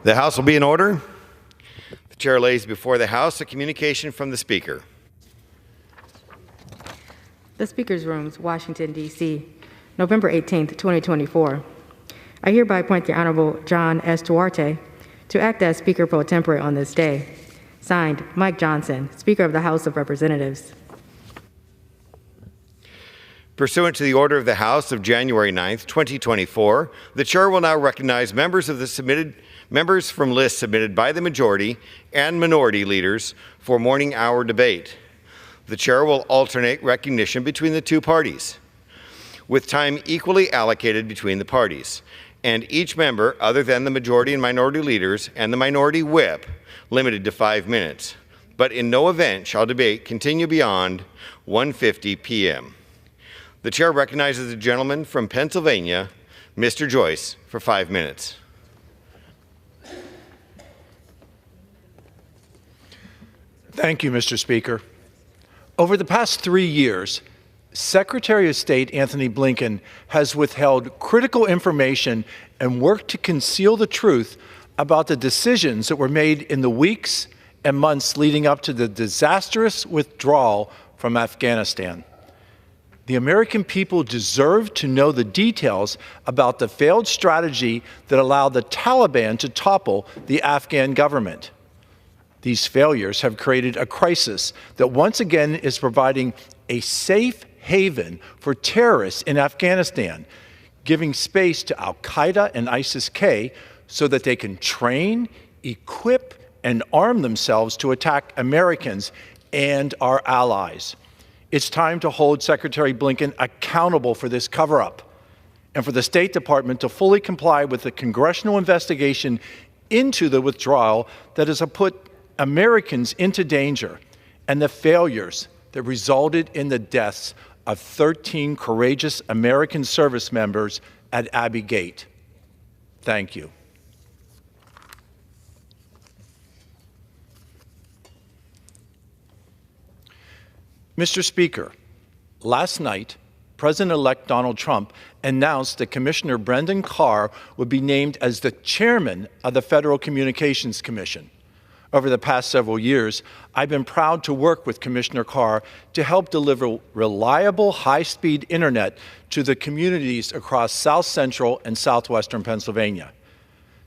The House will be in order. The Chair lays before the House a communication from the Speaker. The Speaker's Rooms, Washington, D.C., November 18th, 2024. I hereby appoint the Honorable John S. Duarte to act as Speaker pro tempore on this day. Signed, Mike Johnson, Speaker of the House of Representatives. Pursuant to the order of the House of January 9th, 2024, the Chair will now recognize members from lists submitted by the majority and minority leaders for morning hour debate. The Chair will alternate recognition between the two parties, with time equally allocated between the parties, and each member, other than the majority and minority leaders and the minority whip, limited to 5 minutes, but in no event shall debate continue beyond 1:50 p.m. The Chair recognizes the gentleman from Pennsylvania, Mr. Joyce, for 5 minutes. Thank you, Mr. Speaker. Over the past 3 years, Secretary of State Antony Blinken has withheld critical information and worked to conceal the truth about the decisions that were made in the weeks and months leading up to the disastrous withdrawal from Afghanistan. The American people deserve to know the details about the failed strategy that allowed the Taliban to topple the Afghan government. These failures have created a crisis that once again is providing a safe haven for terrorists in Afghanistan, giving space to Al-Qaeda and ISIS-K so that they can train, equip, and arm themselves to attack Americans and our allies. It's time to hold Secretary Blinken accountable for this cover-up and for the State Department to fully comply with the congressional investigation into the withdrawal that has put Americans into danger and the failures that resulted in the deaths of 13 courageous American service members at Abbey Gate. Thank you. Mr. Speaker, last night, President-elect Donald Trump announced that Commissioner Brendan Carr would be named as the chairman of the Federal Communications Commission. Over the past several years, I've been proud to work with Commissioner Carr to help deliver reliable, high-speed internet to the communities across South Central and Southwestern Pennsylvania.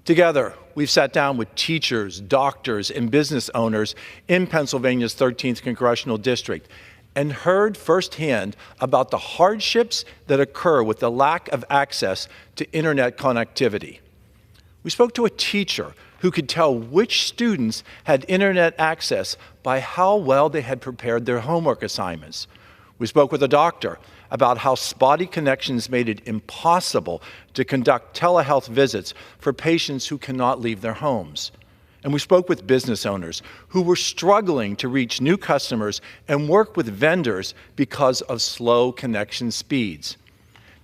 Together, we've sat down with teachers, doctors, and business owners in Pennsylvania's 13th Congressional District and heard firsthand about the hardships that occur with the lack of access to internet connectivity. We spoke to a teacher who could tell which students had internet access by how well they had prepared their homework assignments. We spoke with a doctor about how spotty connections made it impossible to conduct telehealth visits for patients who cannot leave their homes. And we spoke with business owners who were struggling to reach new customers and work with vendors because of slow connection speeds.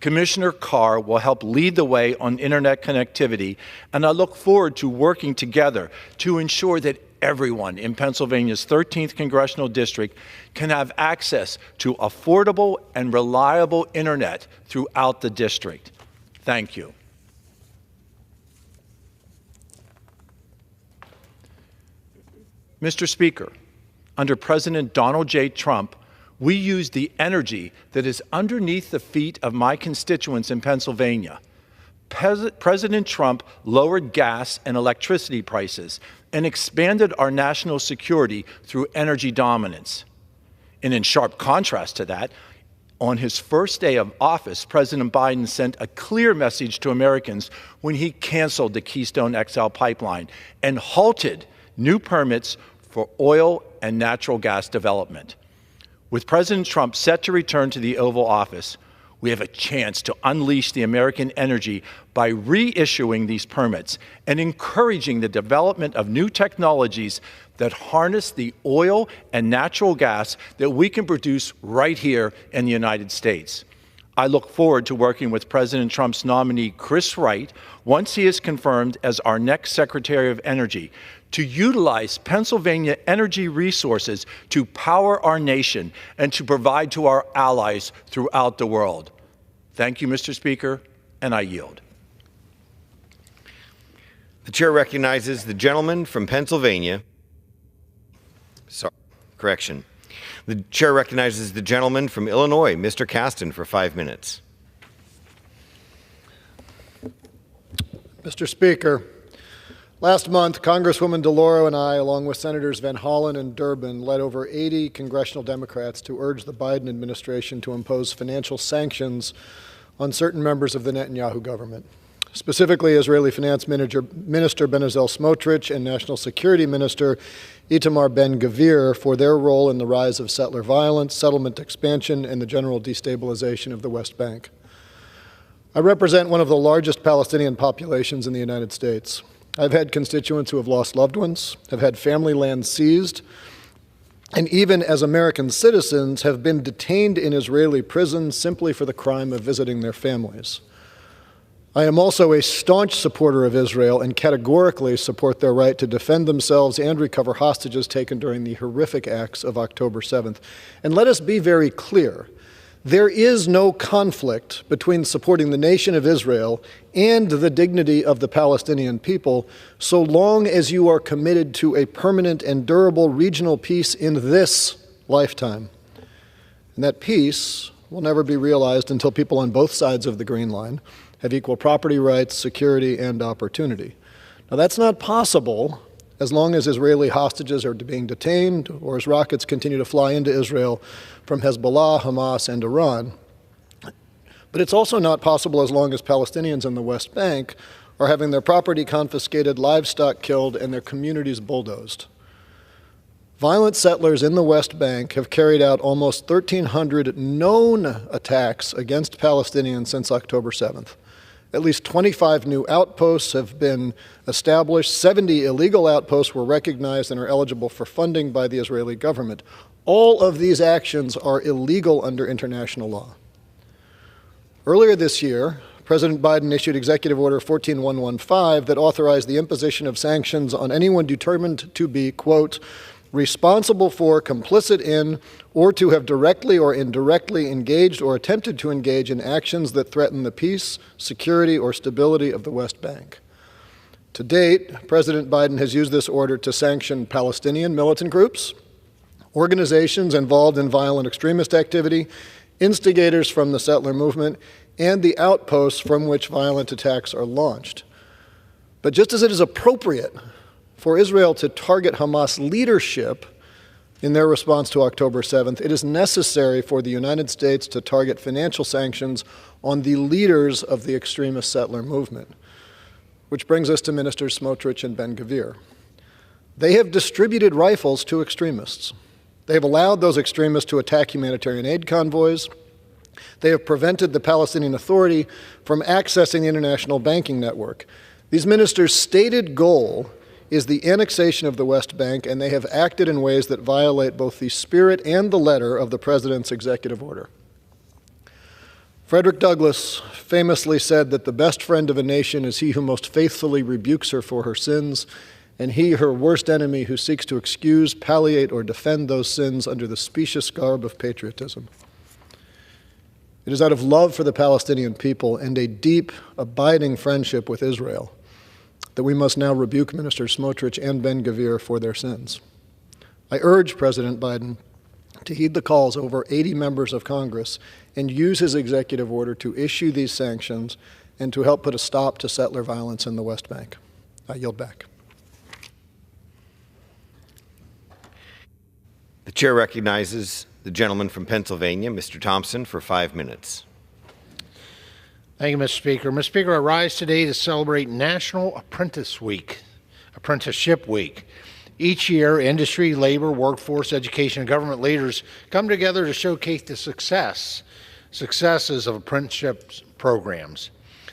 Commissioner Carr will help lead the way on internet connectivity, and I look forward to working together to ensure that everyone in Pennsylvania's 13th Congressional District can have access to affordable and reliable internet throughout the district. Thank you. Mr. Speaker, under President Donald J. Trump, we used the energy that is underneath the feet of my constituents in Pennsylvania. President Trump lowered gas and electricity prices and expanded our national security through energy dominance. And in sharp contrast to that, on his first day of office, President Biden sent a clear message to Americans when he canceled the Keystone XL pipeline and halted new permits for oil and natural gas development. With President Trump set to return to the Oval Office, we have a chance to unleash the American energy by reissuing these permits and encouraging the development of new technologies that harness the oil and natural gas that we can produce right here in the United States. I look forward to working with President Trump's nominee, Chris Wright, once he is confirmed as our next Secretary of Energy, to utilize Pennsylvania energy resources to power our nation and to provide to our allies throughout the world. Thank you, Mr. Speaker, and I yield. The chair recognizes the gentleman from Pennsylvania. Sorry, correction. The chair recognizes the gentleman from Illinois, Mr. Caston, for 5 minutes. Mr. Speaker, last month, Congresswoman DeLauro and I, along with Senators Van Hollen and Durbin, led over 80 congressional Democrats to urge the Biden administration to impose financial sanctions on certain members of the Netanyahu government, specifically Israeli Finance Minister Bezalel Smotrich and National Security Minister Itamar Ben-Gvir for their role in the rise of settler violence, settlement expansion, and the general destabilization of the West Bank. I represent one of the largest Palestinian populations in the United States. I've had constituents who have lost loved ones, have had family land seized, and even as American citizens have been detained in Israeli prisons simply for the crime of visiting their families. I am also a staunch supporter of Israel and categorically support their right to defend themselves and recover hostages taken during the horrific acts of October 7th. And let us be very clear. There is no conflict between supporting the nation of Israel and the dignity of the Palestinian people, so long as you are committed to a permanent and durable regional peace in this lifetime. And that peace will never be realized until people on both sides of the Green Line have equal property rights, security, and opportunity. Now, that's not possible as long as Israeli hostages are being detained or as rockets continue to fly into Israel from Hezbollah, Hamas, and Iran. But it's also not possible as long as Palestinians in the West Bank are having their property confiscated, livestock killed, and their communities bulldozed. Violent settlers in the West Bank have carried out almost 1,300 known attacks against Palestinians since October 7th. At least 25 new outposts have been established. 70 illegal outposts were recognized and are eligible for funding by the Israeli government. All of these actions are illegal under international law. Earlier this year, President Biden issued Executive Order 14115 that authorized the imposition of sanctions on anyone determined to be, quote, responsible for, complicit in, or to have directly or indirectly engaged or attempted to engage in actions that threaten the peace, security, or stability of the West Bank. To date, President Biden has used this order to sanction Palestinian militant groups, organizations involved in violent extremist activity, instigators from the settler movement, and the outposts from which violent attacks are launched. But just as it is appropriate for Israel to target Hamas leadership in their response to October 7th, it is necessary for the United States to target financial sanctions on the leaders of the extremist settler movement. Which brings us to Ministers Smotrich and Ben-Gvir. They have distributed rifles to extremists. They have allowed those extremists to attack humanitarian aid convoys. They have prevented the Palestinian Authority from accessing the international banking network. These ministers' stated goal is the annexation of the West Bank, and they have acted in ways that violate both the spirit and the letter of the President's executive order. Frederick Douglass famously said that the best friend of a nation is he who most faithfully rebukes her for her sins, and he, her worst enemy, who seeks to excuse, palliate, or defend those sins under the specious garb of patriotism. It is out of love for the Palestinian people and a deep, abiding friendship with Israel that we must now rebuke Ministers Smotrich and Ben-Gvir for their sins. I urge President Biden to heed the calls of over 80 members of Congress and use his executive order to issue these sanctions and to help put a stop to settler violence in the West Bank. I yield back. The chair recognizes the gentleman from Pennsylvania, Mr. Thompson, for 5 minutes. Thank you, Mr. Speaker. Mr. Speaker, I rise today to celebrate National Apprenticeship Week. Each year, industry, labor, workforce, education, and government leaders come together to showcase the successes of apprenticeship programs.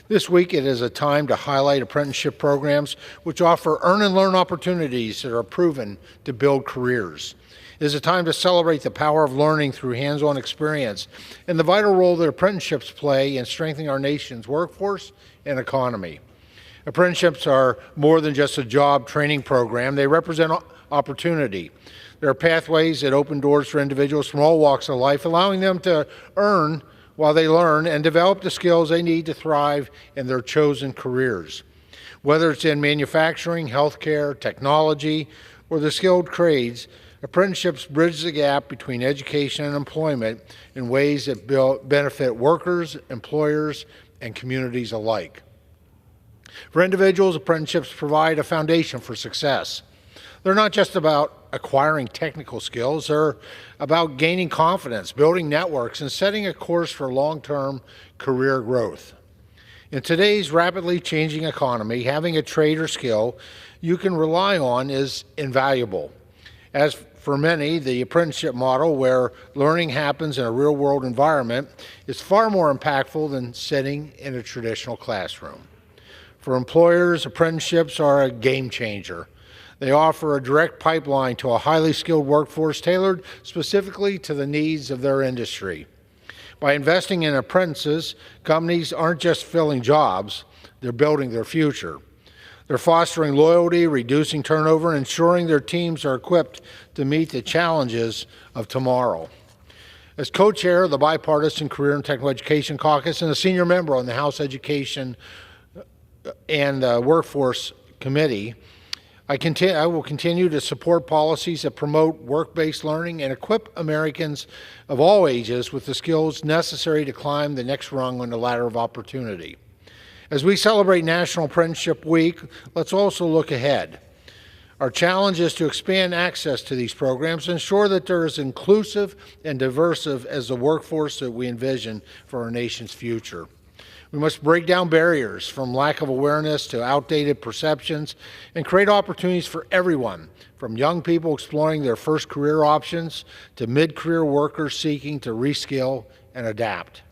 This week, it is a time to highlight apprenticeship programs which offer earn and learn opportunities that are proven to build careers. It is a time to celebrate the power of learning through hands-on experience and the vital role that apprenticeships play in strengthening our nation's workforce and economy. Apprenticeships are more than just a job training program. They represent opportunity. There are pathways that open doors for individuals from all walks of life, allowing them to earn while they learn and develop the skills they need to thrive in their chosen careers. Whether it's in manufacturing, healthcare, technology, or the skilled trades, apprenticeships bridge the gap between education and employment in ways that benefit workers, employers, and communities alike. For individuals, apprenticeships provide a foundation for success. They're not just about acquiring technical skills, they're about gaining confidence, building networks, and setting a course for long-term career growth. In today's rapidly changing economy, having a trade or skill you can rely on is invaluable. As for many, the apprenticeship model, where learning happens in a real-world environment, is far more impactful than sitting in a traditional classroom. For employers, apprenticeships are a game changer. They offer a direct pipeline to a highly skilled workforce tailored specifically to the needs of their industry. By investing in apprentices, companies aren't just filling jobs, they're building their future. They're fostering loyalty, reducing turnover, and ensuring their teams are equipped to meet the challenges of tomorrow. As co-chair of the Bipartisan Career and Technical Education Caucus and a senior member on the House Education and Workforce Committee, I will continue to support policies that promote work-based learning and equip Americans of all ages with the skills necessary to climb the next rung on the ladder of opportunity. As we celebrate National Apprenticeship Week, let's also look ahead. Our challenge is to expand access to these programs and ensure that they're as inclusive and diverse as the workforce that we envision for our nation's future. We must break down barriers from lack of awareness to outdated perceptions and create opportunities for everyone, from young people exploring their first career options to mid-career workers seeking to reskill and adapt.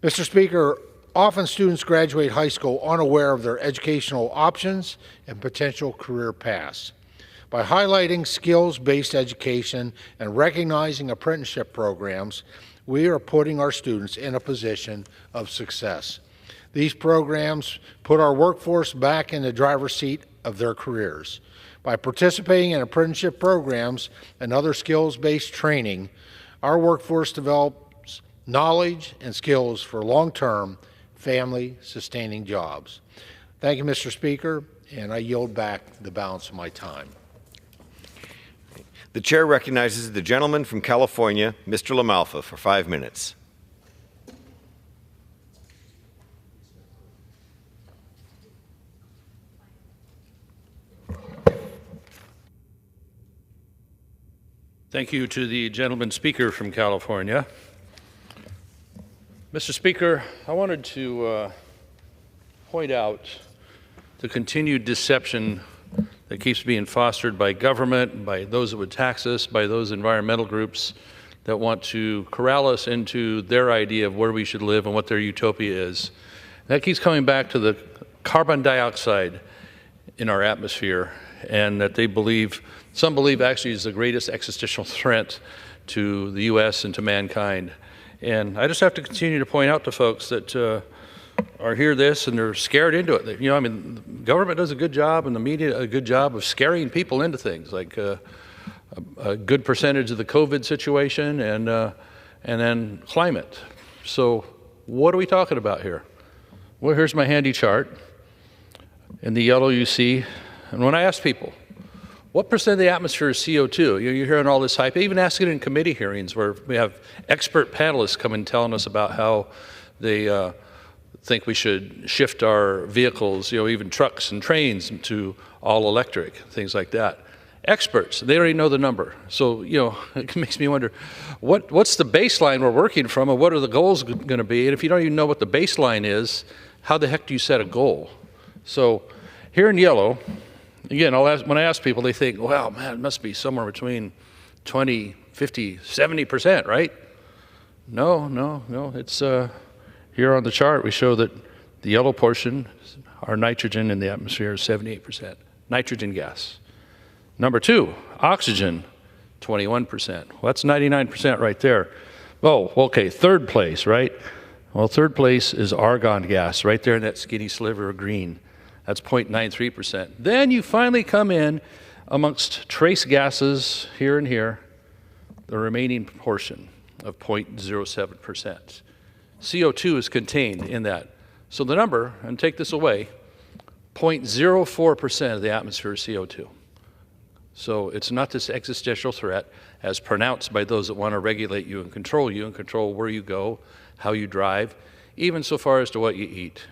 Mr. Speaker, often students graduate high school unaware of their educational options and potential career paths. By highlighting skills-based education and recognizing apprenticeship programs, we are putting our students in a position of success. These programs put our workforce back in the driver's seat of their careers. By participating in apprenticeship programs and other skills-based training, our workforce develops knowledge and skills for long-term, family-sustaining jobs. Thank you, Mr. Speaker, and I yield back the balance of my time. The chair recognizes the gentleman from California, Mr. LaMalfa, for 5 minutes. Thank you to the gentleman speaker from California. Mr. Speaker, I wanted to point out the continued deception that keeps being fostered by government, by those that would tax us, by those environmental groups that want to corral us into their idea of where we should live and what their utopia is. That keeps coming back to the carbon dioxide in our atmosphere, and that they believe, some believe actually is the greatest existential threat to the U.S. and to mankind. And I just have to continue to point out to folks that or hear this and they're scared into it. You know, I mean, the government does a good job and the media a good job of scaring people into things, like a good percentage of the COVID situation and then climate. So what are we talking about here? Well, here's my handy chart. In the yellow you see, and when I ask people, what percent of the atmosphere is CO2? You're hearing all this hype. I even ask it in committee hearings where we have expert panelists come in telling us about how they think we should shift our vehicles, you know, even trucks and trains to all electric, things like that. Experts, they already know the number. So, you know, it makes me wonder, what's the baseline we're working from and what are the goals going to be? And if you don't even know what the baseline is, how the heck do you set a goal? So here in yellow, again, when I ask people, they think, wow, man, it must be somewhere between 20, 50, 70%, right? No, it's here on the chart, we show that the yellow portion, our nitrogen in the atmosphere is 78%, nitrogen gas. Number 2, oxygen, 21%. Well, that's 99% right there. Oh, okay, third place, right? Well, third place is argon gas, right there in that skinny sliver of green. That's 0.93%. Then you finally come in amongst trace gases here and here, the remaining portion of 0.07%. CO2 is contained in that. So the number, and take this away, 0.04% of the atmosphere is CO2. So it's not this existential threat as pronounced by those that want to regulate you and control where you go, how you drive, even so far as to what you eat.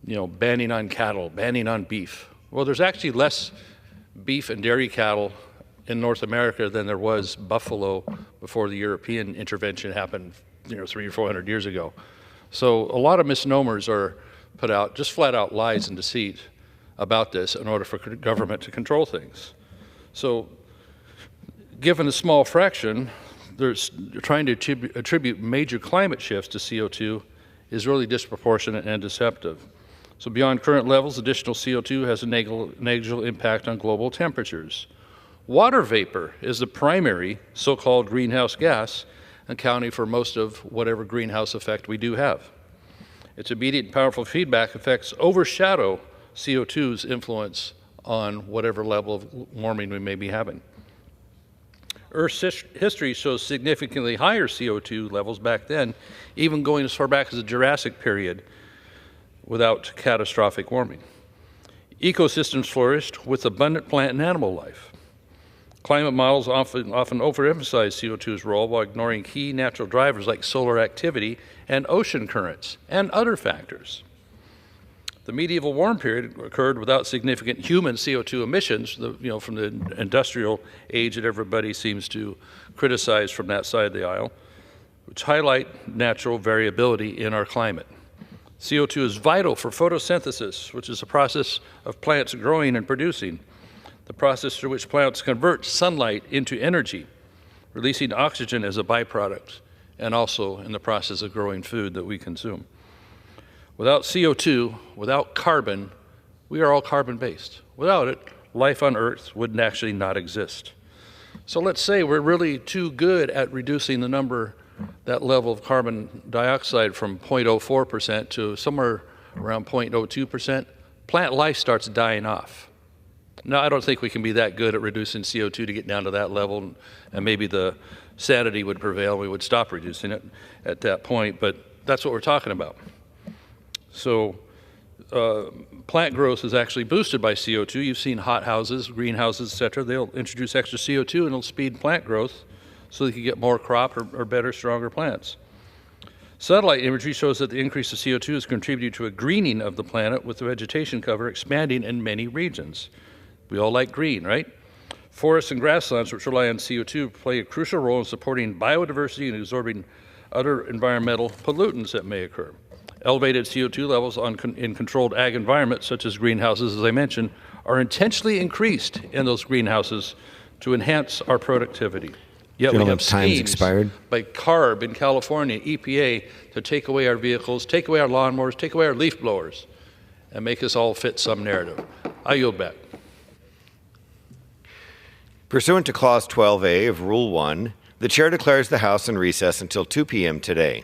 You know, banning on cattle, banning on beef. Well, there's actually less beef and dairy cattle in North America than there was buffalo before the European intervention happened, 300 or 400 years ago. So a lot of misnomers are put out, just flat out lies and deceit about this in order for government to control things. So given a small fraction, trying to attribute major climate shifts to CO2 is really disproportionate and deceptive. So beyond current levels, additional CO2 has a negligible impact on global temperatures. Water vapor is the primary so-called greenhouse gas, accounting for most of whatever greenhouse effect we do have. Its immediate and powerful feedback effects overshadow CO2's influence on whatever level of warming we may be having. Earth's history shows significantly higher CO2 levels back then, even going as far back as the Jurassic period, without catastrophic warming. Ecosystems flourished with abundant plant and animal life. Climate models often overemphasize CO2's role while ignoring key natural drivers like solar activity and ocean currents and other factors. The medieval warm period occurred without significant human CO2 emissions, from the industrial age that everybody seems to criticize from that side of the aisle, which highlight natural variability in our climate. CO2 is vital for photosynthesis, which is a process of plants growing and producing, the process through which plants convert sunlight into energy, releasing oxygen as a byproduct, and also in the process of growing food that we consume. Without CO2, without carbon, we are all carbon-based. Without it, life on Earth would actually not exist. So let's say we're really too good at reducing that level of carbon dioxide from 0.04% to somewhere around 0.02%. Plant life starts dying off. Now, I don't think we can be that good at reducing CO2 to get down to that level, and maybe the sanity would prevail. We would stop reducing it at that point, but that's what we're talking about. So plant growth is actually boosted by CO2. You've seen hothouses, greenhouses, et cetera. They'll introduce extra CO2 and it'll speed plant growth so they can get more crop or better, stronger plants. Satellite imagery shows that the increase of CO2 has contributed to a greening of the planet, with the vegetation cover expanding in many regions. We all like green, right? Forests and grasslands, which rely on CO2, play a crucial role in supporting biodiversity and absorbing other environmental pollutants that may occur. Elevated CO2 levels in controlled ag environments, such as greenhouses, as I mentioned, are intentionally increased in those greenhouses to enhance our productivity. Yet we have schemes by CARB in California, EPA, to take away our vehicles, take away our lawnmowers, take away our leaf blowers, and make us all fit some narrative. I yield back. Pursuant to Clause 12A of Rule 1, the Chair declares the House in recess until 2 p.m. today.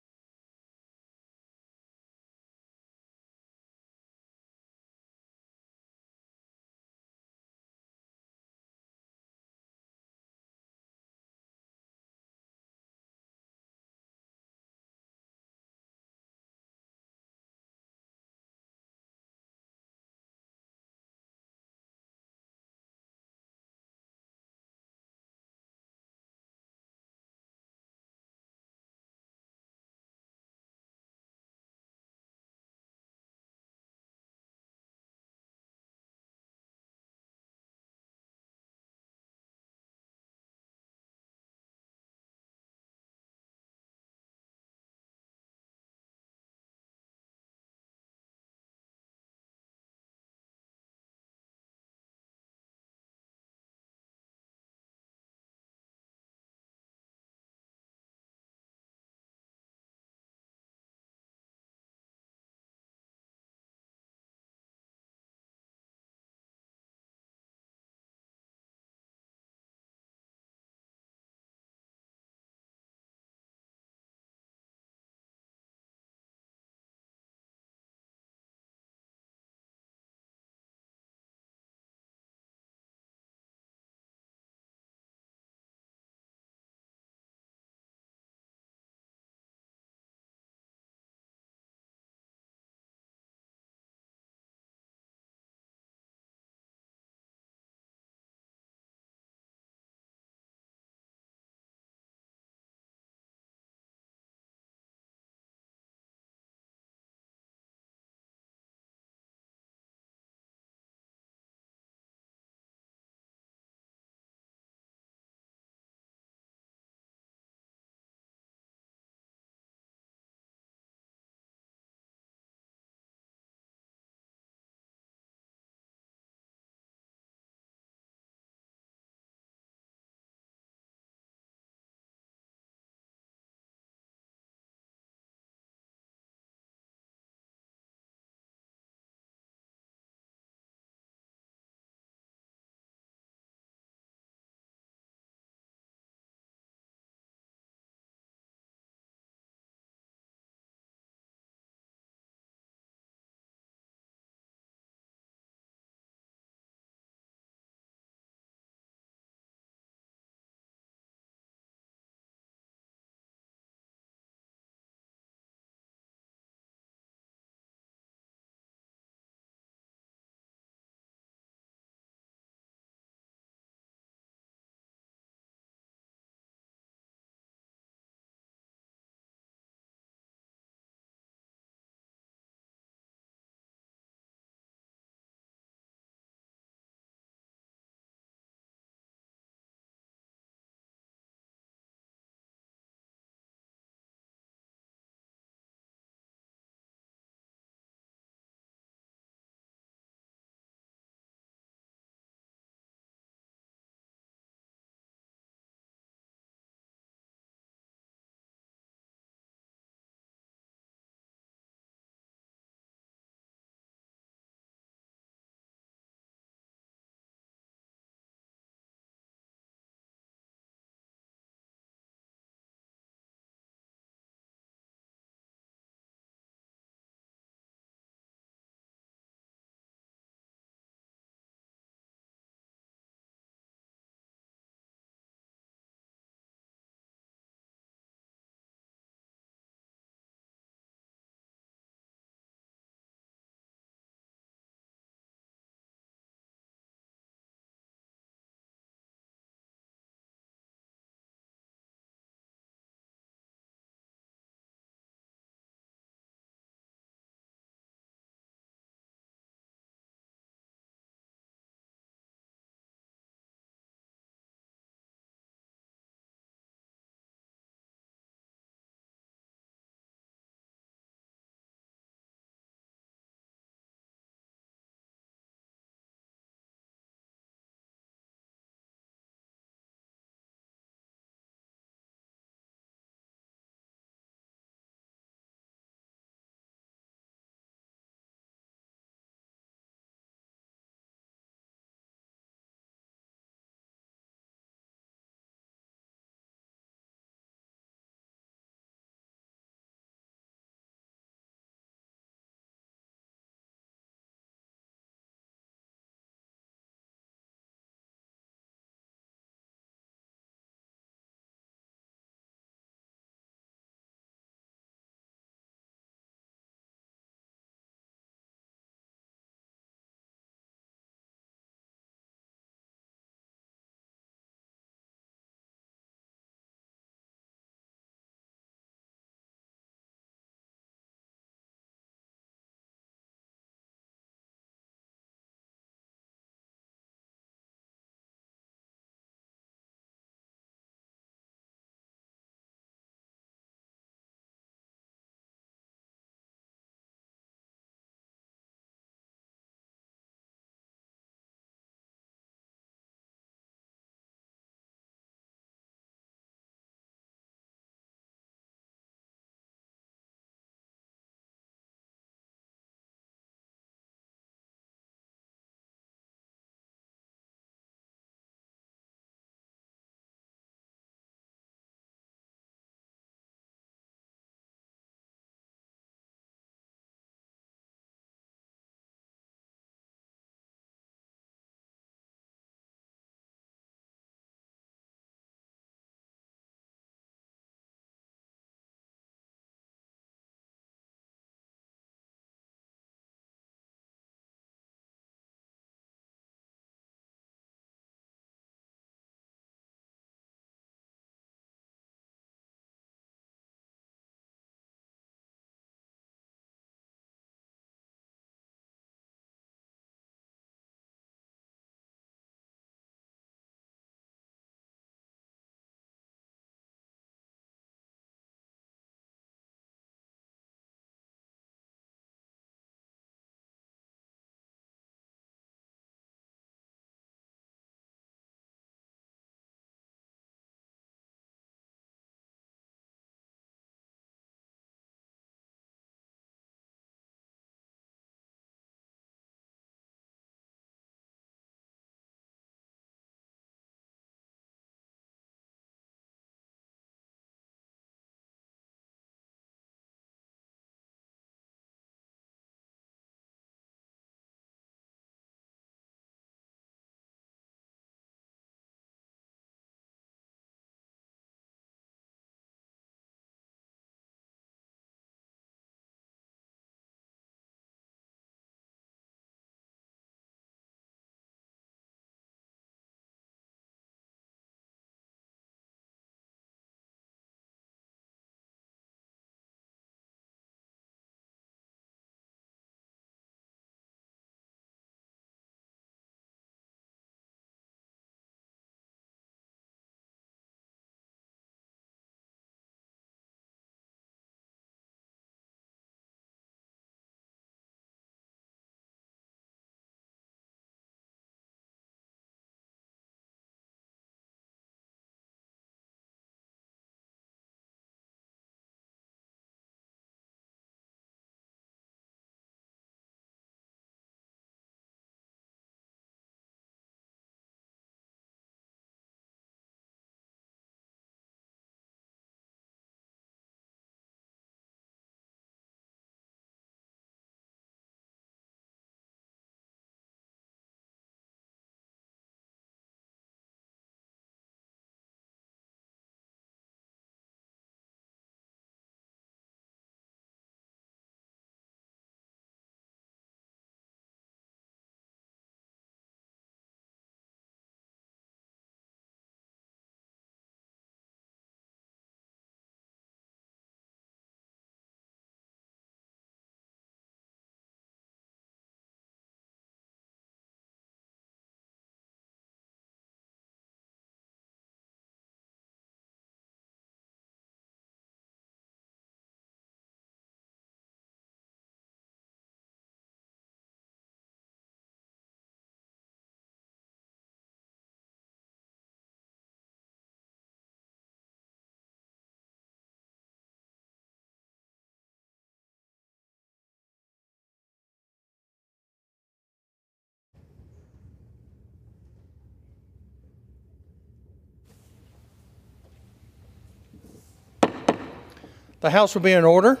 The House will be in order.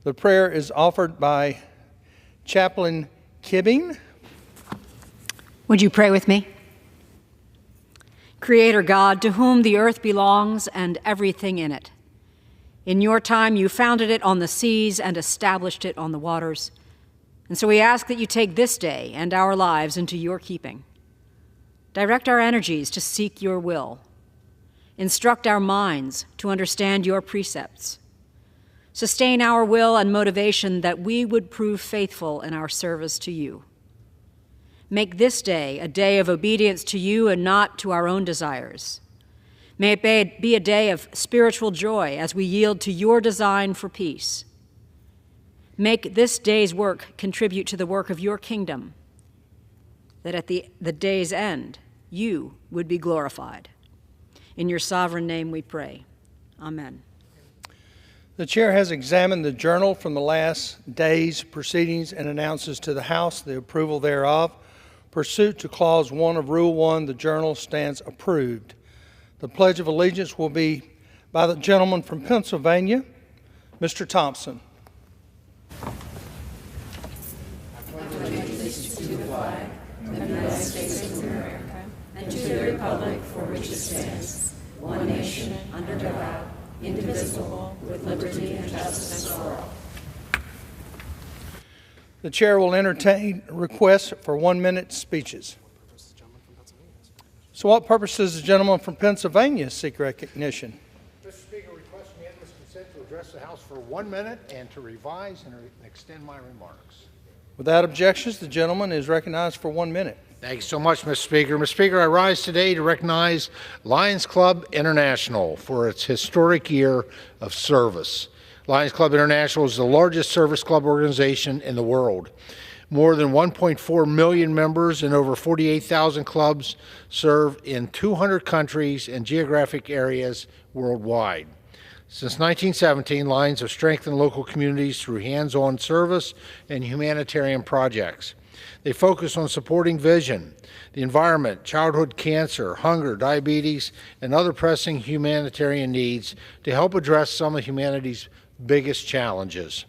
The prayer is offered by Chaplain Kibbing. Would you pray with me? Creator God, to whom the earth belongs and everything in it. In your time, you founded it on the seas and established it on the waters. And so we ask that you take this day and our lives into your keeping. Direct our energies to seek your will. Instruct our minds to understand your precepts. Sustain our will and motivation that we would prove faithful in our service to you. Make this day a day of obedience to you and not to our own desires. May it be a day of spiritual joy as we yield to your design for peace. Make this day's work contribute to the work of your kingdom, that at the day's end, you would be glorified. In your sovereign name we pray. Amen. The chair has examined the journal from the last day's proceedings and announces to the House the approval thereof. Pursuant to Clause 1 of Rule 1, the journal stands approved. The Pledge of Allegiance will be by the gentleman from Pennsylvania, Mr. Thompson. I pledge allegiance to the flag of the United States of America and to the republic for which it stands, one nation, under God, indivisible, with liberty and justice for all. The chair will entertain requests for 1-minute speeches. So what purpose does the gentleman from Pennsylvania seek recognition? Mr. Speaker, request unanimous consent to address the House for 1 minute and to revise and extend my remarks. Without objections, the gentleman is recognized for 1 minute. Thank you so much, Mr. Speaker. Mr. Speaker, I rise today to recognize Lions Club International for its historic year of service. Lions Club International is the largest service club organization in the world. More than 1.4 million members and over 48,000 clubs serve in 200 countries and geographic areas worldwide. Since 1917, Lions have strengthened local communities through hands-on service and humanitarian projects. They focus on supporting vision, the environment, childhood cancer, hunger, diabetes, and other pressing humanitarian needs to help address some of humanity's biggest challenges.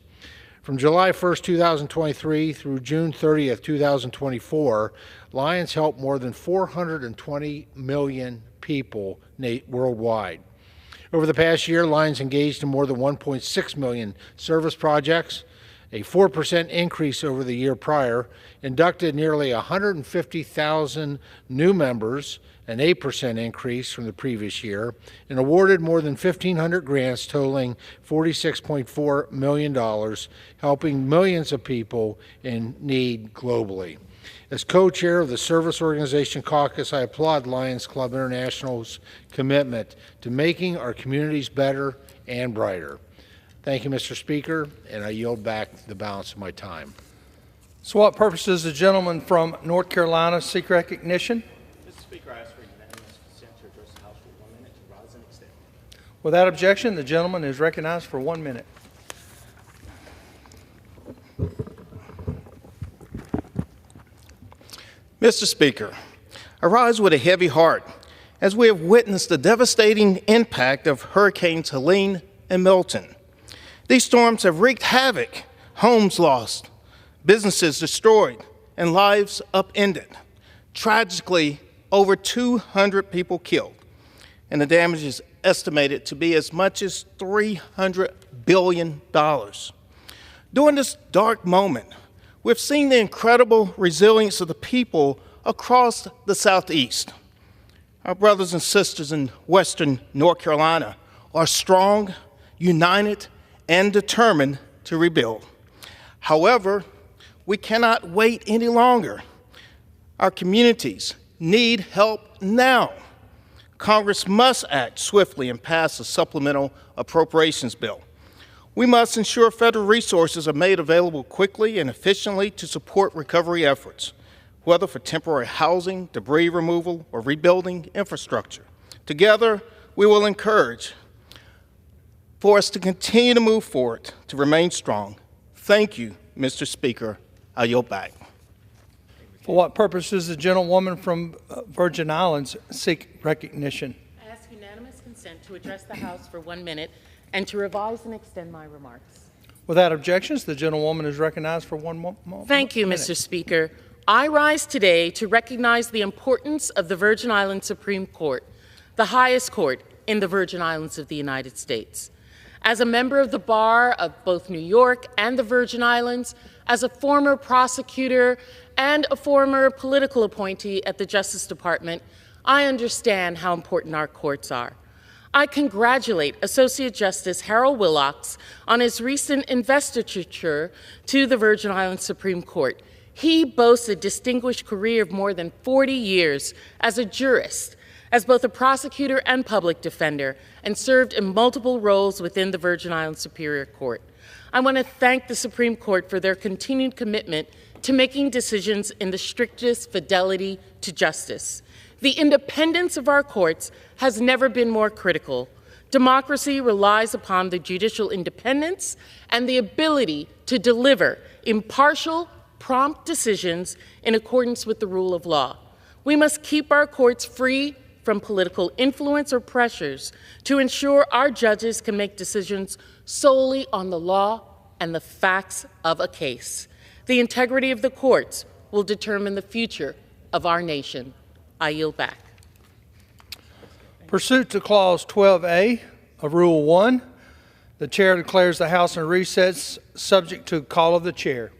From July 1st, 2023 through June 30th, 2024, Lions helped more than 420 million people worldwide. Over the past year, Lions engaged in more than 1.6 million service projects, a 4% increase over the year prior, inducted nearly 150,000 new members, an 8% increase from the previous year, and awarded more than 1,500 grants totaling $46.4 million, helping millions of people in need globally. As co-chair of the Service Organization Caucus, I applaud Lions Club International's commitment to making our communities better and brighter. Thank you, Mr. Speaker, and I yield back the balance of my time. So what purpose does the gentleman from North Carolina seek recognition? Mr. Speaker, I ask for unanimous consent to address the House for 1 minute to rise and extend. Without objection, the gentleman is recognized for 1 minute. Mr. Speaker, I rise with a heavy heart as we have witnessed the devastating impact of Hurricanes Helene and Milton. These storms have wreaked havoc, homes lost, businesses destroyed, and lives upended. Tragically, over 200 people killed, and the damage is estimated to be as much as $300 billion. During this dark moment, we've seen the incredible resilience of the people across the Southeast. Our brothers and sisters in Western North Carolina are strong, united, and determined to rebuild. However, we cannot wait any longer. Our communities need help now. Congress must act swiftly and pass a supplemental appropriations bill. We must ensure federal resources are made available quickly and efficiently to support recovery efforts, whether for temporary housing, debris removal, or rebuilding infrastructure. Together, we will encourage for us to continue to move forward, to remain strong. Thank you, Mr. Speaker. I yield back. For what purpose does the gentlewoman from Virgin Islands seek recognition? I ask unanimous consent to address the House for 1 minute and to revise and extend my remarks. Without objections, the gentlewoman is recognized for one moment. Thank you, Mr. Speaker. I rise today to recognize the importance of the Virgin Islands Supreme Court, the highest court in the Virgin Islands of the United States. As a member of the bar of both New York and the Virgin Islands, as a former prosecutor and a former political appointee at the Justice Department, I understand how important our courts are. I congratulate Associate Justice Harold Wilcox on his recent investiture to the Virgin Islands Supreme Court. He boasts a distinguished career of more than 40 years as a jurist, as both a prosecutor and public defender, and served in multiple roles within the Virgin Islands Superior Court. I want to thank the Supreme Court for their continued commitment to making decisions in the strictest fidelity to justice. The independence of our courts has never been more critical. Democracy relies upon the judicial independence and the ability to deliver impartial, prompt decisions in accordance with the rule of law. We must keep our courts free from political influence or pressures to ensure our judges can make decisions solely on the law and the facts of a case. The integrity of the courts will determine the future of our nation. I yield back. Pursuant to Clause 12A of Rule 1, the chair declares the House in recess subject to call of the chair.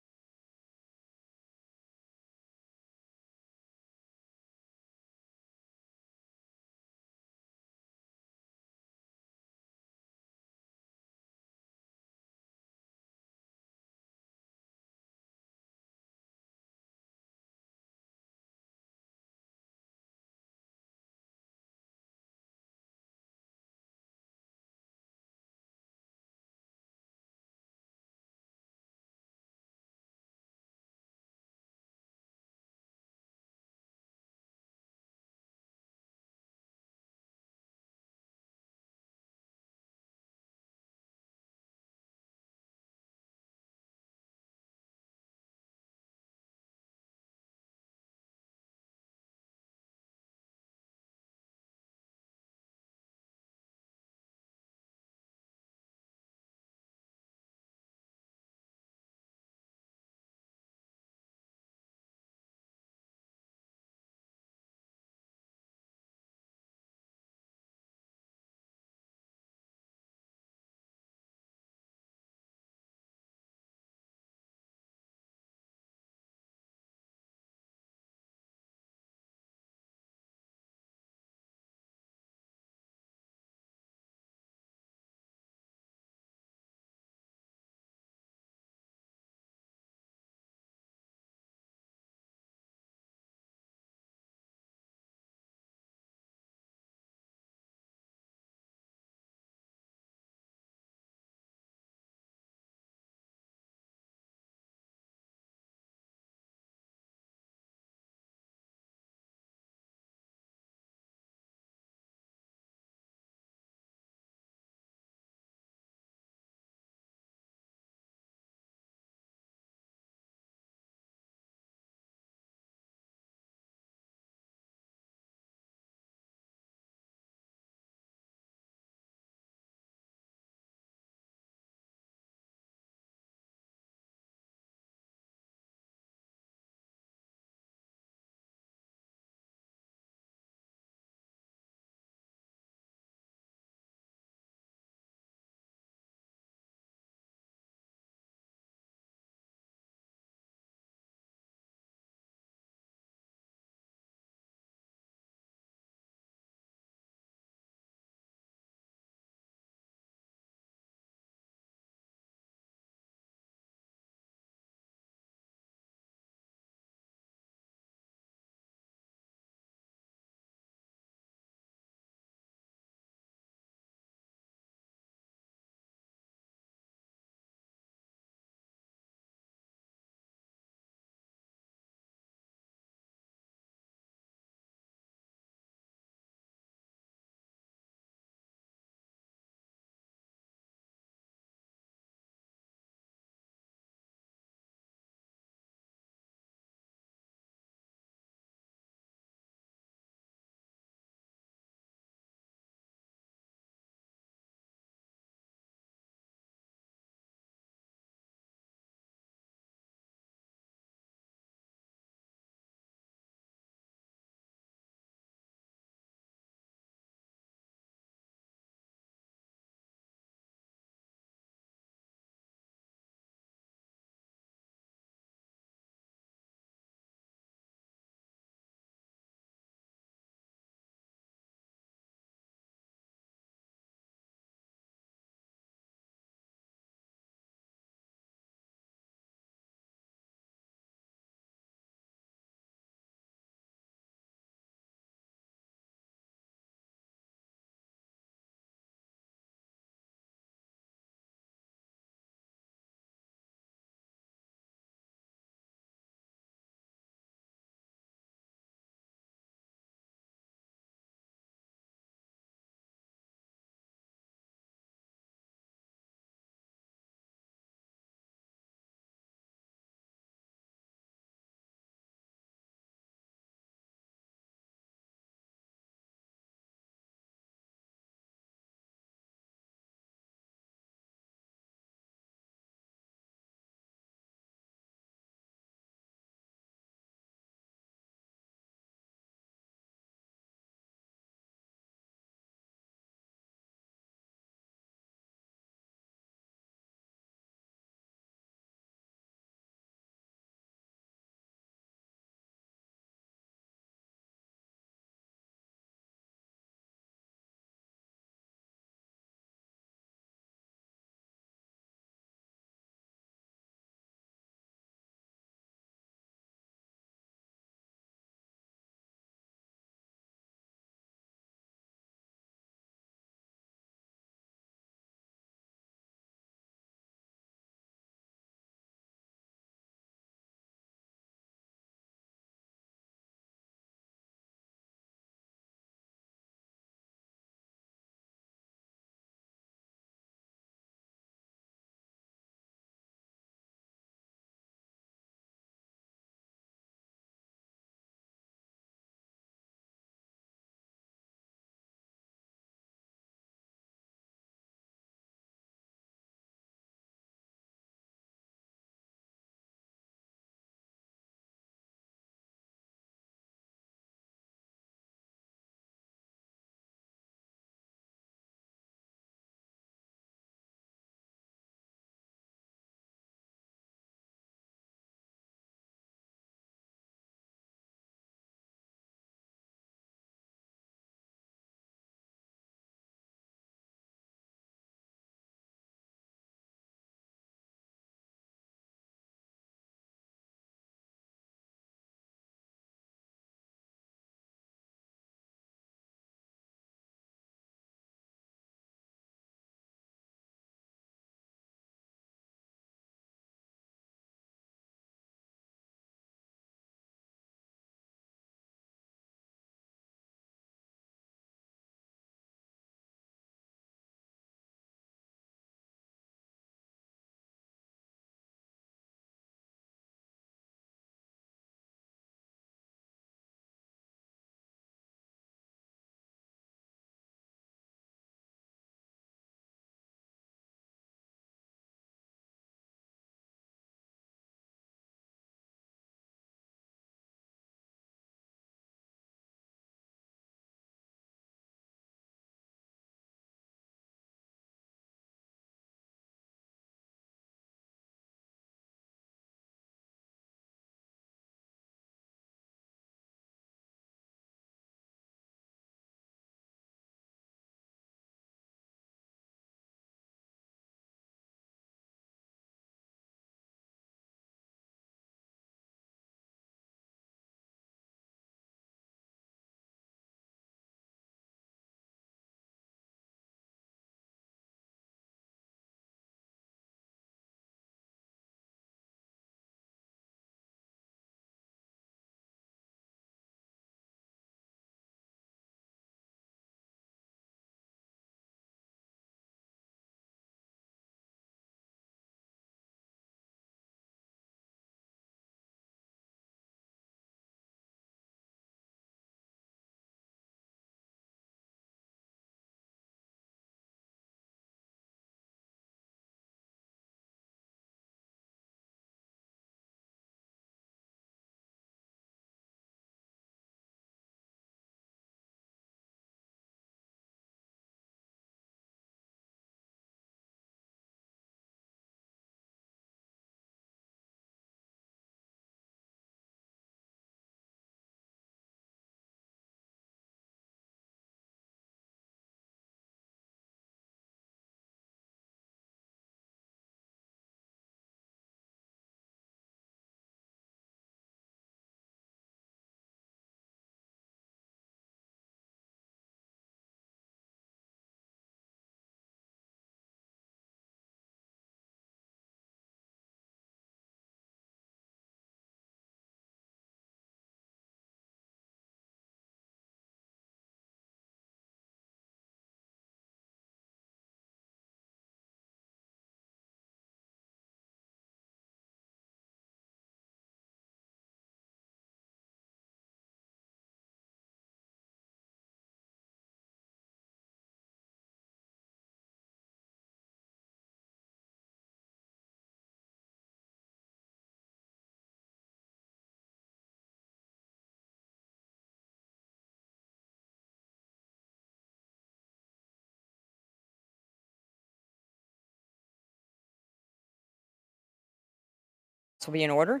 Will be in order.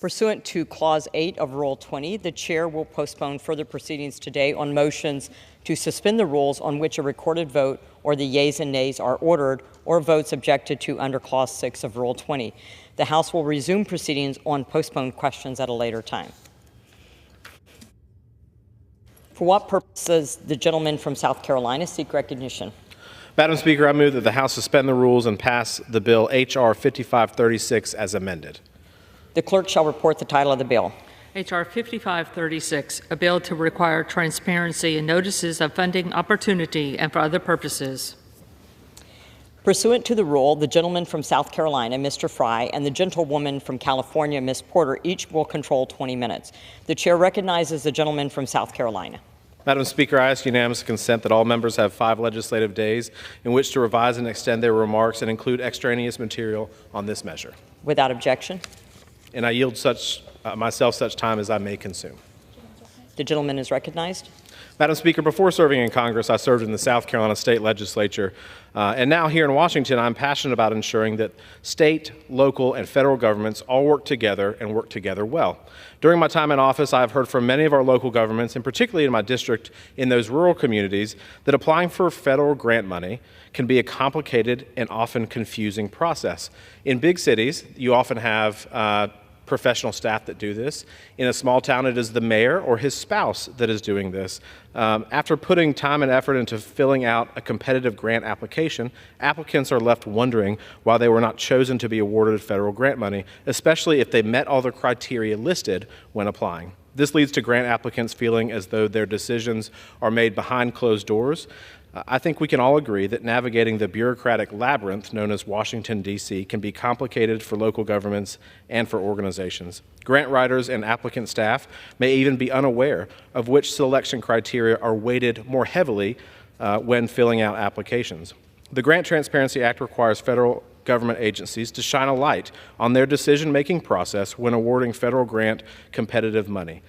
Pursuant to Clause 8 of Rule 20, the Chair will postpone further proceedings today on motions to suspend the rules on which a recorded vote or the yeas and nays are ordered, or votes objected to under Clause 6 of Rule 20. The House will resume proceedings on postponed questions at a later time. For what purpose does the gentleman from South Carolina seek recognition? Madam Speaker, I move that the House suspend the rules and pass the bill H.R. 5536 as amended. The clerk shall report the title of the bill. H.R. 5536, a bill to require transparency in notices of funding opportunity and for other purposes. Pursuant to the rule, the gentleman from South Carolina, Mr. Fry, and the gentlewoman from California, Ms. Porter, each will control 20 minutes. The Chair recognizes the gentleman from South Carolina. Madam Speaker, I ask unanimous consent that all members have 5 legislative days in which to revise and extend their remarks and include extraneous material on this measure. Without objection. And I yield myself such time as I may consume. The gentleman is recognized. Madam Speaker, before serving in Congress, I served in the South Carolina State Legislature. And now here in Washington, I'm passionate about ensuring that state, local, and federal governments all work together and work together well. During my time in office, I've heard from many of our local governments, and particularly in my district in those rural communities, that applying for federal grant money can be a complicated and often confusing process. In big cities, you often have professional staff that do this. In a small town, it is the mayor or his spouse that is doing this. After putting time and effort into filling out a competitive grant application, applicants are left wondering why they were not chosen to be awarded federal grant money, especially if they met all the criteria listed when applying. This leads to grant applicants feeling as though their decisions are made behind closed doors. I think we can all agree that navigating the bureaucratic labyrinth known as Washington, D.C. can be complicated for local governments and for organizations. Grant writers and applicant staff may even be unaware of which selection criteria are weighted more heavily when filling out applications. The Grant Transparency Act requires federal government agencies to shine a light on their decision-making process when awarding federal grant competitive money.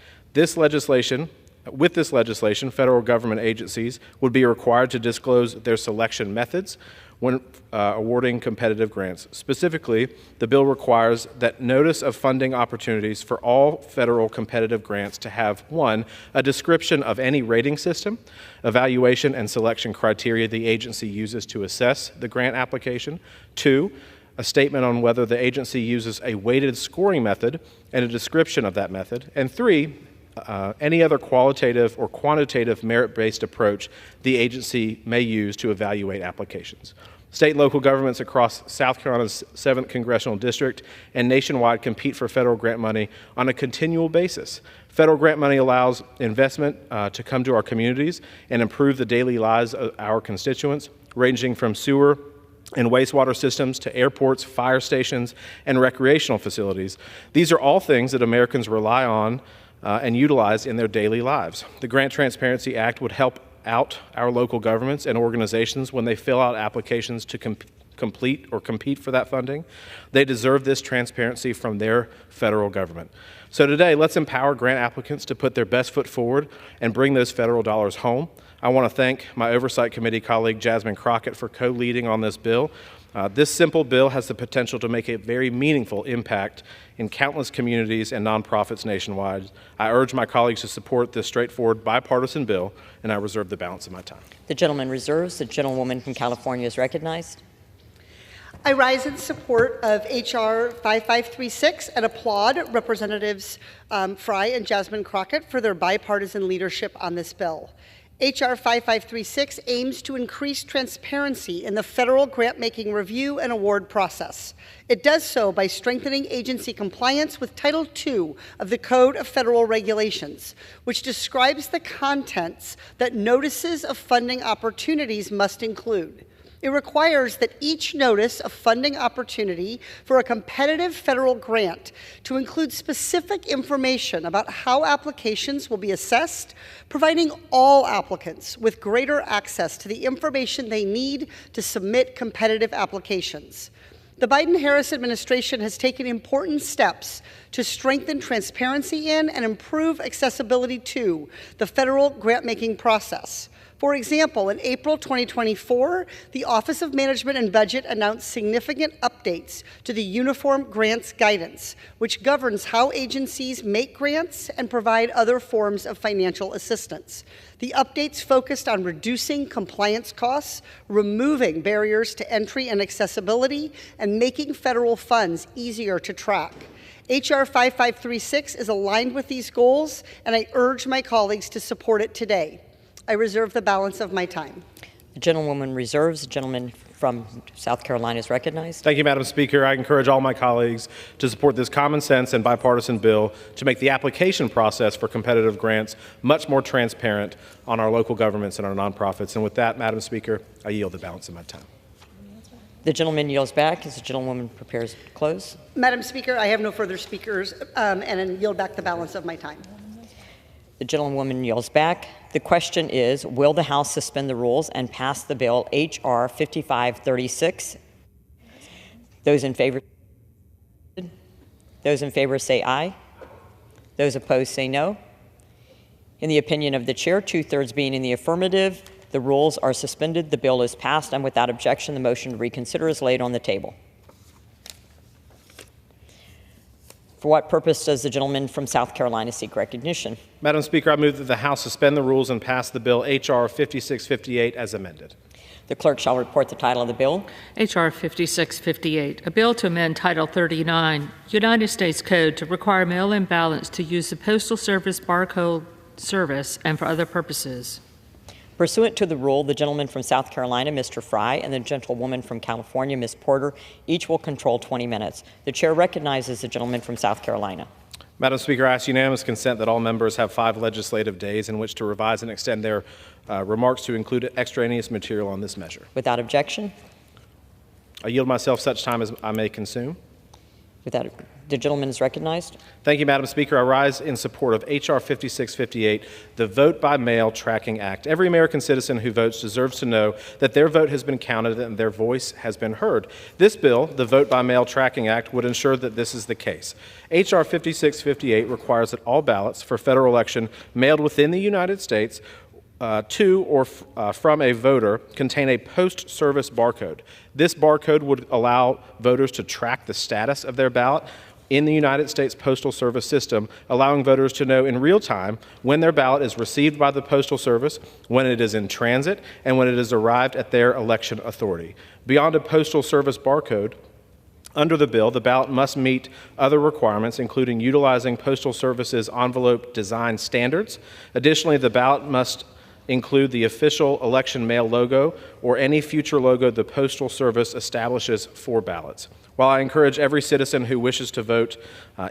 With this legislation, federal government agencies would be required to disclose their selection methods when awarding competitive grants. Specifically, the bill requires that notice of funding opportunities for all federal competitive grants to have, 1, a description of any rating system, evaluation, and selection criteria the agency uses to assess the grant application, 2, a statement on whether the agency uses a weighted scoring method and a description of that method, and 3, any other qualitative or quantitative merit-based approach the agency may use to evaluate applications. State and local governments across South Carolina's 7th Congressional District and nationwide compete for federal grant money on a continual basis. Federal grant money allows investment to come to our communities and improve the daily lives of our constituents, ranging from sewer and wastewater systems to airports, fire stations, and recreational facilities. These are all things that Americans rely on and utilize in their daily lives. The Grant Transparency Act would help out our local governments and organizations when they fill out applications to complete or compete for that funding. They deserve this transparency from their federal government. So today, let's empower grant applicants to put their best foot forward and bring those federal dollars home. I want to thank my Oversight Committee colleague Jasmine Crockett for co-leading on this bill. This simple bill has the potential to make a very meaningful impact in countless communities and nonprofits nationwide. I urge my colleagues to support this straightforward bipartisan bill, and I reserve the balance of my time. The gentleman reserves. The gentlewoman from California is recognized. I rise in support of H.R. 5536 and applaud Representatives Fry and Jasmine Crockett for their bipartisan leadership on this bill. H.R. 5536 aims to increase transparency in the federal grant-making review and award process. It does so by strengthening agency compliance with Title II of the Code of Federal Regulations, which describes the contents that notices of funding opportunities must include. It requires that each notice of funding opportunity for a competitive federal grant to include specific information about how applications will be assessed, providing all applicants with greater access to the information they need to submit competitive applications. The Biden-Harris administration has taken important steps to strengthen transparency in and improve accessibility to the federal grant-making process. For example, in April 2024, the Office of Management and Budget announced significant updates to the Uniform Grants Guidance, which governs how agencies make grants and provide other forms of financial assistance. The updates focused on reducing compliance costs, removing barriers to entry and accessibility, and making federal funds easier to track. H.R. 5536 is aligned with these goals, and I urge my colleagues to support it today. I reserve the balance of my time. The gentlewoman reserves. The gentleman from South Carolina is recognized. Thank you, Madam Speaker. I encourage all my colleagues to support this common sense and bipartisan bill to make the application process for competitive grants much more transparent on our local governments and our nonprofits. And with that, Madam Speaker, I yield the balance of my time. The gentleman yields back as the gentlewoman prepares to close. Madam Speaker, I have no further speakers and yield back the balance of my time. The gentlewoman yields back. The question is, will the House suspend the rules and pass the bill H.R. 5536? Those in favor say aye. Those opposed say no. In the opinion of the chair, 2/3 being in the affirmative, the rules are suspended. The bill is passed, and without objection, the motion to reconsider is laid on the table. For what purpose does the gentleman from South Carolina seek recognition? Madam Speaker, I move that the House suspend the rules and pass the bill H.R. 5658 as amended. The clerk shall report the title of the bill. H.R. 5658, a bill to amend Title 39, United States Code to require mail-in ballots to use the Postal Service barcode service and for other purposes. Pursuant to the rule, the gentleman from South Carolina, Mr. Fry, and the gentlewoman from California, Ms. Porter, each will control 20 minutes. The chair recognizes the gentleman from South Carolina. Madam Speaker, I ask unanimous consent that all members have 5 legislative days in which to revise and extend their remarks to include extraneous material on this measure. Without objection? I yield myself such time as I may consume. The gentleman is recognized. Thank you, Madam Speaker. I rise in support of H.R. 5658, the Vote by Mail Tracking Act. Every American citizen who votes deserves to know that their vote has been counted and their voice has been heard. This bill, the Vote by Mail Tracking Act, would ensure that this is the case. H.R. 5658 requires that all ballots for federal election mailed within the United States to or from a voter contain a post-service barcode. This barcode would allow voters to track the status of their ballot in the United States Postal Service system, allowing voters to know in real time when their ballot is received by the Postal Service, when it is in transit, and when it has arrived at their election authority. Beyond a Postal Service barcode, under the bill, the ballot must meet other requirements, including utilizing Postal Service's envelope design standards. Additionally, the ballot must include the official election mail logo or any future logo the Postal Service establishes for ballots. While I encourage every citizen who wishes to vote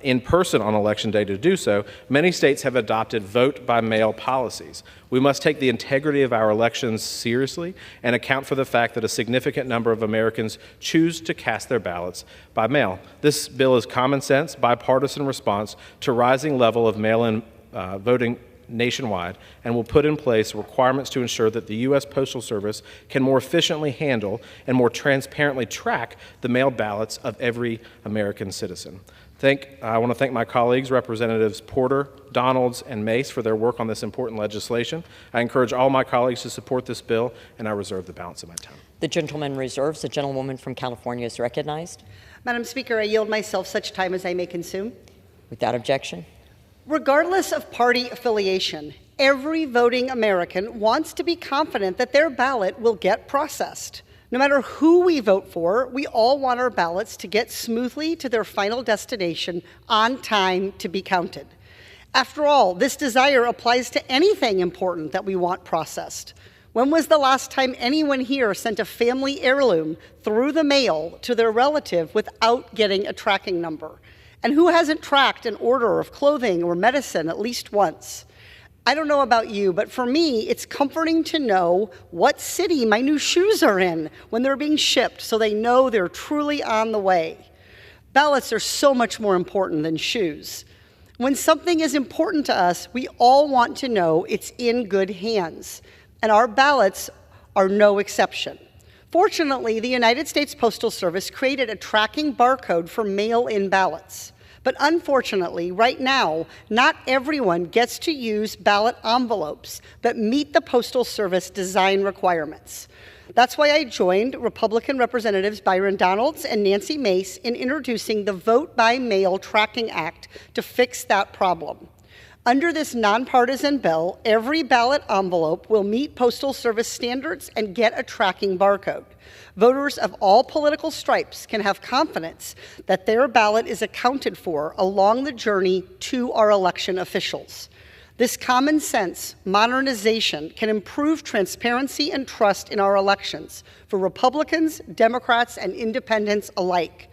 in person on Election Day to do so, many states have adopted vote-by-mail policies. We must take the integrity of our elections seriously and account for the fact that a significant number of Americans choose to cast their ballots by mail. This bill is common sense, bipartisan response to rising level of mail-in voting nationwide, and will put in place requirements to ensure that the U.S. Postal Service can more efficiently handle and more transparently track the mail ballots of every American citizen. I want to thank my colleagues, Representatives Porter, Donalds, and Mace, for their work on this important legislation. I encourage all my colleagues to support this bill, and I reserve the balance of my time. The gentleman reserves. The gentlewoman from California is recognized. Madam Speaker, I yield myself such time as I may consume. Without objection. Regardless of party affiliation, every voting American wants to be confident that their ballot will get processed. No matter who we vote for, we all want our ballots to get smoothly to their final destination on time to be counted. After all, this desire applies to anything important that we want processed. When was the last time anyone here sent a family heirloom through the mail to their relative without getting a tracking number? And who hasn't tracked an order of clothing or medicine at least once? I don't know about you, but for me, it's comforting to know what city my new shoes are in when they're being shipped so they know they're truly on the way. Ballots are so much more important than shoes. When something is important to us, we all want to know it's in good hands, and our ballots are no exception. Fortunately, the United States Postal Service created a tracking barcode for mail-in ballots. But unfortunately, right now, not everyone gets to use ballot envelopes that meet the Postal Service design requirements. That's why I joined Republican Representatives Byron Donalds and Nancy Mace in introducing the Vote by Mail Tracking Act to fix that problem. Under this nonpartisan bill, every ballot envelope will meet Postal Service standards and get a tracking barcode. Voters of all political stripes can have confidence that their ballot is accounted for along the journey to our election officials. This common sense modernization can improve transparency and trust in our elections for Republicans, Democrats, and independents alike.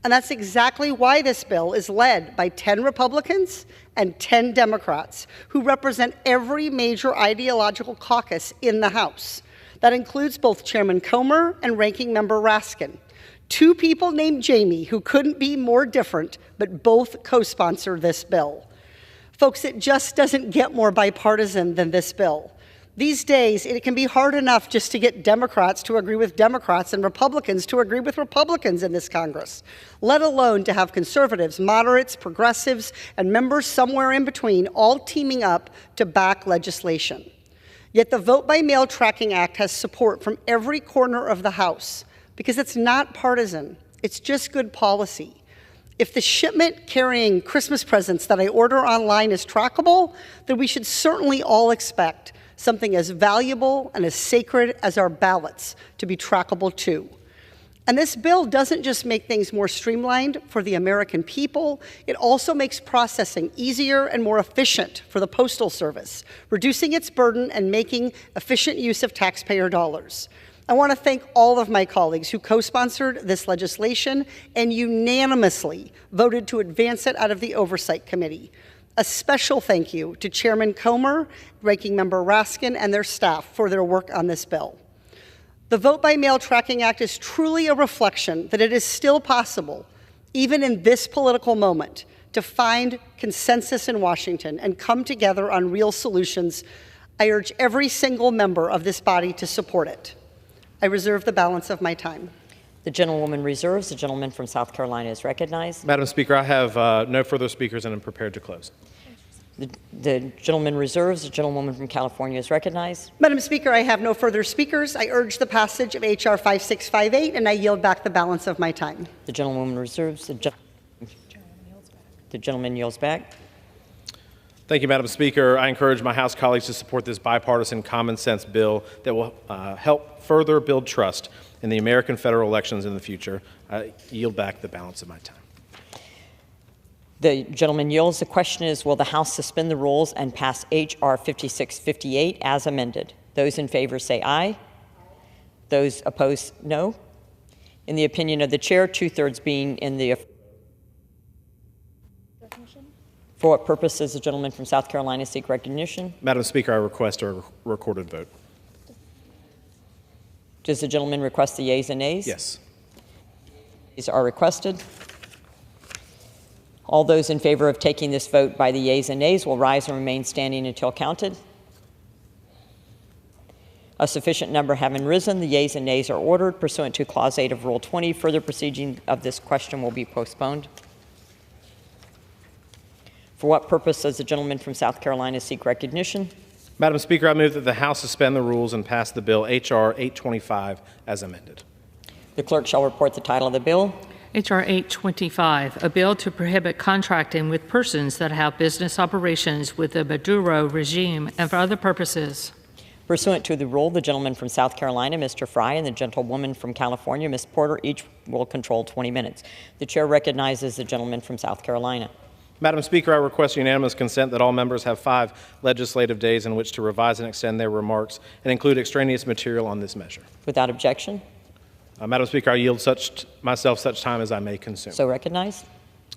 And that's exactly why this bill is led by 10 Republicans and 10 Democrats who represent every major ideological caucus in the House. That includes both Chairman Comer and Ranking Member Raskin, two people named Jamie who couldn't be more different, but both co-sponsor this bill. Folks, it just doesn't get more bipartisan than this bill. These days, it can be hard enough just to get Democrats to agree with Democrats and Republicans to agree with Republicans in this Congress, let alone to have conservatives, moderates, progressives, and members somewhere in between all teaming up to back legislation. Yet the Vote by Mail Tracking Act has support from every corner of the House because it's not partisan. It's just good policy. If the shipment carrying Christmas presents that I order online is trackable, then we should certainly all expect something as valuable and as sacred as our ballots to be trackable too. And this bill doesn't just make things more streamlined for the American people, it also makes processing easier and more efficient for the Postal Service, reducing its burden and making efficient use of taxpayer dollars. I want to thank all of my colleagues who co-sponsored this legislation and unanimously voted to advance it out of the Oversight Committee. A special thank you to Chairman Comer, Ranking Member Raskin, and their staff for their work on this bill. The Vote by Mail Tracking Act is truly a reflection that it is still possible, even in this political moment, to find consensus in Washington and come together on real solutions. I urge every single member of this body to support it. I reserve the balance of my time. The gentlewoman reserves. The gentleman from South Carolina is recognized. Madam Speaker, I have no further speakers and am prepared to close. The gentleman reserves. The gentlewoman from California is recognized. Madam Speaker, I have no further speakers. I urge the passage of H.R. 5658, and I yield back the balance of my time. The gentlewoman reserves. The gentleman yields back. Thank you, Madam Speaker. I encourage my House colleagues to support this bipartisan common sense bill that will help further build trust in the American federal elections in the future. I yield back the balance of my time. The gentleman yields. The question is, will the House suspend the rules and pass H.R. 5658 as amended? Those in favor say aye. Those opposed, no. In the opinion of the chair, 2/3 being in the affirmative. For what purpose does the gentleman from South Carolina seek recognition? Madam Speaker, I request a recorded vote. Does the gentleman request the yeas and nays? Yes. These are requested. All those in favor of taking this vote by the yeas and nays will rise and remain standing until counted. A sufficient number having risen, the yeas and nays are ordered. Pursuant to Clause 8 of Rule 20, further proceeding of this question will be postponed. For what purpose does the gentleman from South Carolina seek recognition? Madam Speaker, I move that the House suspend the rules and pass the bill H.R. 825 as amended. The clerk shall report the title of the bill. H.R. 825, a bill to prohibit contracting with persons that have business operations with the Maduro regime and for other purposes. Pursuant to the rule, the gentleman from South Carolina, Mr. Fry, and the gentlewoman from California, Ms. Porter, each will control 20 minutes. The chair recognizes the gentleman from South Carolina. Madam Speaker, I request unanimous consent that all members have 5 legislative days in which to revise and extend their remarks and include extraneous material on this measure. Without objection. Madam Speaker, I yield myself such time as I may consume. So recognized.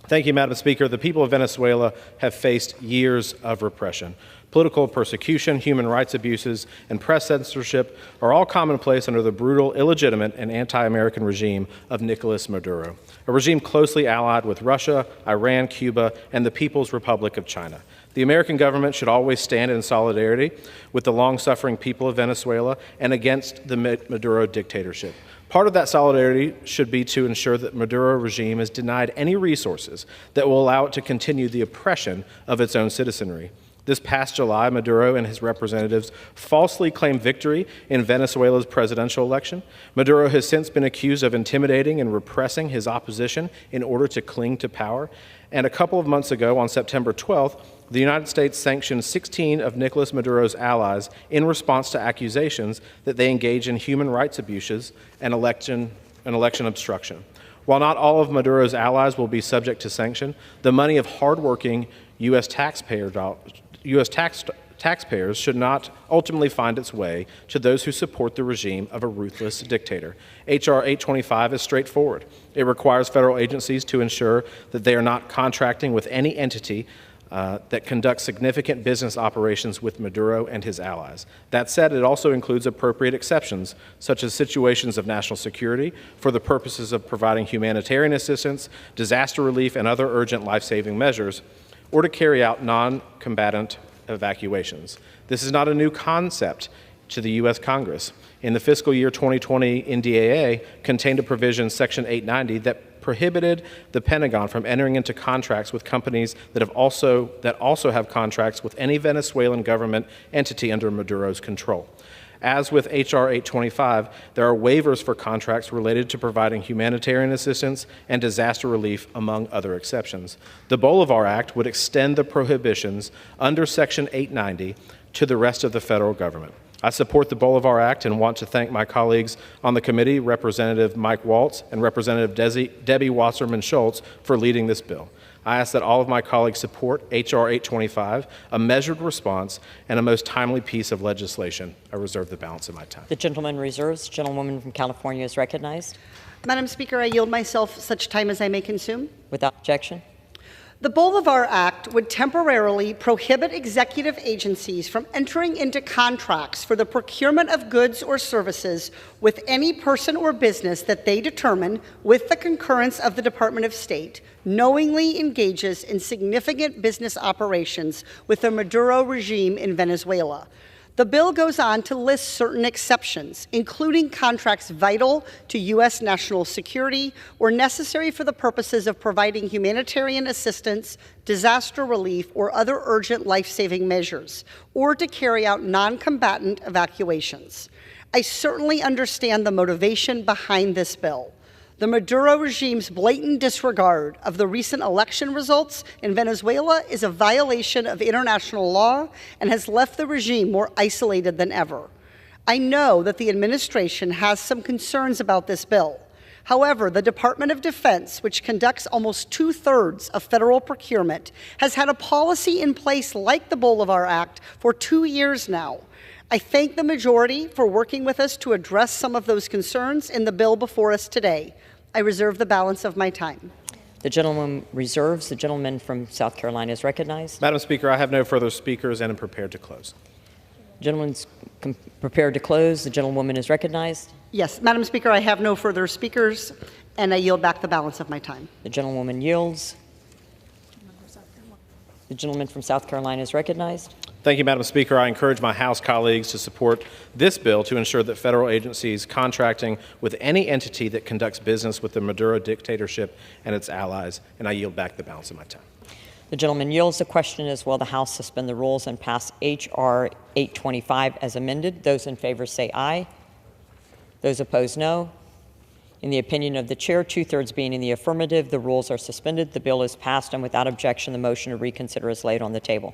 Thank you, Madam Speaker. The people of Venezuela have faced years of repression. Political persecution, human rights abuses, and press censorship are all commonplace under the brutal, illegitimate, and anti-American regime of Nicolas Maduro, a regime closely allied with Russia, Iran, Cuba, and the People's Republic of China. The American government should always stand in solidarity with the long-suffering people of Venezuela and against the Maduro dictatorship. Part of that solidarity should be to ensure that Maduro regime is denied any resources that will allow it to continue the oppression of its own citizenry. This past July, Maduro and his representatives falsely claimed victory in Venezuela's presidential election. Maduro has since been accused of intimidating and repressing his opposition in order to cling to power. And a couple of months ago, on September 12th, the United States sanctioned 16 of Nicolas Maduro's allies in response to accusations that they engage in human rights abuses and election obstruction. While not all of Maduro's allies will be subject to sanction, the money of hardworking U.S. taxpayers should not ultimately find its way to those who support the regime of a ruthless dictator. H.R. 825 is straightforward. It requires federal agencies to ensure that they are not contracting with any entity that conducts significant business operations with Maduro and his allies. That said, it also includes appropriate exceptions, such as situations of national security for the purposes of providing humanitarian assistance, disaster relief, and other urgent life-saving measures, or to carry out non-combatant evacuations. This is not a new concept to the U.S. Congress. In the fiscal year 2020, NDAA contained a provision, Section 890, that prohibited the Pentagon from entering into contracts with companies that also have contracts with any Venezuelan government entity under Maduro's control. As with H.R. 825, there are waivers for contracts related to providing humanitarian assistance and disaster relief, among other exceptions. The Bolivar Act would extend the prohibitions under Section 890 to the rest of the federal government. I support the Bolivar Act and want to thank my colleagues on the committee, Representative Mike Waltz and Representative Debbie Wasserman Schultz, for leading this bill. I ask that all of my colleagues support H.R. 825, a measured response and a most timely piece of legislation. I reserve the balance of my time. The gentleman reserves. Gentlewoman from California is recognized. Madam Speaker, I yield myself such time as I may consume. Without objection. The Bolivar Act would temporarily prohibit executive agencies from entering into contracts for the procurement of goods or services with any person or business that they determine, with the concurrence of the Department of State, knowingly engages in significant business operations with the Maduro regime in Venezuela. The bill goes on to list certain exceptions, including contracts vital to U.S. national security or necessary for the purposes of providing humanitarian assistance, disaster relief, or other urgent life-saving measures, or to carry out non-combatant evacuations. I certainly understand the motivation behind this bill. The Maduro regime's blatant disregard of the recent election results in Venezuela is a violation of international law and has left the regime more isolated than ever. I know that the administration has some concerns about this bill. However, the Department of Defense, which conducts almost 2/3 of federal procurement, has had a policy in place like the Bolivar Act for 2 years now. I thank the majority for working with us to address some of those concerns in the bill before us today. I reserve the balance of my time. The gentleman reserves. The gentleman from South Carolina is recognized. Madam Speaker, I have no further speakers and am prepared to close. Gentleman's prepared to close. The gentlewoman is recognized. Yes, Madam Speaker, I have no further speakers, and I yield back the balance of my time. The gentlewoman yields. The gentleman from South Carolina is recognized. Thank you, Madam Speaker. I encourage my House colleagues to support this bill to ensure that federal agencies contracting with any entity that conducts business with the Maduro dictatorship and its allies, and I yield back the balance of my time. The gentleman yields. The question is, will the House suspend the rules and pass H.R. 825 as amended? Those in favor say aye. Those opposed, no. In the opinion of the chair, 2/3 being in the affirmative, the rules are suspended. The bill is passed, and without objection, the motion to reconsider is laid on the table.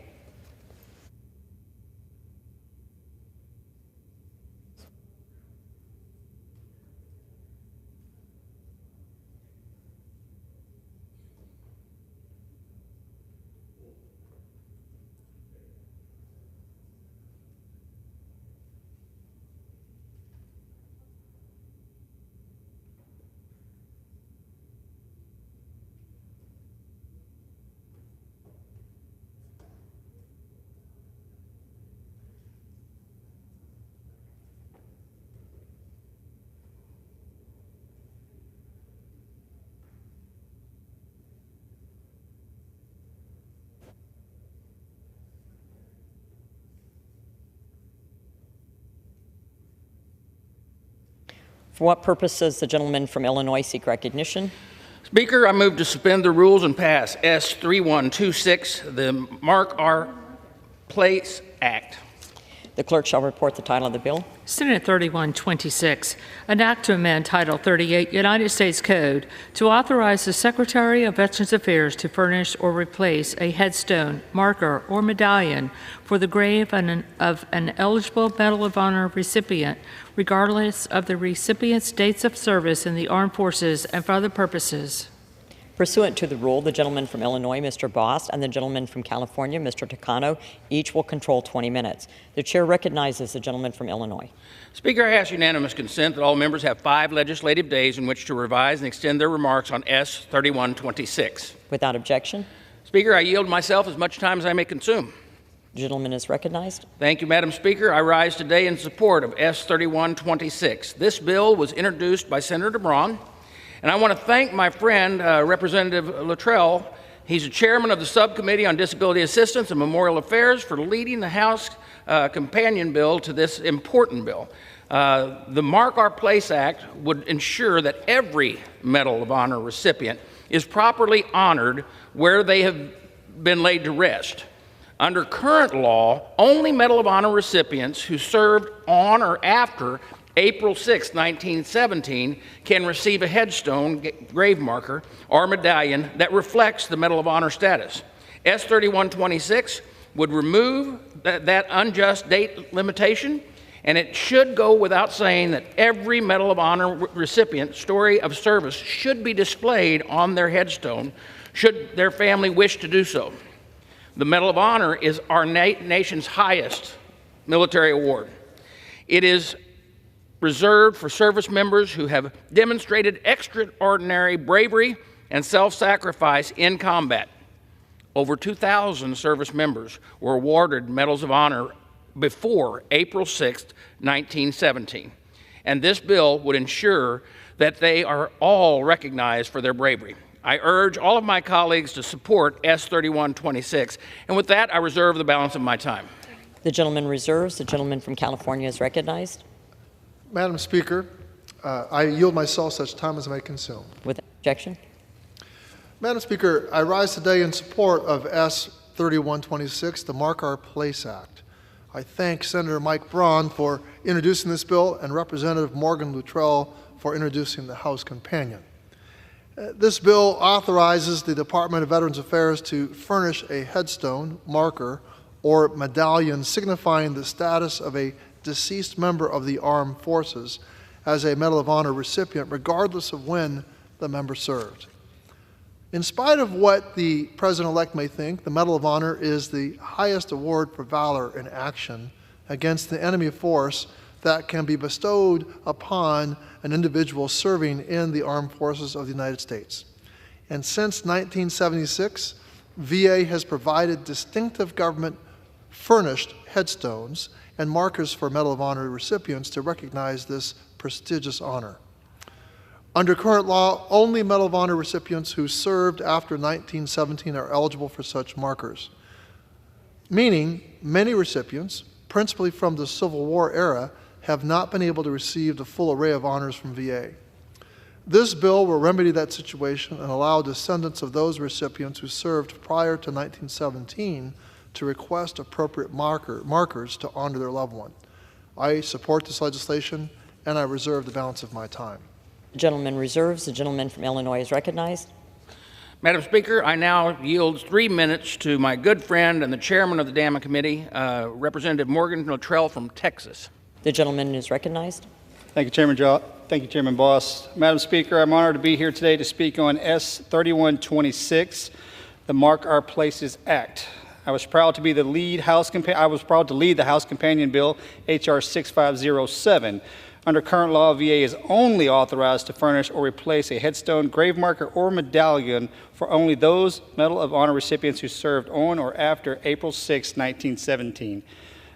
For what purpose does the gentleman from Illinois seek recognition? Speaker, I move to suspend the rules and pass S3126, the Mark R. Place Act. The clerk shall report the title of the bill. Senate 3126, an act to amend Title 38 United States Code to authorize the Secretary of Veterans Affairs to furnish or replace a headstone, marker, or medallion for the grave of an eligible Medal of Honor recipient, regardless of the recipient's dates of service in the armed forces and for other purposes. Pursuant to the rule, the gentleman from Illinois, Mr. Bost, and the gentleman from California, Mr. Takano, each will control 20 minutes. The chair recognizes the gentleman from Illinois. Speaker, I ask unanimous consent that all members have 5 legislative days in which to revise and extend their remarks on S3126. Without objection. Speaker, I yield myself as much time as I may consume. The gentleman is recognized. Thank you, Madam Speaker. I rise today in support of S3126. This bill was introduced by Senator Braun, and I want to thank my friend, Representative Luttrell. He's the chairman of the Subcommittee on Disability Assistance and Memorial Affairs, for leading the House companion bill to this important bill. The Mark R. Place Act would ensure that every Medal of Honor recipient is properly honored where they have been laid to rest. Under current law, only Medal of Honor recipients who served on or after April 6, 1917, can receive a headstone, grave marker, or medallion that reflects the Medal of Honor status. S3126 would remove that unjust date limitation, and it should go without saying that every Medal of Honor recipient's story of service should be displayed on their headstone, should their family wish to do so. The Medal of Honor is our nation's highest military award. It is reserved for service members who have demonstrated extraordinary bravery and self-sacrifice in combat. Over 2,000 service members were awarded Medals of Honor before April 6, 1917, and this bill would ensure that they are all recognized for their bravery. I urge all of my colleagues to support S3126, and with that, I reserve the balance of my time. The gentleman reserves. The gentleman from California is recognized. Madam Speaker, I yield myself such time as I may consume. With objection. Madam Speaker, I rise today in support of S3126, the Mark R. Place Act. I thank Senator Mike Braun for introducing this bill and Representative Morgan Luttrell for introducing the House companion. This bill authorizes the Department of Veterans Affairs to furnish a headstone, marker, or medallion signifying the status of a deceased member of the armed forces as a Medal of Honor recipient, regardless of when the member served. In spite of what the President-elect may think, the Medal of Honor is the highest award for valor in action against the enemy force that can be bestowed upon an individual serving in the armed forces of the United States. And since 1976, VA has provided distinctive government-furnished headstones and markers for Medal of Honor recipients to recognize this prestigious honor. Under current law, only Medal of Honor recipients who served after 1917 are eligible for such markers, meaning many recipients, principally from the Civil War era, have not been able to receive the full array of honors from VA. This bill will remedy that situation and allow descendants of those recipients who served prior to 1917 to request appropriate markers to honor their loved one. I support this legislation, and I reserve the balance of my time. The gentleman reserves. The gentleman from Illinois is recognized. Madam Speaker, I now yield 3 minutes to my good friend and the chairman of the DAMA Committee, Representative Morgan Luttrell from Texas. The gentleman is recognized. Thank you, Chairman Boss. Madam Speaker, I'm honored to be here today to speak on S3126, the Mark Our Places Act. I was proud to lead the House Companion Bill, H.R. 6507. Under current law, VA is only authorized to furnish or replace a headstone, grave marker, or medallion for only those Medal of Honor recipients who served on or after April 6, 1917.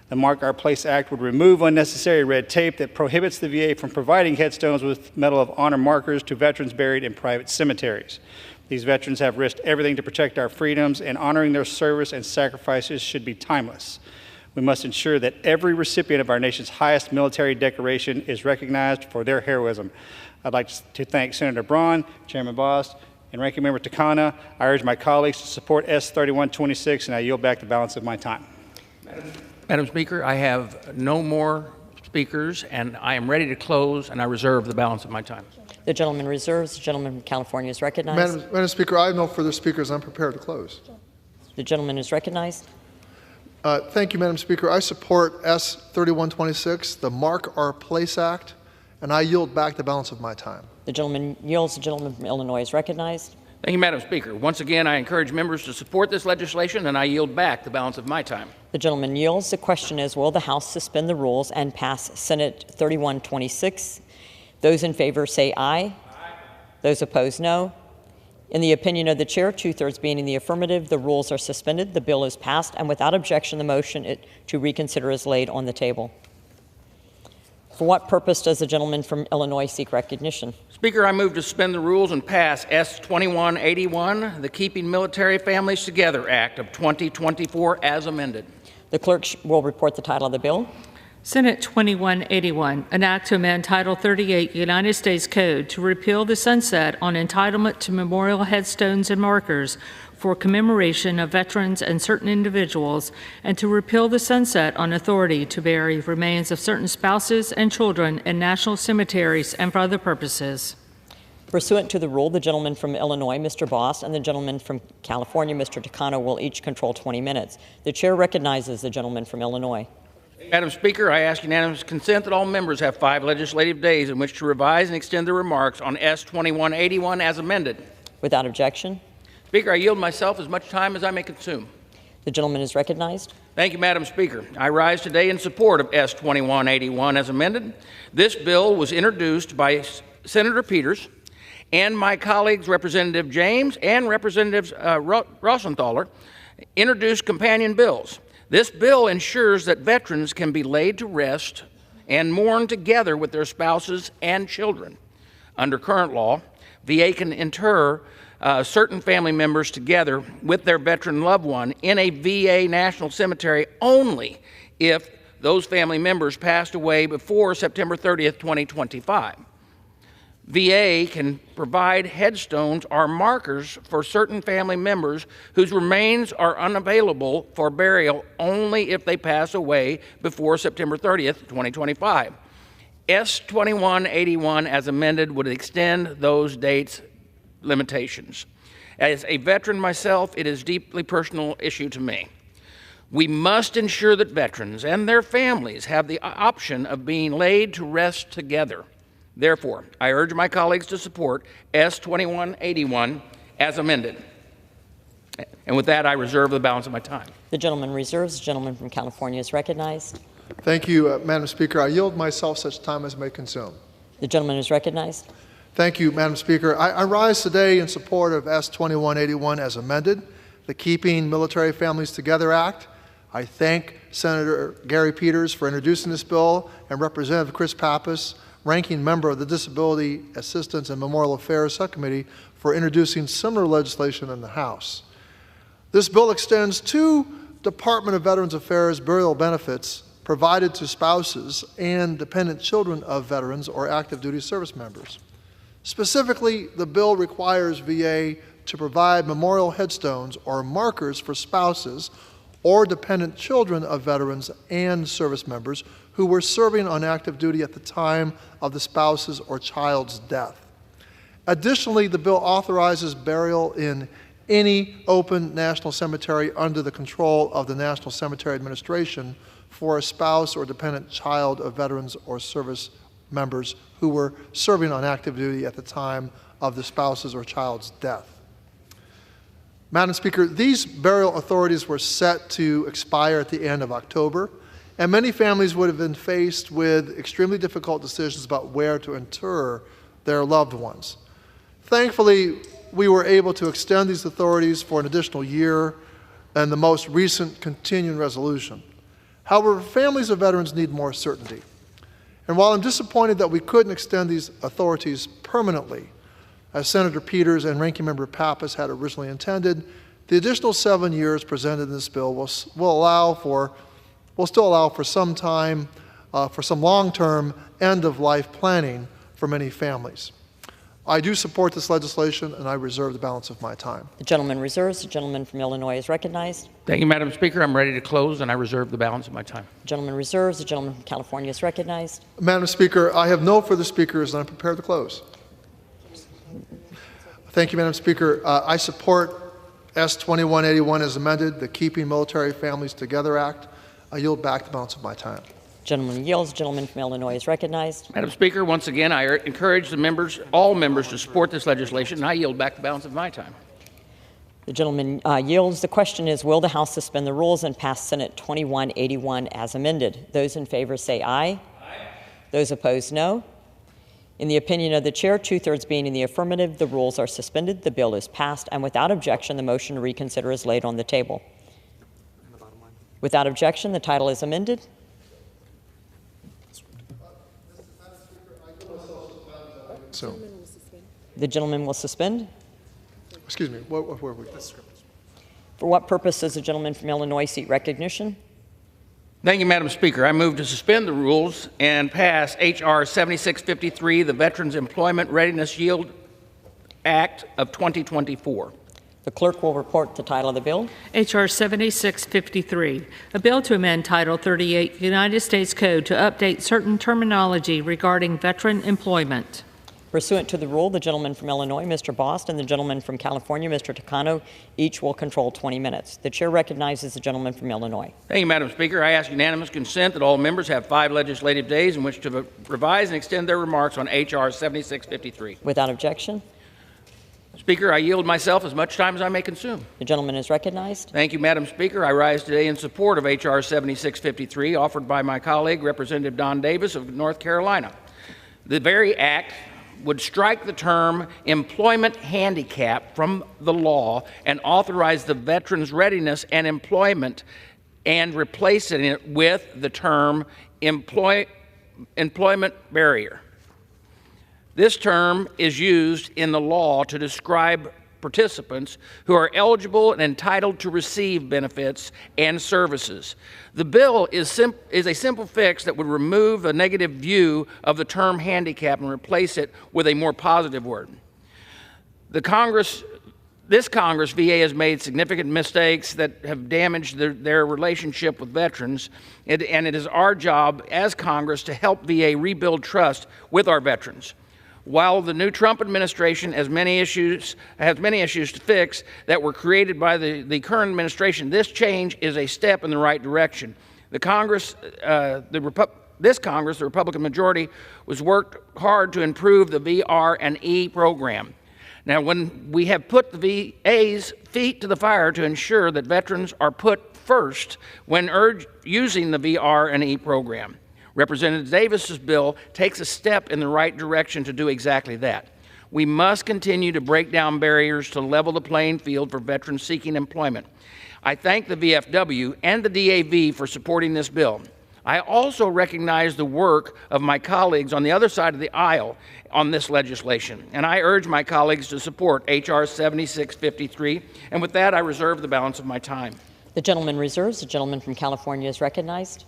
The Mark Our Place Act would remove unnecessary red tape that prohibits the VA from providing headstones with Medal of Honor markers to veterans buried in private cemeteries. These veterans have risked everything to protect our freedoms, and honoring their service and sacrifices should be timeless. We must ensure that every recipient of our nation's highest military decoration is recognized for their heroism. I'd like to thank Senator Braun, Chairman Boss, and Ranking Member Takana. I urge my colleagues to support S. 3126, and I yield back the balance of my time. Madam Speaker, I have no more speakers, and I am ready to close, and I reserve the balance of my time. The gentleman reserves. The gentleman from California is recognized. Madam Speaker, I have no further speakers. I'm prepared to close. The gentleman is recognized. Thank you, Madam Speaker. I support S. 3126, the Mark Our Place Act, and I yield back the balance of my time. The gentleman yields. The gentleman from Illinois is recognized. Thank you, Madam Speaker. Once again, I encourage members to support this legislation, and I yield back the balance of my time. The gentleman yields. The question is, will the House suspend the rules and pass Senate 3126? Those in favor say aye. Aye. Those opposed, no. In the opinion of the chair, 2/3 being in the affirmative, the rules are suspended, the bill is passed, and without objection, the motion to reconsider is laid on the table. For what purpose does the gentleman from Illinois seek recognition? Speaker, I move to suspend the rules and pass S. 2181, the Keeping Military Families Together Act of 2024, as amended. The clerk will report the title of the bill. Senate 2181, an act to amend Title 38 United States Code to repeal the sunset on entitlement to memorial headstones and markers for commemoration of veterans and certain individuals, and to repeal the sunset on authority to bury remains of certain spouses and children in national cemeteries and for other purposes. Pursuant to the rule, the gentleman from Illinois, Mr. Boss, and the gentleman from California, Mr. Takano, will each control 20 minutes. The chair recognizes the gentleman from Illinois. Madam Speaker, I ask unanimous consent that all members have 5 legislative days in which to revise and extend their remarks on S. 2181 as amended. Without objection. Speaker, I yield myself as much time as I may consume. The gentleman is recognized. Thank you, Madam Speaker. I rise today in support of S. 2181 as amended. This bill was introduced by Senator Peters and my colleagues, Representative James and Representative Rossenthaler, introduced companion bills. This bill ensures that veterans can be laid to rest and mourn together with their spouses and children. Under current law, VA can inter certain family members together with their veteran loved one in a VA national cemetery only if those family members passed away before September 30th, 2025. VA can provide headstones or markers for certain family members whose remains are unavailable for burial only if they pass away before September 30th, 2025. S. 2181 as amended would extend those dates limitations. As a veteran myself, it is a deeply personal issue to me. We must ensure that veterans and their families have the option of being laid to rest together. Therefore, I urge my colleagues to support S. 2181 as amended. And with that, I reserve the balance of my time. The gentleman reserves. The gentleman from California is recognized. Thank you, Madam Speaker. I yield myself such time as may consume. The gentleman is recognized. Thank you, Madam Speaker. I rise today in support of S. 2181 as amended, the Keeping Military Families Together Act. I thank Senator Gary Peters for introducing this bill and Representative Chris Pappas, ranking member of the Disability Assistance and Memorial Affairs Subcommittee, for introducing similar legislation in the House. This bill extends 2 Department of Veterans Affairs burial benefits provided to spouses and dependent children of veterans or active duty service members. Specifically, the bill requires VA to provide memorial headstones or markers for spouses or dependent children of veterans and service members who were serving on active duty at the time of the spouse's or child's death. Additionally, the bill authorizes burial in any open national cemetery under the control of the National Cemetery Administration for a spouse or dependent child of veterans or service members who were serving on active duty at the time of the spouse's or child's death. Madam Speaker, these burial authorities were set to expire at the end of October, and many families would have been faced with extremely difficult decisions about where to inter their loved ones. Thankfully, we were able to extend these authorities for an additional year and the most recent continuing resolution. However, families of veterans need more certainty. And while I'm disappointed that we couldn't extend these authorities permanently, as Senator Peters and Ranking Member Pappas had originally intended, the additional 7 years presented in this bill will will still allow for some time, for some long-term end-of-life planning for many families. I do support this legislation, and I reserve the balance of my time. The gentleman reserves. The gentleman from Illinois is recognized. Thank you, Madam Speaker. I'm ready to close, and I reserve the balance of my time. The gentleman reserves. The gentleman from California is recognized. Madam Speaker, I have no further speakers, and I'm prepared to close. Thank you, Madam Speaker. I support S2181 as amended, the Keeping Military Families Together Act. I yield back the balance of my time. Gentleman yields. The gentleman from Illinois is recognized. Madam Speaker, once again, I encourage the members, all members, to support this legislation, and I yield back the balance of my time. The gentleman yields. The question is, will the House suspend the rules and pass Senate 2181 as amended? Those in favor say aye. Aye. Those opposed, no. In the opinion of the chair, 2/3 being in the affirmative, the rules are suspended, the bill is passed, and without objection, the motion to reconsider is laid on the table. Without objection, the title is amended. So, the gentleman will suspend. Excuse me, where were we? For what purpose does the gentleman from Illinois seek recognition? Thank you, Madam Speaker. I move to suspend the rules and pass H.R. 7653, the Veterans Employment Readiness Yield Act of 2024. The clerk will report the title of the bill. H.R. 7653, a bill to amend Title 38 United States Code to update certain terminology regarding veteran employment. Pursuant to the rule, the gentleman from Illinois, Mr. Bost, and the gentleman from California, Mr. Takano, each will control 20 minutes. The chair recognizes the gentleman from Illinois. Thank you, Madam Speaker. I ask unanimous consent that all members have 5 legislative days in which to revise and extend their remarks on H.R. 7653. Without objection. Speaker, I yield myself as much time as I may consume. The gentleman is recognized. Thank you, Madam Speaker. I rise today in support of H.R. 7653, offered by my colleague, Representative Don Davis of North Carolina. The very act would strike the term employment handicap from the law and authorize the veterans' readiness and employment and replacing it with the term employment barrier. This term is used in the law to describe participants who are eligible and entitled to receive benefits and services. The bill is a simple fix that would remove a negative view of the term handicap and replace it with a more positive word. This Congress, VA has made significant mistakes that have damaged their relationship with veterans, and it is our job as Congress to help VA rebuild trust with our veterans. While the new Trump administration has many issues to fix that were created by the current administration, this change is a step in the right direction. The Republican majority, was worked hard to improve the VR&E program. Now, when we have put the VA's feet to the fire to ensure that veterans are put first when using the VR&E program, Representative Davis's bill takes a step in the right direction to do exactly that. We must continue to break down barriers to level the playing field for veterans seeking employment. I thank the VFW and the DAV for supporting this bill. I also recognize the work of my colleagues on the other side of the aisle on this legislation, and I urge my colleagues to support H.R. 7653. And with that, I reserve the balance of my time. The gentleman reserves. The gentleman from California is recognized.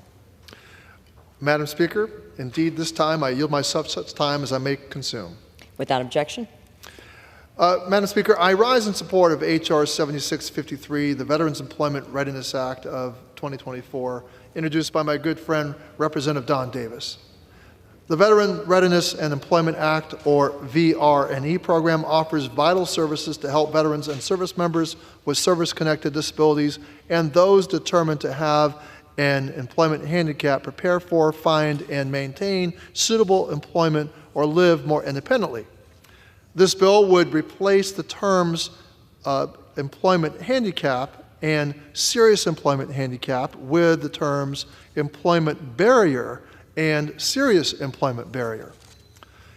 Madam Speaker, indeed, this time I yield myself such time as I may consume. Without objection. Madam Speaker, I rise in support of H.R. 7653, the Veterans Employment Readiness Act of 2024, introduced by my good friend, Representative Don Davis. The Veteran Readiness and Employment Act, or VR&E program, offers vital services to help veterans and service members with service-connected disabilities and those determined to have an employment handicap prepare for, find, and maintain suitable employment or live more independently. This bill would replace the terms employment handicap and serious employment handicap with the terms employment barrier and serious employment barrier.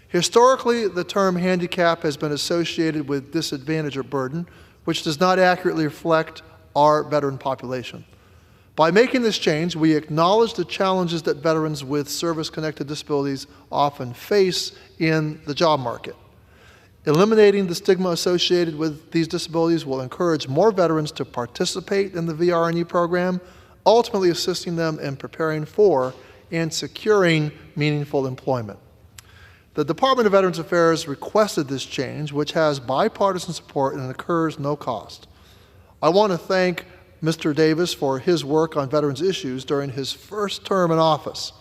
Historically, the term handicap has been associated with disadvantage or burden, which does not accurately reflect our veteran population. By making this change, we acknowledge the challenges that veterans with service-connected disabilities often face in the job market. Eliminating the stigma associated with these disabilities will encourage more veterans to participate in the VR&E program, ultimately assisting them in preparing for and securing meaningful employment. The Department of Veterans Affairs requested this change, which has bipartisan support and incurs no cost. I want to thank Mr. Davis for his work on veterans issues during his first term in office.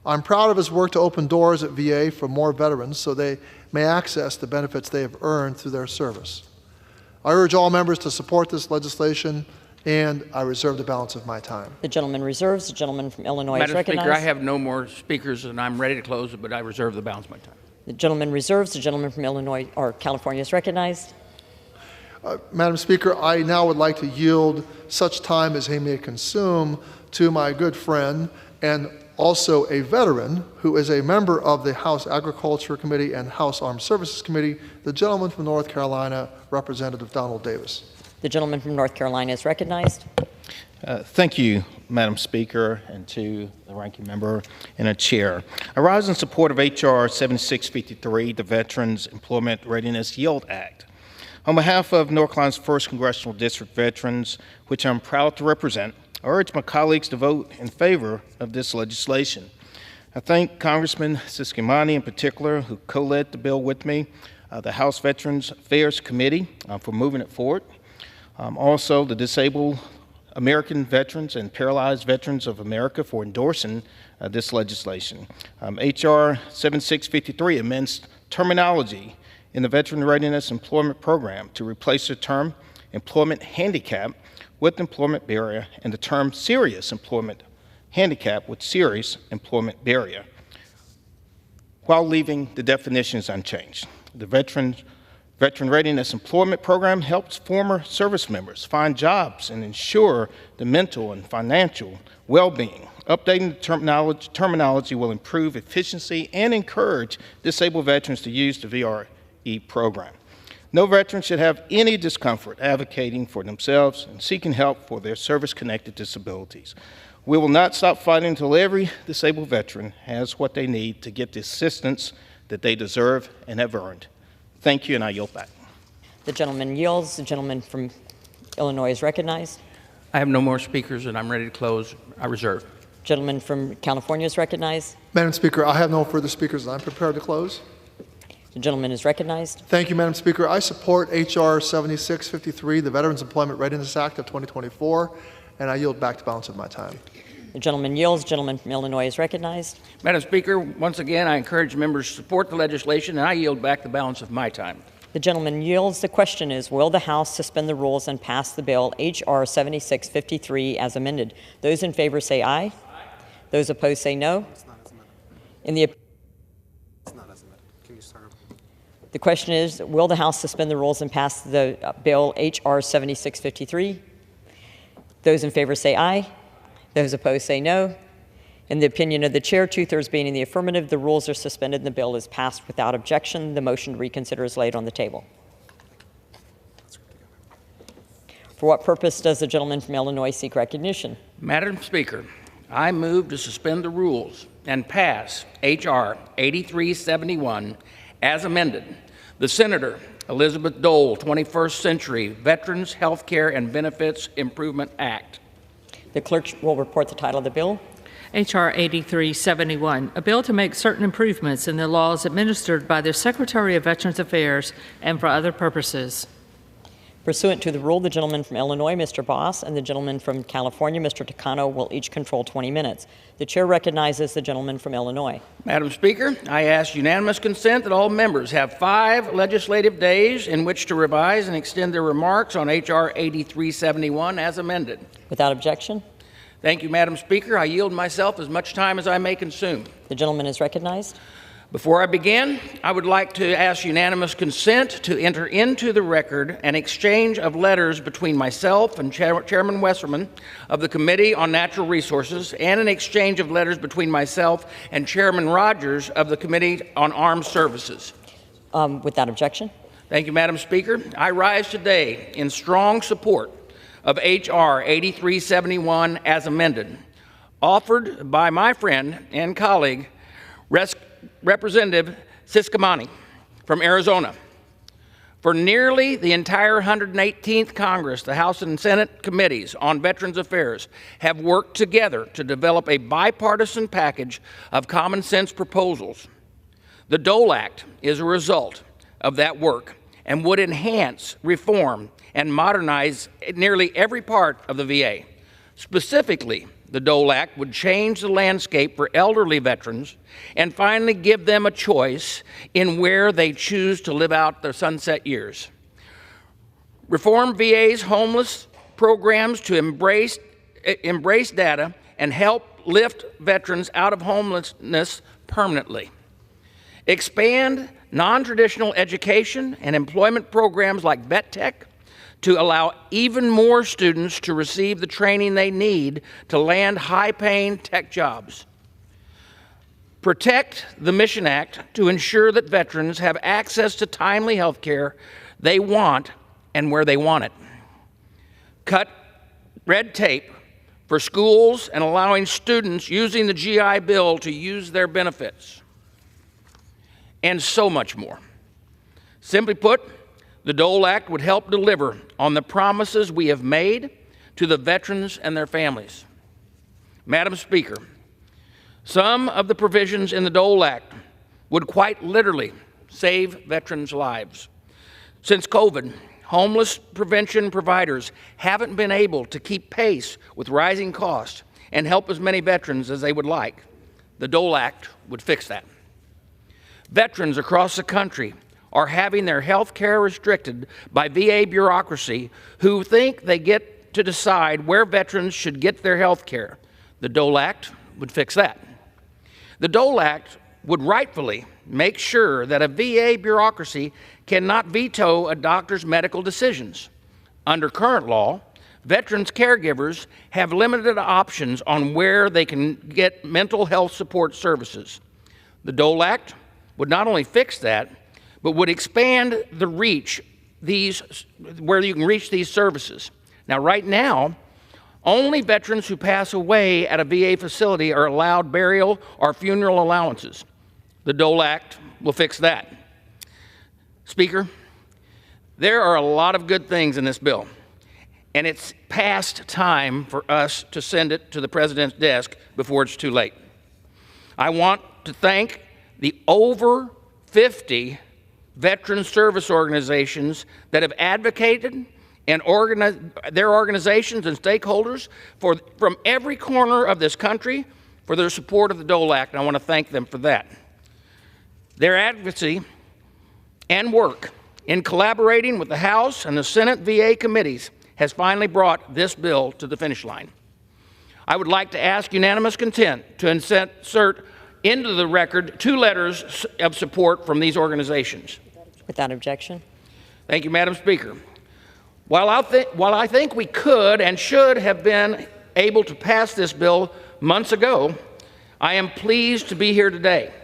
I'm proud of his work to open doors at VA for more veterans so they may access the benefits they have earned through their service. I urge all members to support this legislation, and I reserve the balance of my time. The gentleman reserves. The gentleman from Illinois is Madam recognized. Speaker, I have no more speakers, and I'm ready to close, but I reserve the balance of my time. The gentleman reserves. The gentleman from Illinois or California is recognized. Madam Speaker, I now would like to yield such time as he may consume to my good friend and also a veteran who is a member of the House Agriculture Committee and House Armed Services Committee, the gentleman from North Carolina, Representative Donald Davis. The gentleman from North Carolina is recognized. Thank you, Madam Speaker, and to the ranking member and the chair. I rise in support of H.R. 7653, the Veterans Employment Readiness Yield Act. On behalf of North Carolina's 1st Congressional District veterans, which I'm proud to represent, I urge my colleagues to vote in favor of this legislation. I thank Congressman Ciscomani in particular, who co-led the bill with me, the House Veterans Affairs Committee for moving it forward. Also, the Disabled American Veterans and Paralyzed Veterans of America for endorsing this legislation. H.R. 7653 amends terminology in the Veteran Readiness Employment Program to replace the term employment handicap with employment barrier and the term serious employment handicap with serious employment barrier, while leaving the definitions unchanged. The Veteran Readiness Employment Program helps former service members find jobs and ensure the mental and financial well-being. Updating the terminology will improve efficiency and encourage disabled veterans to use the VRE program. No veteran should have any discomfort advocating for themselves and seeking help for their service-connected disabilities. We will not stop fighting until every disabled veteran has what they need to get the assistance that they deserve and have earned. Thank you, and I yield back. The gentleman yields. The gentleman from Illinois is recognized. I have no more speakers, and I'm ready to close. I reserve. Gentleman from California is recognized. Madam Speaker, I have no further speakers, and I'm prepared to close. The gentleman is recognized. Thank you, Madam Speaker. I support H.R. 7653, the Veterans Employment Readiness Act of 2024, and I yield back the balance of my time. The gentleman yields. The gentleman from Illinois is recognized. Madam Speaker, once again, I encourage members to support the legislation, and I yield back the balance of my time. The gentleman yields. The question is, will the House suspend the rules and pass the bill H.R. 7653 as amended? Those in favor say aye. Aye. Those opposed say no. It's not as amended. It's not as amended. Can you start? The question is, will the House suspend the rules and pass the bill H.R. 7653? Those in favor say aye. Those opposed say no. In the opinion of the chair, 2/3 being in the affirmative, the rules are suspended and the bill is passed without objection. The motion to reconsider is laid on the table. For what purpose does the gentleman from Illinois seek recognition? Madam Speaker, I move to suspend the rules and pass H.R. 8371 as amended. The Senator Elizabeth Dole 21st Century Veterans Health Care and Benefits Improvement Act. The clerk will report the title of the bill. H.R. 8371, a bill to make certain improvements in the laws administered by the Secretary of Veterans Affairs and for other purposes. Pursuant to the rule, the gentleman from Illinois, Mr. Boss, and the gentleman from California, Mr. Takano, will each control 20 minutes. The chair recognizes the gentleman from Illinois. Madam Speaker, I ask unanimous consent that all members have 5 legislative days in which to revise and extend their remarks on H.R. 8371 as amended. Without objection. Thank you, Madam Speaker. I yield myself as much time as I may consume. The gentleman is recognized. Before I begin, I would like to ask unanimous consent to enter into the record an exchange of letters between myself and Chairman Westerman of the Committee on Natural Resources and an exchange of letters between myself and Chairman Rogers of the Committee on Armed Services. Without objection. Thank you, Madam Speaker. I rise today in strong support of H.R. 8371 as amended, offered by my friend and colleague, Representative Ciscomani from Arizona. For nearly the entire 118th Congress, the House and Senate committees on Veterans Affairs have worked together to develop a bipartisan package of common sense proposals. The Dole Act is a result of that work and would enhance, reform, and modernize nearly every part of the VA. Specifically, the Dole Act would change the landscape for elderly veterans and finally give them a choice in where they choose to live out their sunset years. Reform VA's homeless programs to embrace data and help lift veterans out of homelessness permanently. Expand non-traditional education and employment programs like VetTech to allow even more students to receive the training they need to land high-paying tech jobs. Protect the Mission Act to ensure that veterans have access to timely health care they want and where they want it. Cut red tape for schools and allowing students using the GI Bill to use their benefits. And so much more. Simply put, the Dole Act would help deliver on the promises we have made to the veterans and their families. Madam Speaker, some of the provisions in the Dole Act would quite literally save veterans' lives. Since COVID, homeless prevention providers haven't been able to keep pace with rising costs and help as many veterans as they would like. The Dole Act would fix that. Veterans across the country are having their health care restricted by VA bureaucracy who think they get to decide where veterans should get their health care. The Dole Act would fix that. The Dole Act would rightfully make sure that a VA bureaucracy cannot veto a doctor's medical decisions. Under current law, veterans' caregivers have limited options on where they can get mental health support services. The Dole Act would not only fix that, but would expand the reach where you can reach these services. Now, right now, only veterans who pass away at a VA facility are allowed burial or funeral allowances. The Dole Act will fix that. Speaker, there are a lot of good things in this bill, and it's past time for us to send it to the President's desk before it's too late. I want to thank the over 50 veteran service organizations that have advocated and their organizations and stakeholders from every corner of this country for their support of the Dole Act, and I want to thank them for that. Their advocacy and work in collaborating with the House and the Senate VA committees has finally brought this bill to the finish line. I would like to ask unanimous consent to insert into the record 2 letters of support from these organizations. Without objection. Thank you, Madam Speaker. While I think we could and should have been able to pass this bill months ago, I am pleased to be here today.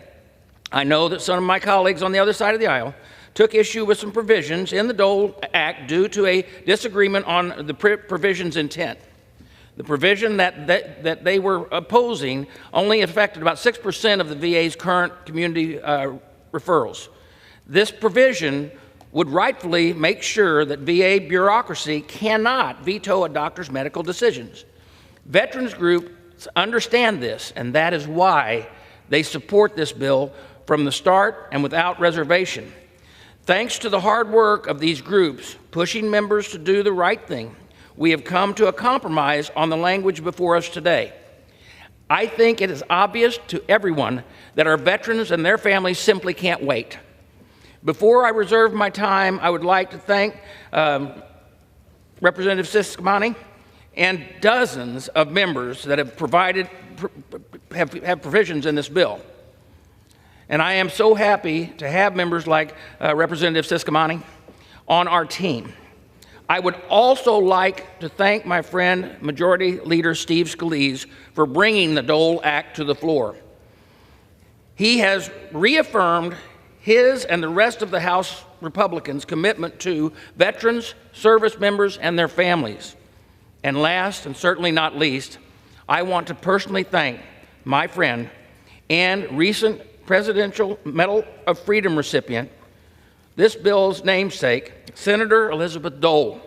I know that some of my colleagues on the other side of the aisle took issue with some provisions in the Dole Act due to a disagreement on the provision's intent. The provision that they were opposing only affected about 6% of the VA's current community referrals. This provision would rightfully make sure that VA bureaucracy cannot veto a doctor's medical decisions. Veterans groups understand this, and that is why they support this bill from the start and without reservation. Thanks to the hard work of these groups pushing members to do the right thing, we have come to a compromise on the language before us today. I think it is obvious to everyone that our veterans and their families simply can't wait. Before I reserve my time, I would like to thank Representative Ciscomani and dozens of members that have have provisions in this bill. And I am so happy to have members like Representative Ciscomani on our team. I would also like to thank my friend, Majority Leader Steve Scalise, for bringing the Dole Act to the floor. He has reaffirmed his and the rest of the House Republicans' commitment to veterans, service members, and their families. And last, and certainly not least, I want to personally thank my friend and recent Presidential Medal of Freedom recipient, this bill's namesake, Senator Elizabeth Dole,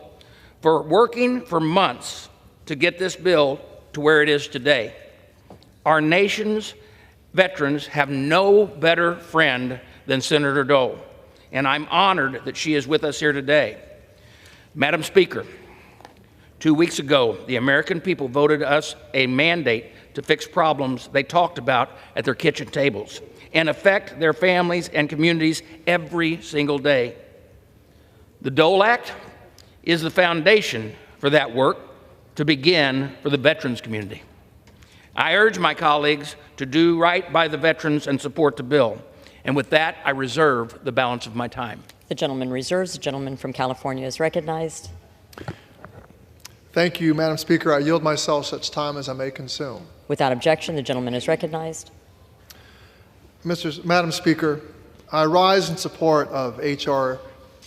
for working for months to get this bill to where it is today. Our nation's veterans have no better friend than Senator Dole, and I'm honored that she is with us here today. Madam Speaker, 2 weeks ago, the American people voted us a mandate to fix problems they talked about at their kitchen tables and affect their families and communities every single day. The Dole Act is the foundation for that work to begin for the veterans community. I urge my colleagues to do right by the veterans and support the bill. And with that, I reserve the balance of my time. The gentleman reserves. The gentleman from California is recognized. Thank you, Madam Speaker. I yield myself such time as I may consume. Without objection, the gentleman is recognized. Madam Speaker, I rise in support of H.R.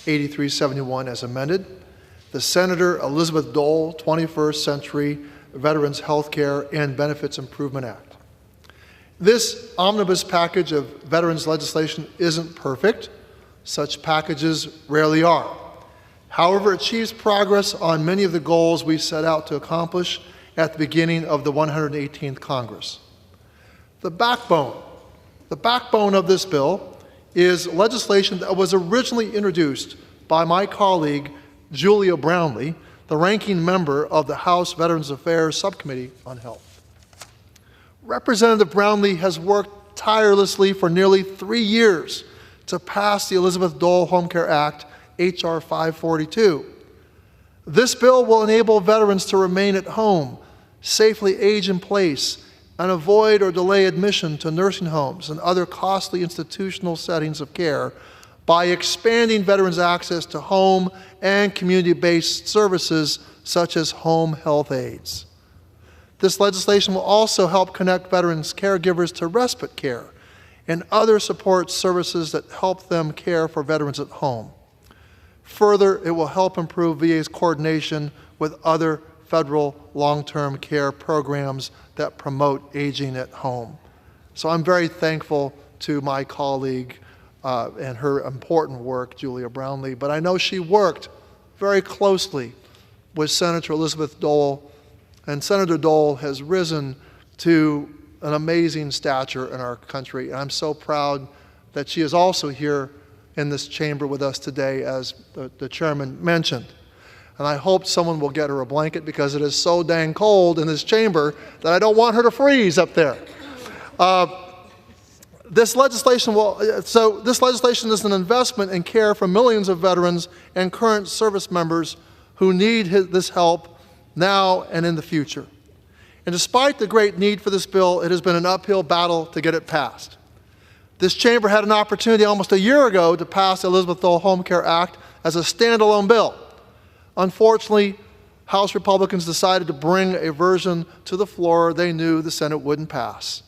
8371 as amended, the Senator Elizabeth Dole 21st Century Veterans Health Care and Benefits Improvement Act. This omnibus package of veterans legislation isn't perfect. Such packages rarely are. However, it achieves progress on many of the goals we set out to accomplish at the beginning of the 118th Congress. The backbone of this bill is legislation that was originally introduced by my colleague, Julia Brownley, the ranking member of the House Veterans Affairs Subcommittee on Health. Representative Brownley has worked tirelessly for nearly 3 years to pass the Elizabeth Dole Home Care Act, H.R. 542. This bill will enable veterans to remain at home, safely age in place, and avoid or delay admission to nursing homes and other costly institutional settings of care by expanding veterans' access to home and community-based services such as home health aides. This legislation will also help connect veterans' caregivers to respite care and other support services that help them care for veterans at home. Further, it will help improve VA's coordination with other federal long-term care programs that promote aging at home. So I'm very thankful to my colleague and her important work, Julia Brownley, but I know she worked very closely with Senator Elizabeth Dole, and Senator Dole has risen to an amazing stature in our country, and I'm so proud that she is also here in this chamber with us today, as the chairman mentioned. And I hope someone will get her a blanket because it is so dang cold in this chamber that I don't want her to freeze up there. This legislation is an investment in care for millions of veterans and current service members who need this help now and in the future. And despite the great need for this bill, it has been an uphill battle to get it passed. This chamber had an opportunity almost a year ago to pass the Elizabeth Dole Home Care Act as a standalone bill. Unfortunately, House Republicans decided to bring a version to the floor they knew the Senate wouldn't pass.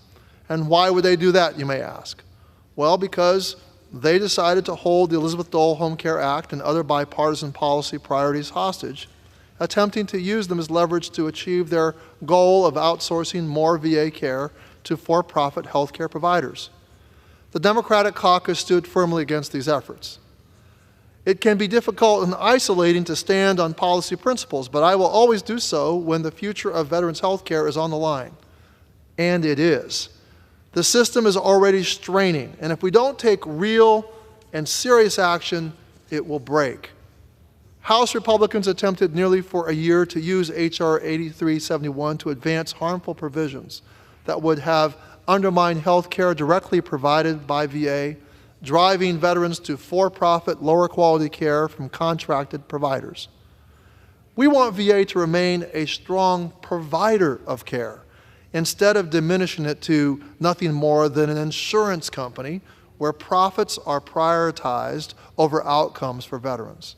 And why would they do that, you may ask? Well, because they decided to hold the Elizabeth Dole Home Care Act and other bipartisan policy priorities hostage, attempting to use them as leverage to achieve their goal of outsourcing more VA care to for-profit health care providers. The Democratic caucus stood firmly against these efforts. It can be difficult and isolating to stand on policy principles, but I will always do so when the future of veterans' health care is on the line. And it is. The system is already straining, and if we don't take real and serious action, it will break. House Republicans attempted nearly for a year to use H.R. 8371 to advance harmful provisions that would have undermined health care directly provided by VA, driving veterans to for-profit, lower-quality care from contracted providers. We want VA to remain a strong provider of care, instead of diminishing it to nothing more than an insurance company where profits are prioritized over outcomes for veterans.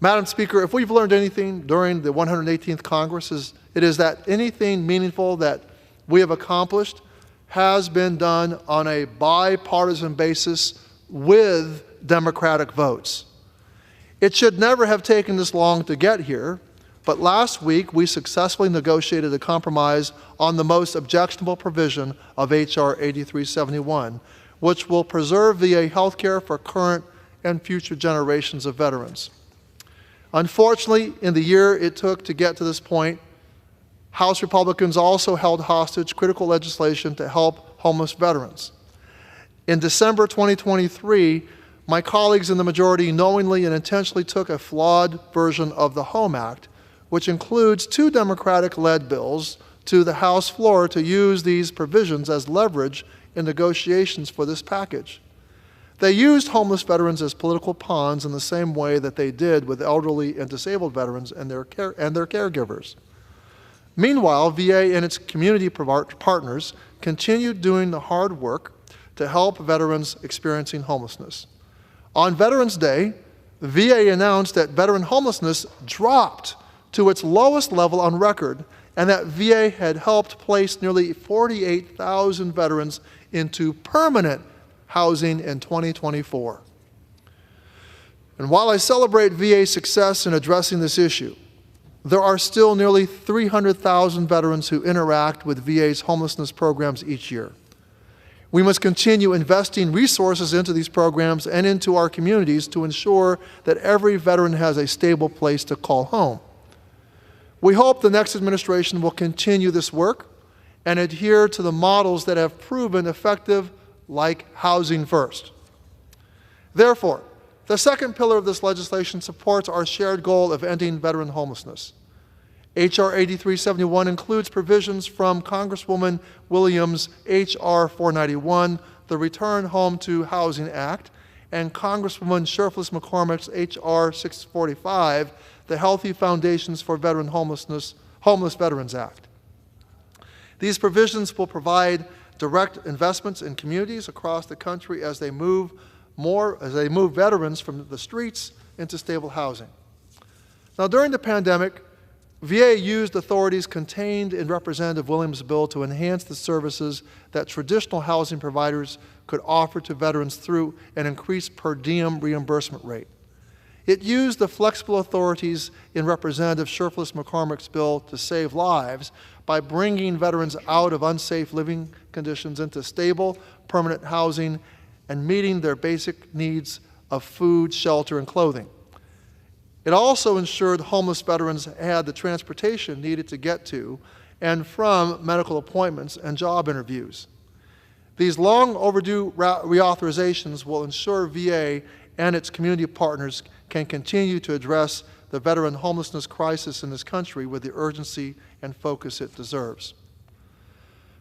Madam Speaker, if we've learned anything during the 118th Congress, it is that anything meaningful that we have accomplished has been done on a bipartisan basis with Democratic votes. It should never have taken this long to get here, but last week we successfully negotiated a compromise on the most objectionable provision of H.R. 8371, which will preserve VA health care for current and future generations of veterans. Unfortunately, in the year it took to get to this point, House Republicans also held hostage critical legislation to help homeless veterans. In December 2023, my colleagues in the majority knowingly and intentionally took a flawed version of the HOME Act, which includes 2 Democratic-led bills, to the House floor to use these provisions as leverage in negotiations for this package. They used homeless veterans as political pawns in the same way that they did with elderly and disabled veterans and their caregivers. Meanwhile, VA and its community partners continued doing the hard work to help veterans experiencing homelessness. On Veterans Day, the VA announced that veteran homelessness dropped to its lowest level on record, and that VA had helped place nearly 48,000 veterans into permanent housing in 2024. And while I celebrate VA's success in addressing this issue, there are still nearly 300,000 veterans who interact with VA's homelessness programs each year. We must continue investing resources into these programs and into our communities to ensure that every veteran has a stable place to call home. We hope the next administration will continue this work and adhere to the models that have proven effective, like Housing First. Therefore, the second pillar of this legislation supports our shared goal of ending veteran homelessness. H.R. 8371 includes provisions from Congresswoman Williams' H.R. 491, the Return Home to Housing Act, and Congresswoman Shurflis McCormick's H.R. 645, the Healthy Foundations for Homeless Veterans Act. These provisions will provide direct investments in communities across the country as they move veterans from the streets into stable housing. Now, during the pandemic, VA used authorities contained in Representative Williams' bill to enhance the services that traditional housing providers could offer to veterans through an increased per diem reimbursement rate. It used the flexible authorities in Representative Shurflis McCormick's bill to save lives by bringing veterans out of unsafe living conditions into stable, permanent housing and meeting their basic needs of food, shelter, and clothing. It also ensured homeless veterans had the transportation needed to get to and from medical appointments and job interviews. These long overdue reauthorizations will ensure VA and its community partners can continue to address the veteran homelessness crisis in this country with the urgency and focus it deserves.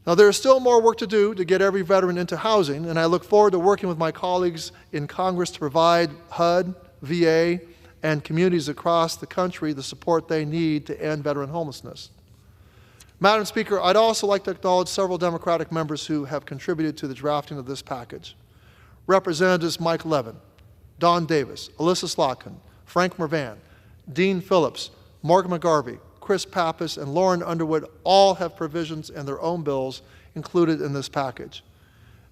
Now, there is still more work to do to get every veteran into housing, and I look forward to working with my colleagues in Congress to provide HUD, VA, and communities across the country the support they need to end veteran homelessness. Madam Speaker, I'd also like to acknowledge several Democratic members who have contributed to the drafting of this package. Representatives Mike Levin, Don Davis, Alyssa Slotkin, Frank Mervan, Dean Phillips, Morgan McGarvey, Chris Pappas, and Lauren Underwood all have provisions in their own bills included in this package.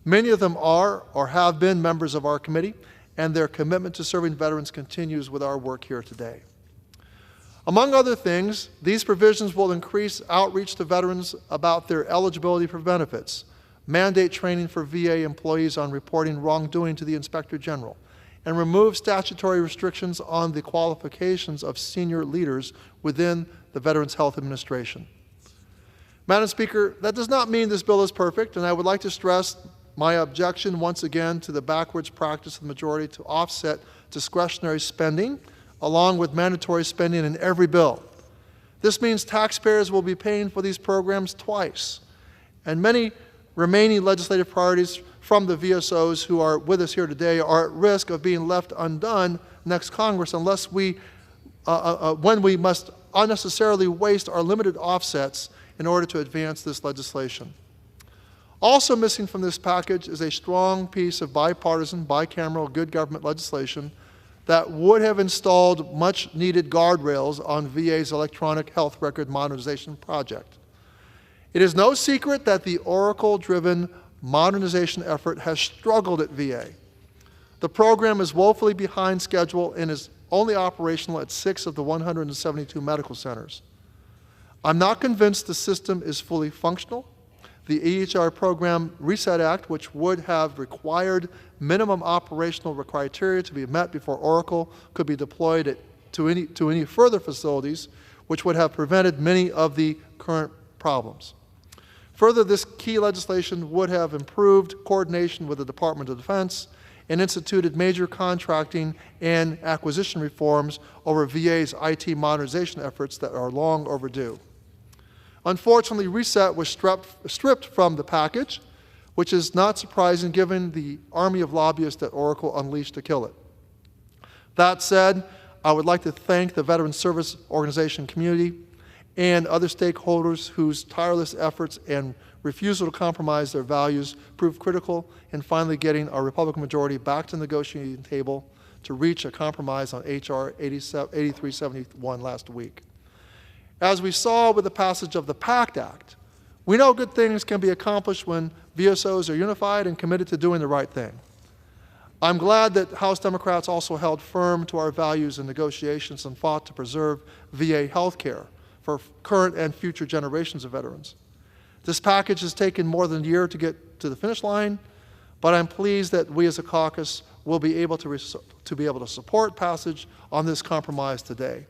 Many of them are or have been members of our committee, and their commitment to serving veterans continues with our work here today. Among other things, these provisions will increase outreach to veterans about their eligibility for benefits, mandate training for VA employees on reporting wrongdoing to the Inspector General, and remove statutory restrictions on the qualifications of senior leaders within the Veterans Health Administration. Madam Speaker, that does not mean this bill is perfect, and I would like to stress my objection once again to the backwards practice of the majority to offset discretionary spending along with mandatory spending in every bill. This means taxpayers will be paying for these programs twice, and many remaining legislative priorities from the VSOs who are with us here today are at risk of being left undone next Congress unless when we must unnecessarily waste our limited offsets in order to advance this legislation. Also missing from this package is a strong piece of bipartisan, bicameral good government legislation that would have installed much-needed guardrails on VA's electronic health record modernization project. It is no secret that the Oracle-driven modernization effort has struggled at VA. The program is woefully behind schedule and is only operational at 6 of the 172 medical centers. I'm not convinced the system is fully functional, The EHR Program Reset Act, which would have required minimum operational criteria to be met before Oracle could be deployed to any further facilities, which would have prevented many of the current problems. Further, this key legislation would have improved coordination with the Department of Defense and instituted major contracting and acquisition reforms over VA's IT modernization efforts that are long overdue. Unfortunately, Reset was stripped from the package, which is not surprising given the army of lobbyists that Oracle unleashed to kill it. That said, I would like to thank the Veteran Service Organization community and other stakeholders whose tireless efforts and refusal to compromise their values proved critical in finally getting our Republican majority back to the negotiating table to reach a compromise on H.R. 8371 last week. As we saw with the passage of the PACT Act, we know good things can be accomplished when VSOs are unified and committed to doing the right thing. I'm glad that House Democrats also held firm to our values in negotiations and fought to preserve VA health care for current and future generations of veterans. This package has taken more than a year to get to the finish line, but I'm pleased that we as a caucus will be able to support passage on this compromise today.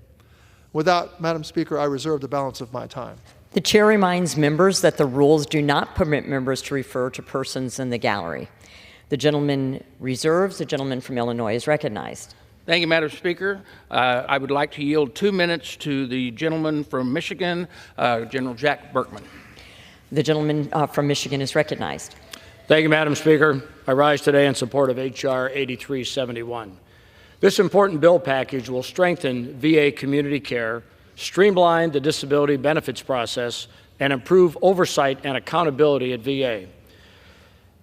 With that, Madam Speaker, I reserve the balance of my time. The chair reminds members that the rules do not permit members to refer to persons in the gallery. The gentleman reserves. The gentleman from Illinois is recognized. Thank you, Madam Speaker. I would like to yield 2 minutes to the gentleman from Michigan, General Jack Berkman. The gentleman from Michigan is recognized. Thank you, Madam Speaker. I rise today in support of H.R. 8371. This important bill package will strengthen VA community care, streamline the disability benefits process, and improve oversight and accountability at VA.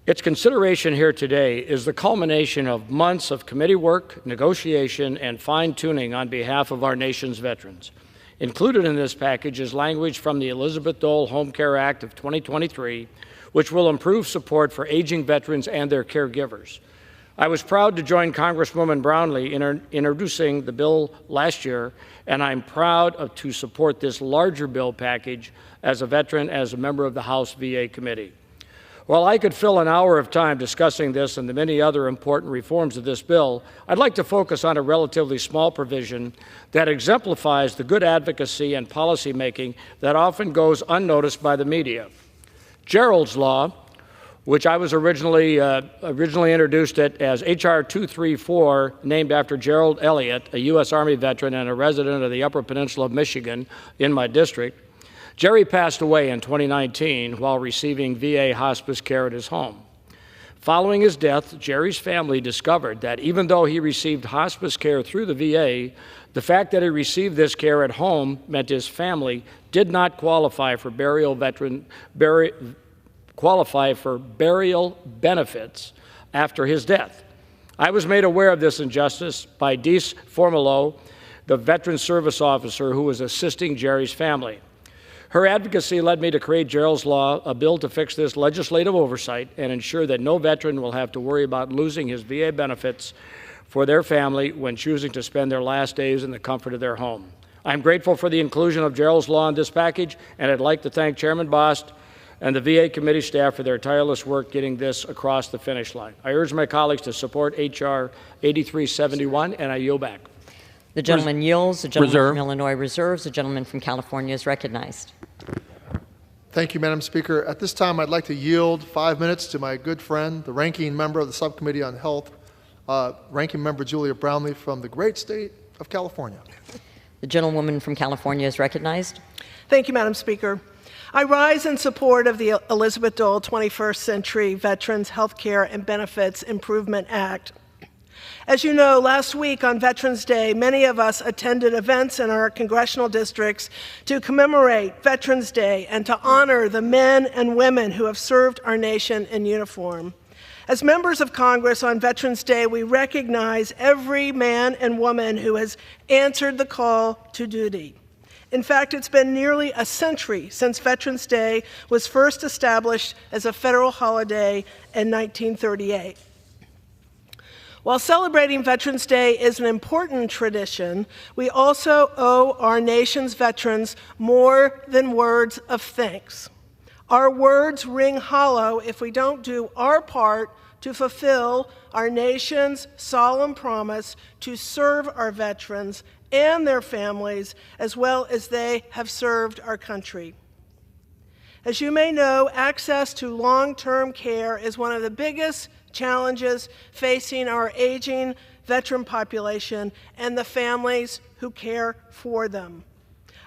Its consideration here today is the culmination of months of committee work, negotiation, and fine-tuning on behalf of our nation's veterans. Included in this package is language from the Elizabeth Dole Home Care Act of 2023, which will improve support for aging veterans and their caregivers. I was proud to join Congresswoman Brownley in introducing the bill last year, and I'm proud to support this larger bill package as a veteran, as a member of the House VA Committee. While I could fill an hour of time discussing this and the many other important reforms of this bill, I'd like to focus on a relatively small provision that exemplifies the good advocacy and policymaking that often goes unnoticed by the media. Gerald's Law, which I was originally introduced it as H.R. 234, named after Gerald Elliott, a U.S. Army veteran and a resident of the Upper Peninsula of Michigan in my district. Jerry passed away in 2019 while receiving VA hospice care at his home. Following his death, Jerry's family discovered that even though he received hospice care through the VA, the fact that he received this care at home meant his family did not qualify for burial benefits after his death. I was made aware of this injustice by Deese Formolo, the veteran service officer who was assisting Jerry's family. Her advocacy led me to create Gerald's Law, a bill to fix this legislative oversight and ensure that no veteran will have to worry about losing his VA benefits for their family when choosing to spend their last days in the comfort of their home. I'm grateful for the inclusion of Gerald's Law in this package, and I'd like to thank Chairman Bost and the VA committee staff for their tireless work getting this across the finish line. I urge my colleagues to support H.R. 8371, and I yield back. The gentleman yields. The gentleman from Illinois reserves. The gentleman from California is recognized. Thank you, Madam Speaker. At this time, I'd like to yield 5 minutes to my good friend, the ranking member of the Subcommittee on Health, Ranking Member Julia Brownley from the great state of California. The gentlewoman from California is recognized. Thank you, Madam Speaker. I rise in support of the Elizabeth Dole 21st Century Veterans Health Care and Benefits Improvement Act. As you know, last week on Veterans Day, many of us attended events in our congressional districts to commemorate Veterans Day and to honor the men and women who have served our nation in uniform. As members of Congress on Veterans Day, we recognize every man and woman who has answered the call to duty. In fact, it's been nearly a century since Veterans Day was first established as a federal holiday in 1938. While celebrating Veterans Day is an important tradition, we also owe our nation's veterans more than words of thanks. Our words ring hollow if we don't do our part to fulfill our nation's solemn promise to serve our veterans and their families as well as they have served our country. As you may know, access to long-term care is one of the biggest challenges facing our aging veteran population and the families who care for them.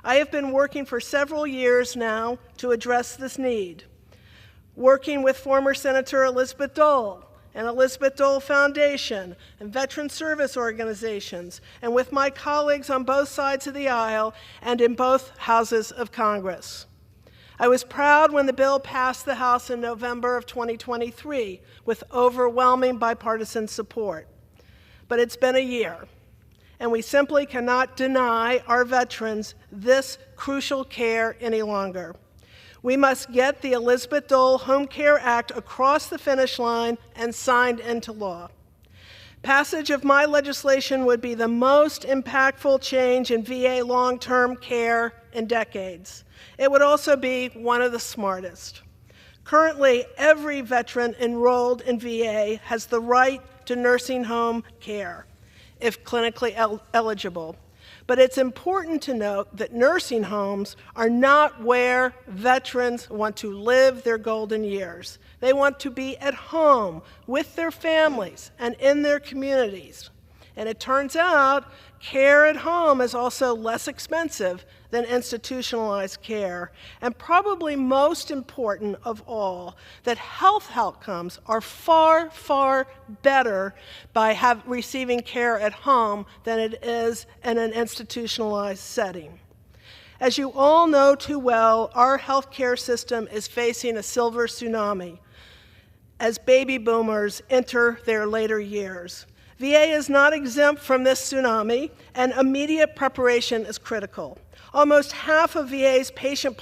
I have been working for several years now to address this need, working with former Senator Elizabeth Dole and Elizabeth Dole Foundation and veteran service organizations, and with my colleagues on both sides of the aisle and in both houses of Congress. I was proud when the bill passed the House in November of 2023 with overwhelming bipartisan support. But it's been a year, and we simply cannot deny our veterans this crucial care any longer. We must get the Elizabeth Dole Home Care Act across the finish line and signed into law. Passage of my legislation would be the most impactful change in VA long-term care in decades. It would also be one of the smartest. Currently, every veteran enrolled in VA has the right to nursing home care, if clinically eligible. But it's important to note that nursing homes are not where veterans want to live their golden years. They want to be at home with their families and in their communities. And it turns out care at home is also less expensive than institutionalized care. And probably most important of all, that health outcomes are far, far better by receiving care at home than it is in an institutionalized setting. As you all know too well, our healthcare system is facing a silver tsunami as baby boomers enter their later years. VA is not exempt from this tsunami, and immediate preparation is critical. Almost half of VA's patient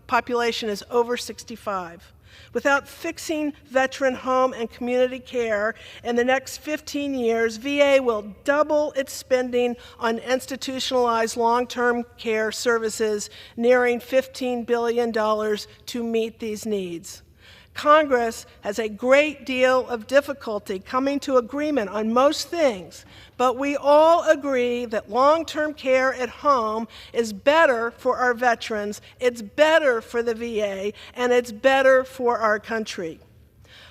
population is over 65. Without fixing veteran home and community care in the next 15 years, VA will double its spending on institutionalized long-term care services, nearing $15 billion to meet these needs. Congress has a great deal of difficulty coming to agreement on most things, but we all agree that long-term care at home is better for our veterans, it's better for the VA, and it's better for our country.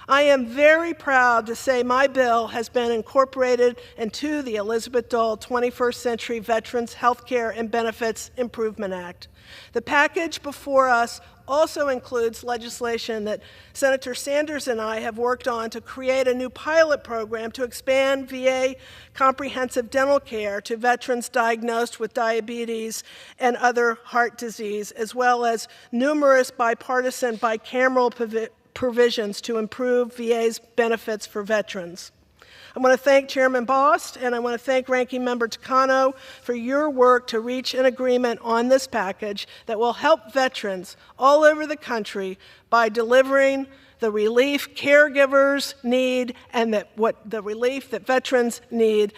I am very proud to say my bill has been incorporated into the Elizabeth Dole 21st Century Veterans Healthcare and Benefits Improvement Act. The package before us also includes legislation that Senator Sanders and I have worked on to create a new pilot program to expand VA comprehensive dental care to veterans diagnosed with diabetes and other heart disease, as well as numerous bipartisan bicameral provisions to improve VA's benefits for veterans. I want to thank Chairman Bost and I want to thank Ranking Member Takano for your work to reach an agreement on this package that will help veterans all over the country by delivering the relief caregivers need and the relief that veterans need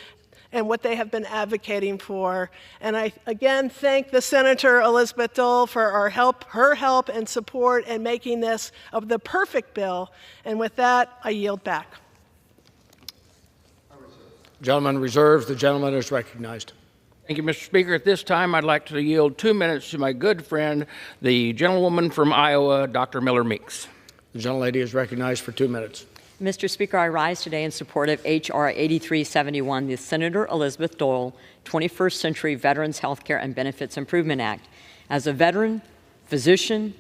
and what they have been advocating for. And I again thank the Senator Elizabeth Dole for her help and support in making this the perfect bill. And with that, I yield back. Gentleman reserves. The gentleman is recognized. Thank you, Mr. Speaker. At this time, I'd like to yield 2 minutes to my good friend, the gentlewoman from Iowa, Dr. Miller Meeks. The gentlelady is recognized for 2 minutes. Mr. Speaker, I rise today in support of H.R. 8371, the Senator Elizabeth Dole 21st Century Veterans Healthcare and Benefits Improvement Act. As a veteran, physician,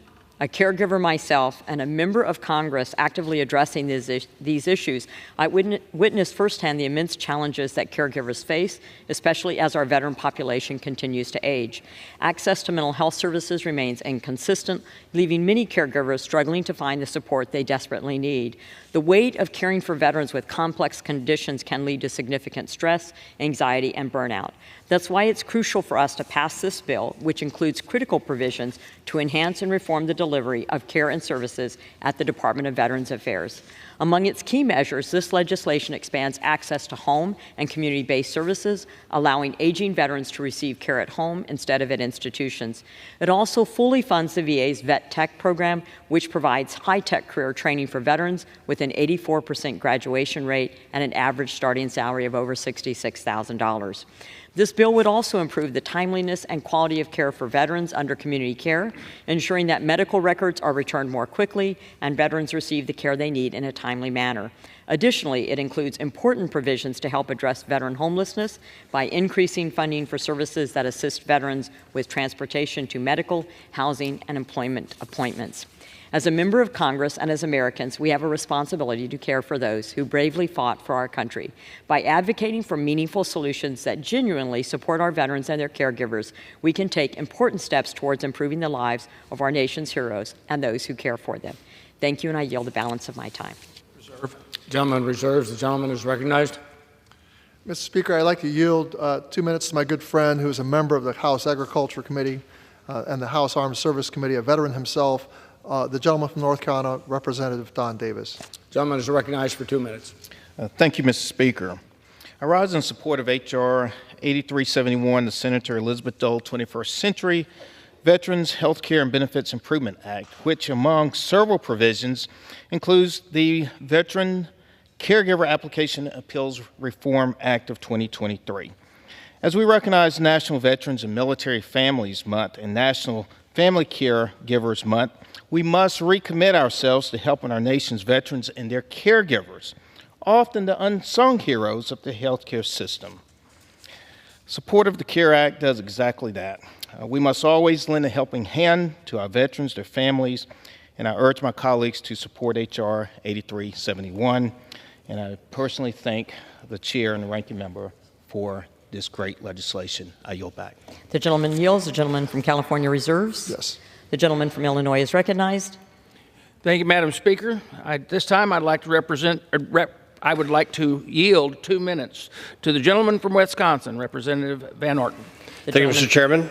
a caregiver myself, and a member of Congress actively addressing these issues, I witnessed firsthand the immense challenges that caregivers face, especially as our veteran population continues to age. Access to mental health services remains inconsistent, leaving many caregivers struggling to find the support they desperately need. The weight of caring for veterans with complex conditions can lead to significant stress, anxiety, and burnout. That's why it's crucial for us to pass this bill, which includes critical provisions to enhance and reform the delivery of care and services at the Department of Veterans Affairs. Among its key measures, this legislation expands access to home and community-based services, allowing aging veterans to receive care at home instead of at institutions. It also fully funds the VA's Vet Tech program, which provides high-tech career training for veterans with an 84% graduation rate and an average starting salary of over $66,000. This bill would also improve the timeliness and quality of care for veterans under community care, ensuring that medical records are returned more quickly and veterans receive the care they need in a timely manner. Additionally, it includes important provisions to help address veteran homelessness by increasing funding for services that assist veterans with transportation to medical, housing, and employment appointments. As a member of Congress and as Americans, we have a responsibility to care for those who bravely fought for our country. By advocating for meaningful solutions that genuinely support our veterans and their caregivers, we can take important steps towards improving the lives of our nation's heroes and those who care for them. Thank you, and I yield the balance of my time. Reserve. Gentleman reserves. The gentleman is recognized. Mr. Speaker, I'd like to yield 2 minutes to my good friend who is a member of the House Agriculture Committee and the House Armed Service Committee, a veteran himself, the gentleman from North Carolina, Representative Don Davis. The gentleman is recognized for 2 minutes. Thank you, Mr. Speaker. I rise in support of H.R. 8371, the Senator Elizabeth Dole 21st Century Veterans Health Care and Benefits Improvement Act, which, among several provisions, includes the Veteran Caregiver Application Appeals Reform Act of 2023. As we recognize National Veterans and Military Families Month and National Family Caregivers Month, we must recommit ourselves to helping our nation's veterans and their caregivers, often the unsung heroes of the healthcare system. Support of the CARE Act does exactly that. We must always lend a helping hand to our veterans, their families, and I urge my colleagues to support H.R. 8371. And I personally thank the chair and the ranking member for this great legislation. I yield back. The gentleman yields. The gentleman from California reserves. Yes. The gentleman from Illinois is recognized. Thank you, Madam Speaker. This time I'd like to I would like to yield 2 minutes to the gentleman from Wisconsin, Representative Van Orten. Thank you, Mr. Chairman.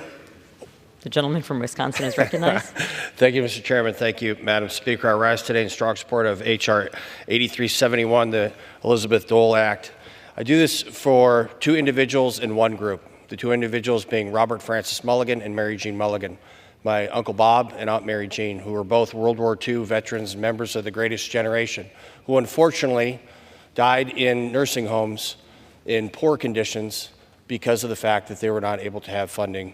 The gentleman from Wisconsin is recognized. Thank you, Mr. Chairman. Thank you, Madam Speaker. I rise today in strong support of H.R. 8371, the Elizabeth Dole Act. I do this for 2 individuals in one group, the 2 individuals being Robert Francis Mulligan and Mary Jean Mulligan. My Uncle Bob and Aunt Mary Jean, who were both World War II veterans, members of the Greatest Generation, who unfortunately died in nursing homes in poor conditions because of the fact that they were not able to have funding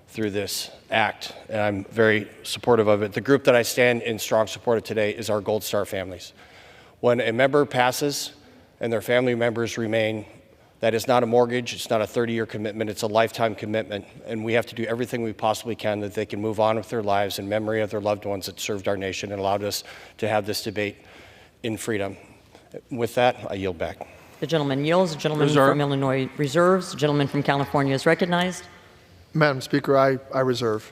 through this act. And I'm very supportive of it. The group that I stand in strong support of today is our Gold Star families. When a member passes and their family members remain, that is not a mortgage, it's not a 30-year commitment, it's a lifetime commitment, and we have to do everything we possibly can that they can move on with their lives in memory of their loved ones that served our nation and allowed us to have this debate in freedom. With that, I yield back. The gentleman yields. The gentleman from Illinois reserves. The gentleman from California is recognized. Madam Speaker, I reserve.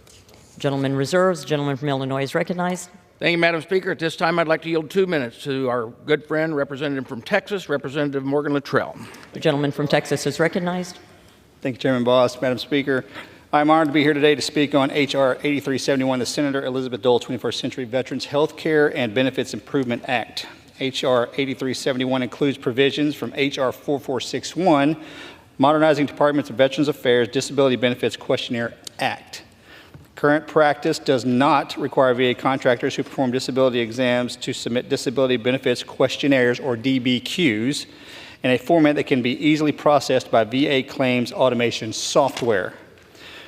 The gentleman reserves. The gentleman from Illinois is recognized. Thank you, Madam Speaker. At this time, I'd like to yield 2 minutes to our good friend, Representative from Texas, Representative Morgan Luttrell. The gentleman from Texas is recognized. Thank you, Chairman Boss. Madam Speaker, I'm honored to be here today to speak on H.R. 8371, the Senator Elizabeth Dole 21st Century Veterans Health Care and Benefits Improvement Act. H.R. 8371 includes provisions from H.R. 4461, Modernizing Departments of Veterans Affairs Disability Benefits Questionnaire Act. Current practice does not require VA contractors who perform disability exams to submit disability benefits questionnaires, or DBQs, in a format that can be easily processed by VA claims automation software.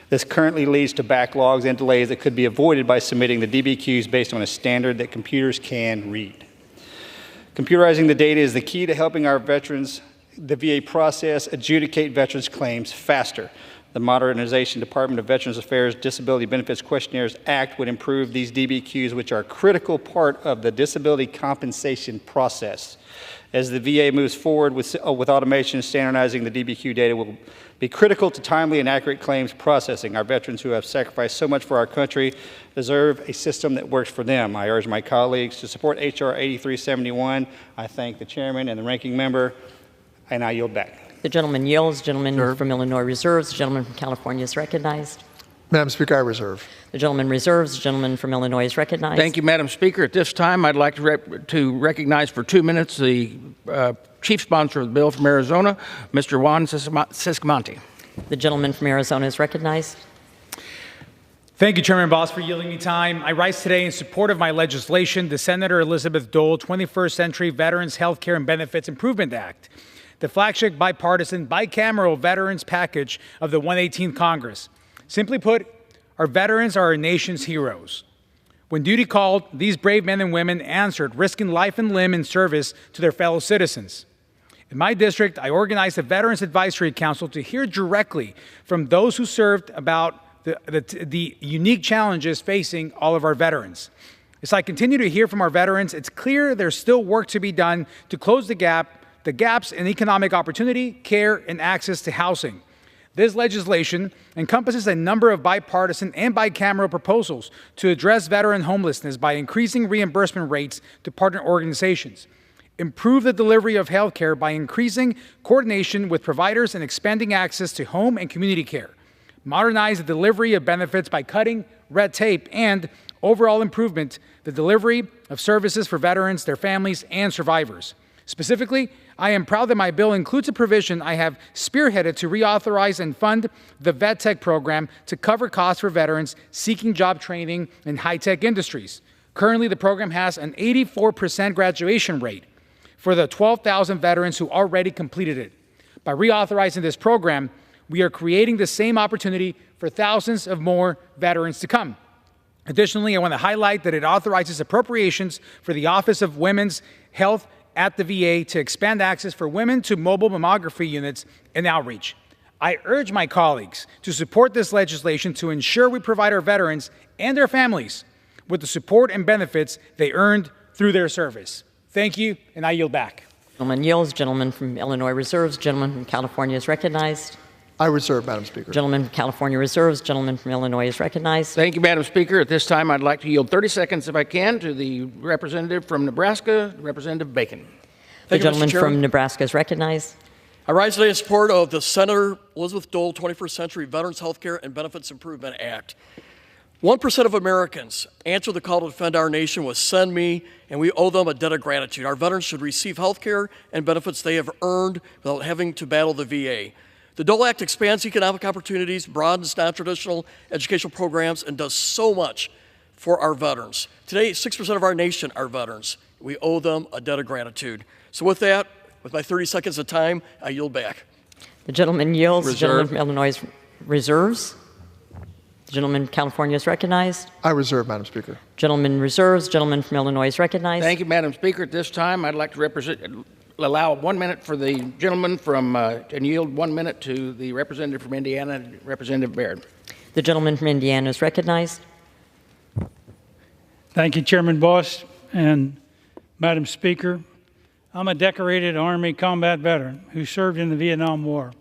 This currently leads to backlogs and delays that could be avoided by submitting the DBQs based on a standard that computers can read. Computerizing the data is the key to helping our veterans, the VA process, adjudicate veterans' claims faster. The Modernization Department of Veterans Affairs Disability Benefits Questionnaires Act would improve these DBQs, which are a critical part of the disability compensation process. As the VA moves forward with automation, standardizing the DBQ data will be critical to timely and accurate claims processing. Our veterans who have sacrificed so much for our country deserve a system that works for them. I urge my colleagues to support H.R. 8371. I thank the chairman and the ranking member, and I yield back. The gentleman yields. The gentleman from Illinois reserves. The gentleman from California is recognized. Madam Speaker, I reserve. The gentleman reserves. The gentleman from Illinois is recognized. Thank you, Madam Speaker. At this time, I'd like to recognize for 2 minutes the chief sponsor of the bill from Arizona, Mr. Juan Siscomonte. The gentleman from Arizona is recognized. Thank you, Chairman Boss, for yielding me time. I rise today in support of my legislation, the Senator Elizabeth Dole 21st Century Veterans Healthcare and Benefits Improvement Act, the flagship bipartisan, bicameral veterans package of the 118th Congress. Simply put, our veterans are our nation's heroes. When duty called, these brave men and women answered, risking life and limb in service to their fellow citizens. In my district, I organized a Veterans Advisory Council to hear directly from those who served about the unique challenges facing all of our veterans. As I continue to hear from our veterans, it's clear there's still work to be done to close the gaps in economic opportunity, care, and access to housing. This legislation encompasses a number of bipartisan and bicameral proposals to address veteran homelessness by increasing reimbursement rates to partner organizations, improve the delivery of health care by increasing coordination with providers and expanding access to home and community care, modernize the delivery of benefits by cutting red tape, and overall improvement the delivery of services for veterans, their families, and survivors. Specifically, I am proud that my bill includes a provision I have spearheaded to reauthorize and fund the Vet Tech program to cover costs for veterans seeking job training in high-tech industries. Currently, the program has an 84% graduation rate for the 12,000 veterans who already completed it. By reauthorizing this program, we are creating the same opportunity for thousands of more veterans to come. Additionally, I want to highlight that it authorizes appropriations for the Office of Women's Health at the VA to expand access for women to mobile mammography units and outreach. I urge my colleagues to support this legislation to ensure we provide our veterans and their families with the support and benefits they earned through their service. Thank you, and I yield back. Gentleman yields. Gentleman from Illinois reserves. Gentleman from California is recognized. I reserve, Madam Speaker. Gentleman from California reserves. Gentleman from Illinois is recognized. Thank you, Madam Speaker. At this time, I'd like to yield 30 seconds, if I can, to the representative from Nebraska, Representative Bacon. The gentleman from Nebraska is recognized. I rise today in support of the Senator Elizabeth Dole 21st Century Veterans Healthcare and Benefits Improvement Act. 1% of Americans answer the call to defend our nation with "Send me," and we owe them a debt of gratitude. Our veterans should receive health care and benefits they have earned without having to battle the VA. The Dole Act expands economic opportunities, broadens non-traditional educational programs, and does so much for our veterans. Today, 6% of our nation are veterans. We owe them a debt of gratitude. So with that, with my 30 seconds of time, I yield back. The gentleman yields. Reserve. The gentleman from Illinois reserves. The gentleman from California is recognized. I reserve, Madam Speaker. Gentleman reserves. Gentleman from Illinois is recognized. Thank you, Madam Speaker. At this time, I'd like to allow 1 minute for the gentleman from, and yield 1 minute to the representative from Indiana, Representative Baird. The gentleman from Indiana is recognized. Thank you, Chairman Boss and Madam Speaker. I'm a decorated Army combat veteran who served in the Vietnam War.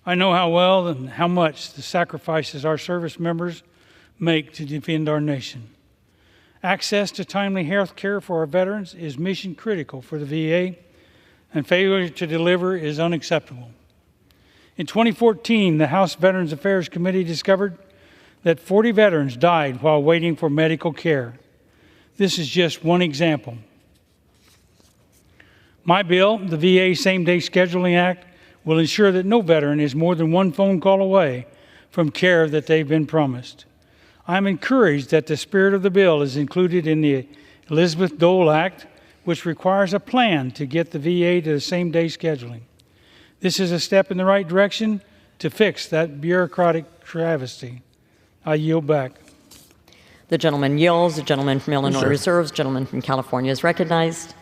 I know how well and how much the sacrifices our service members make to defend our nation. Access to timely health care for our veterans is mission critical for the VA, and failure to deliver is unacceptable. In 2014, the House Veterans Affairs Committee discovered that 40 veterans died while waiting for medical care. This is just one example. My bill, the VA Same-Day Scheduling Act, will ensure that no veteran is more than one phone call away from care that they've been promised. I'm encouraged that the spirit of the bill is included in the Elizabeth Dole Act, which requires a plan to get the VA to the same-day scheduling. This is a step in the right direction to fix that bureaucratic travesty. I yield back. The gentleman yields. The gentleman from Illinois reserves. Gentleman from California is recognized.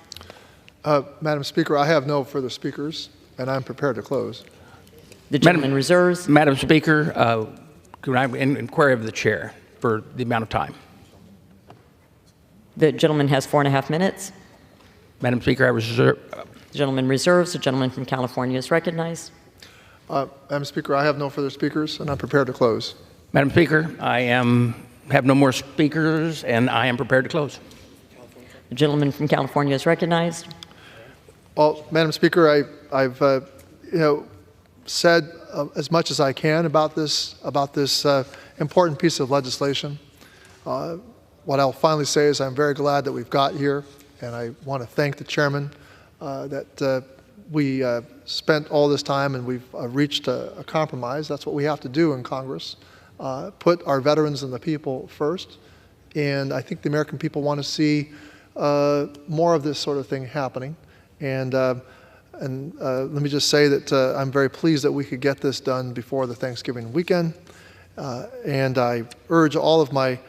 Madam Speaker, I have no further speakers, and I'm prepared to close. The gentleman reserves. Madam Speaker, could I inquire of the chair for the amount of time? The gentleman has 4.5 minutes. Madam Speaker, I reserve. The gentleman reserves. The gentleman from California is recognized. Madam Speaker, I have no further speakers, and I'm prepared to close. Madam Speaker, I have no more speakers, and I am prepared to close. The gentleman from California is recognized. Well, Madam Speaker, said as much as I can about this important piece of legislation. What I'll finally say is I'm very glad that we've got here, and I want to thank the chairman that we spent all this time and we've reached a compromise. That's what we have to do in Congress, put our veterans and the people first. And I think the American people want to see more of this sort of thing happening. And let me just say that I'm very pleased that we could get this done before the Thanksgiving weekend. And I urge all of my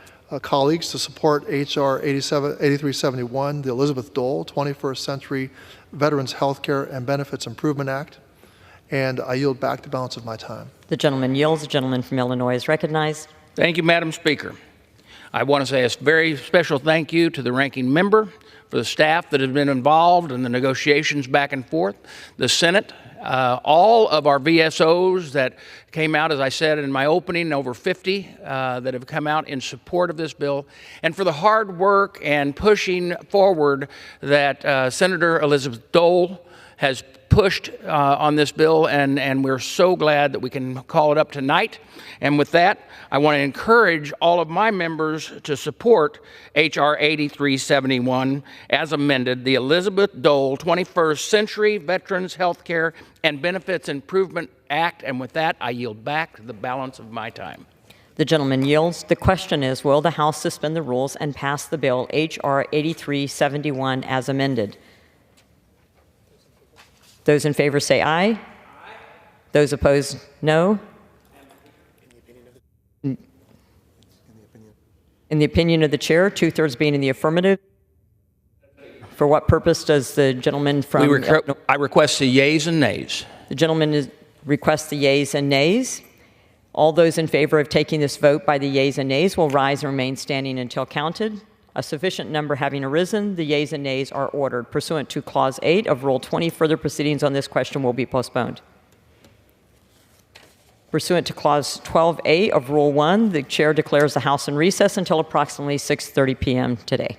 colleagues to support H.R. 8371, the Elizabeth Dole 21st Century Veterans Healthcare and Benefits Improvement Act. And I yield back the balance of my time. The gentleman yields. The gentleman from Illinois is recognized. Thank you, Madam Speaker. I want to say a very special thank you to the ranking member, for the staff that has been involved in the negotiations back and forth, the Senate, all of our VSOs that came out, as I said in my opening, over 50 that have come out in support of this bill, and for the hard work and pushing forward that Senator Elizabeth Dole has pushed on this bill, and we're so glad that we can call it up tonight. And with that, I want to encourage all of my members to support H.R. 8371 as amended, the Elizabeth Dole 21st Century Veterans Healthcare and Benefits Improvement Act. And with that, I yield back the balance of my time. The gentleman yields. The question is, will the House suspend the rules and pass the bill H.R. 8371 as amended? Those in favor say aye. Aye. Those opposed, no. In the opinion of the chair, 2/3 being in the affirmative. For what purpose does the gentleman from... I request the yeas and nays. The gentleman requests the yeas and nays. All those in favor of taking this vote by the yeas and nays will rise and remain standing until counted. A sufficient number having arisen, the yeas and nays are ordered. Pursuant to Clause 8 of Rule 20, further proceedings on this question will be postponed. Pursuant to Clause 12A of Rule 1, the chair declares the House in recess until approximately 6:30 p.m. today.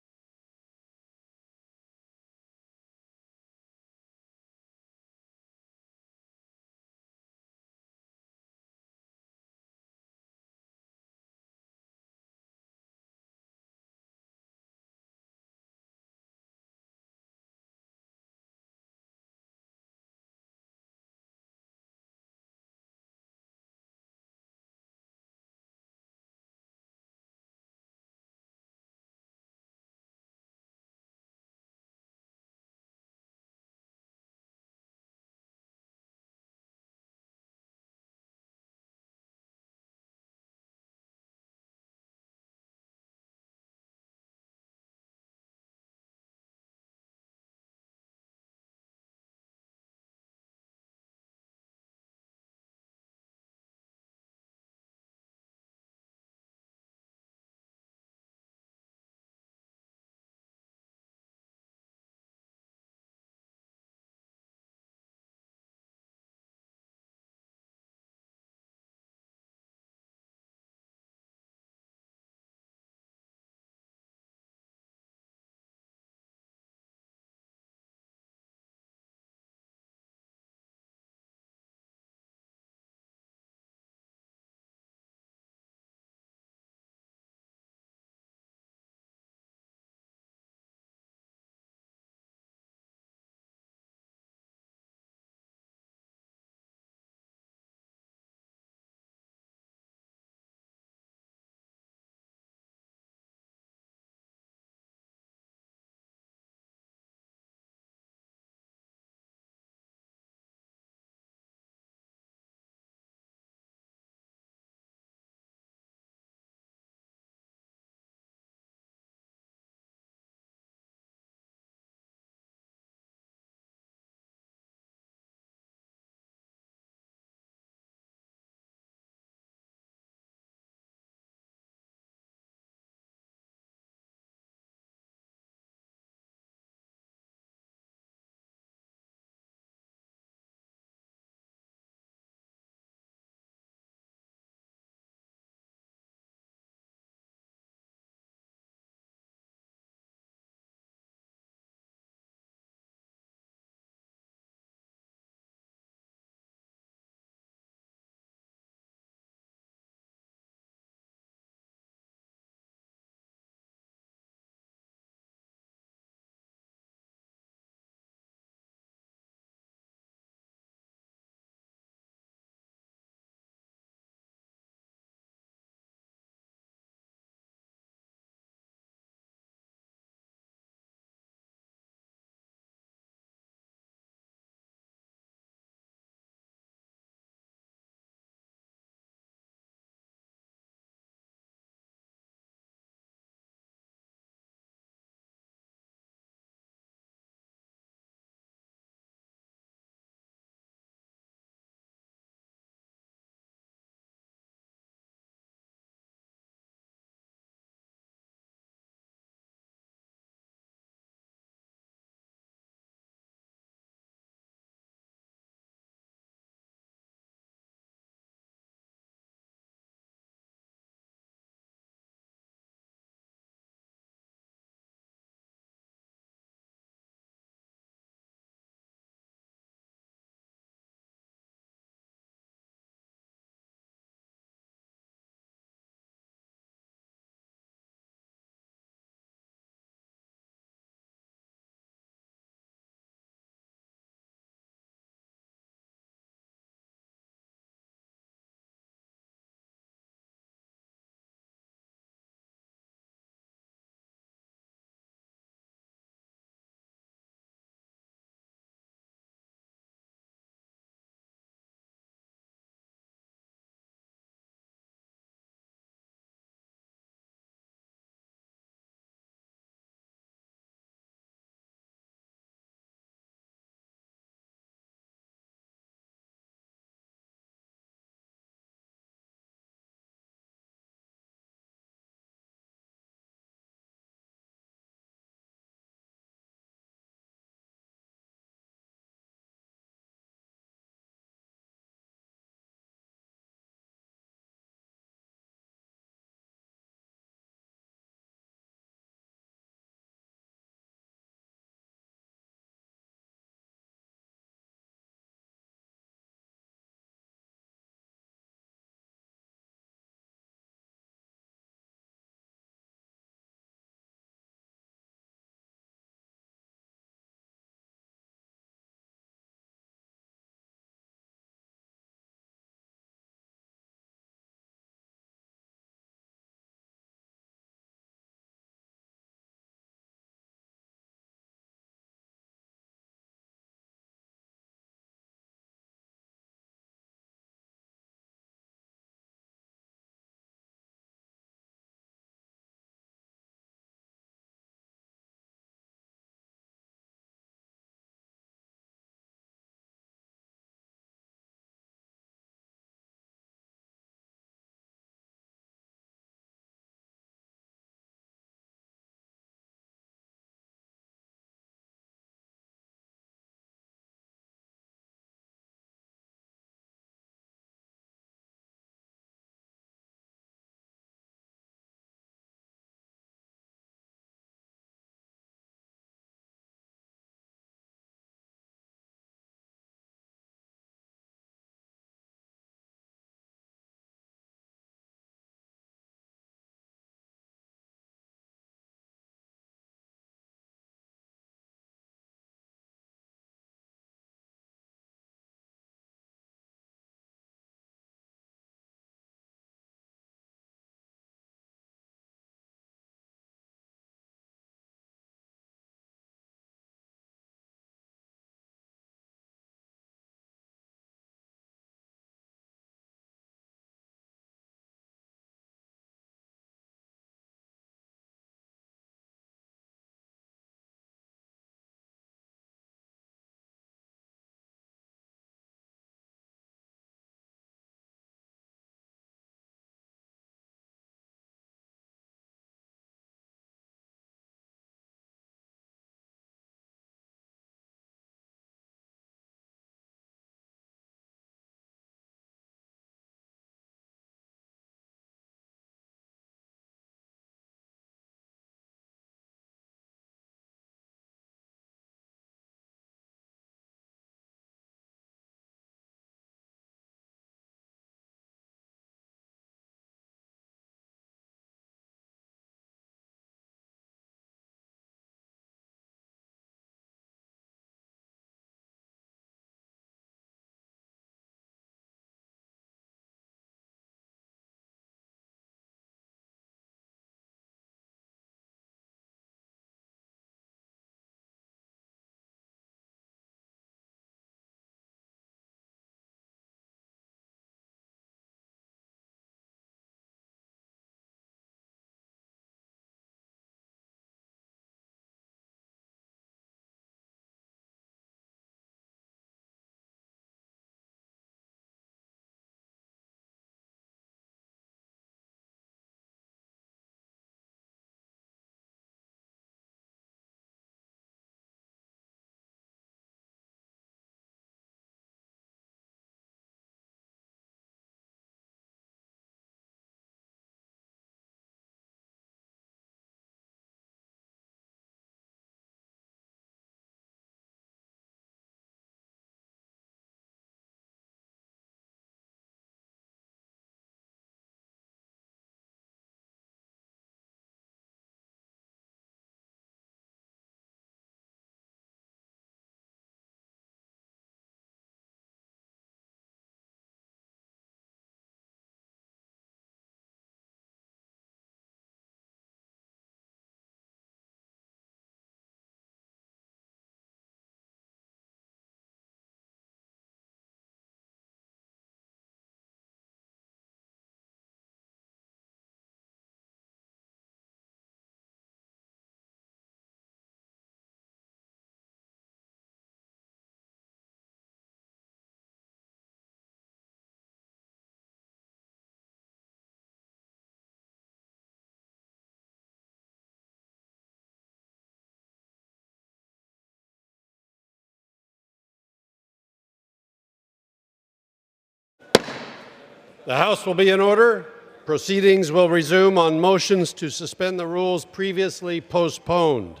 The House will be in order. Proceedings will resume on motions to suspend the rules previously postponed.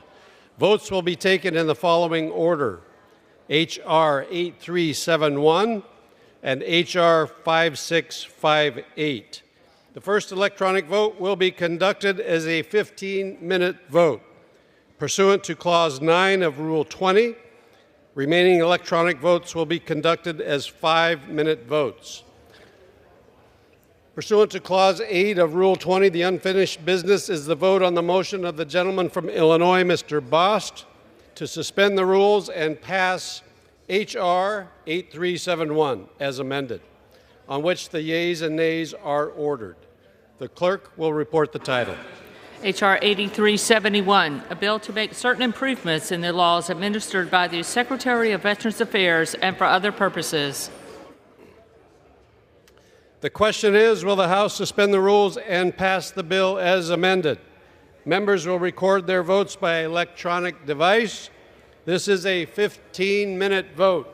Votes will be taken in the following order: H.R. 8371 and H.R. 5658. The first electronic vote will be conducted as a 15-minute vote. Pursuant to Clause 9 of Rule 20, remaining electronic votes will be conducted as 5-minute votes. Pursuant to Clause 8 of Rule 20, the unfinished business is the vote on the motion of the gentleman from Illinois, Mr. Bost, to suspend the rules and pass H.R. 8371 as amended, on which the yeas and nays are ordered. The clerk will report the title. H.R. 8371, a bill to make certain improvements in the laws administered by the Secretary of Veterans Affairs and for other purposes. The question is, will the House suspend the rules and pass the bill as amended? Members will record their votes by electronic device. This is a 15-minute vote.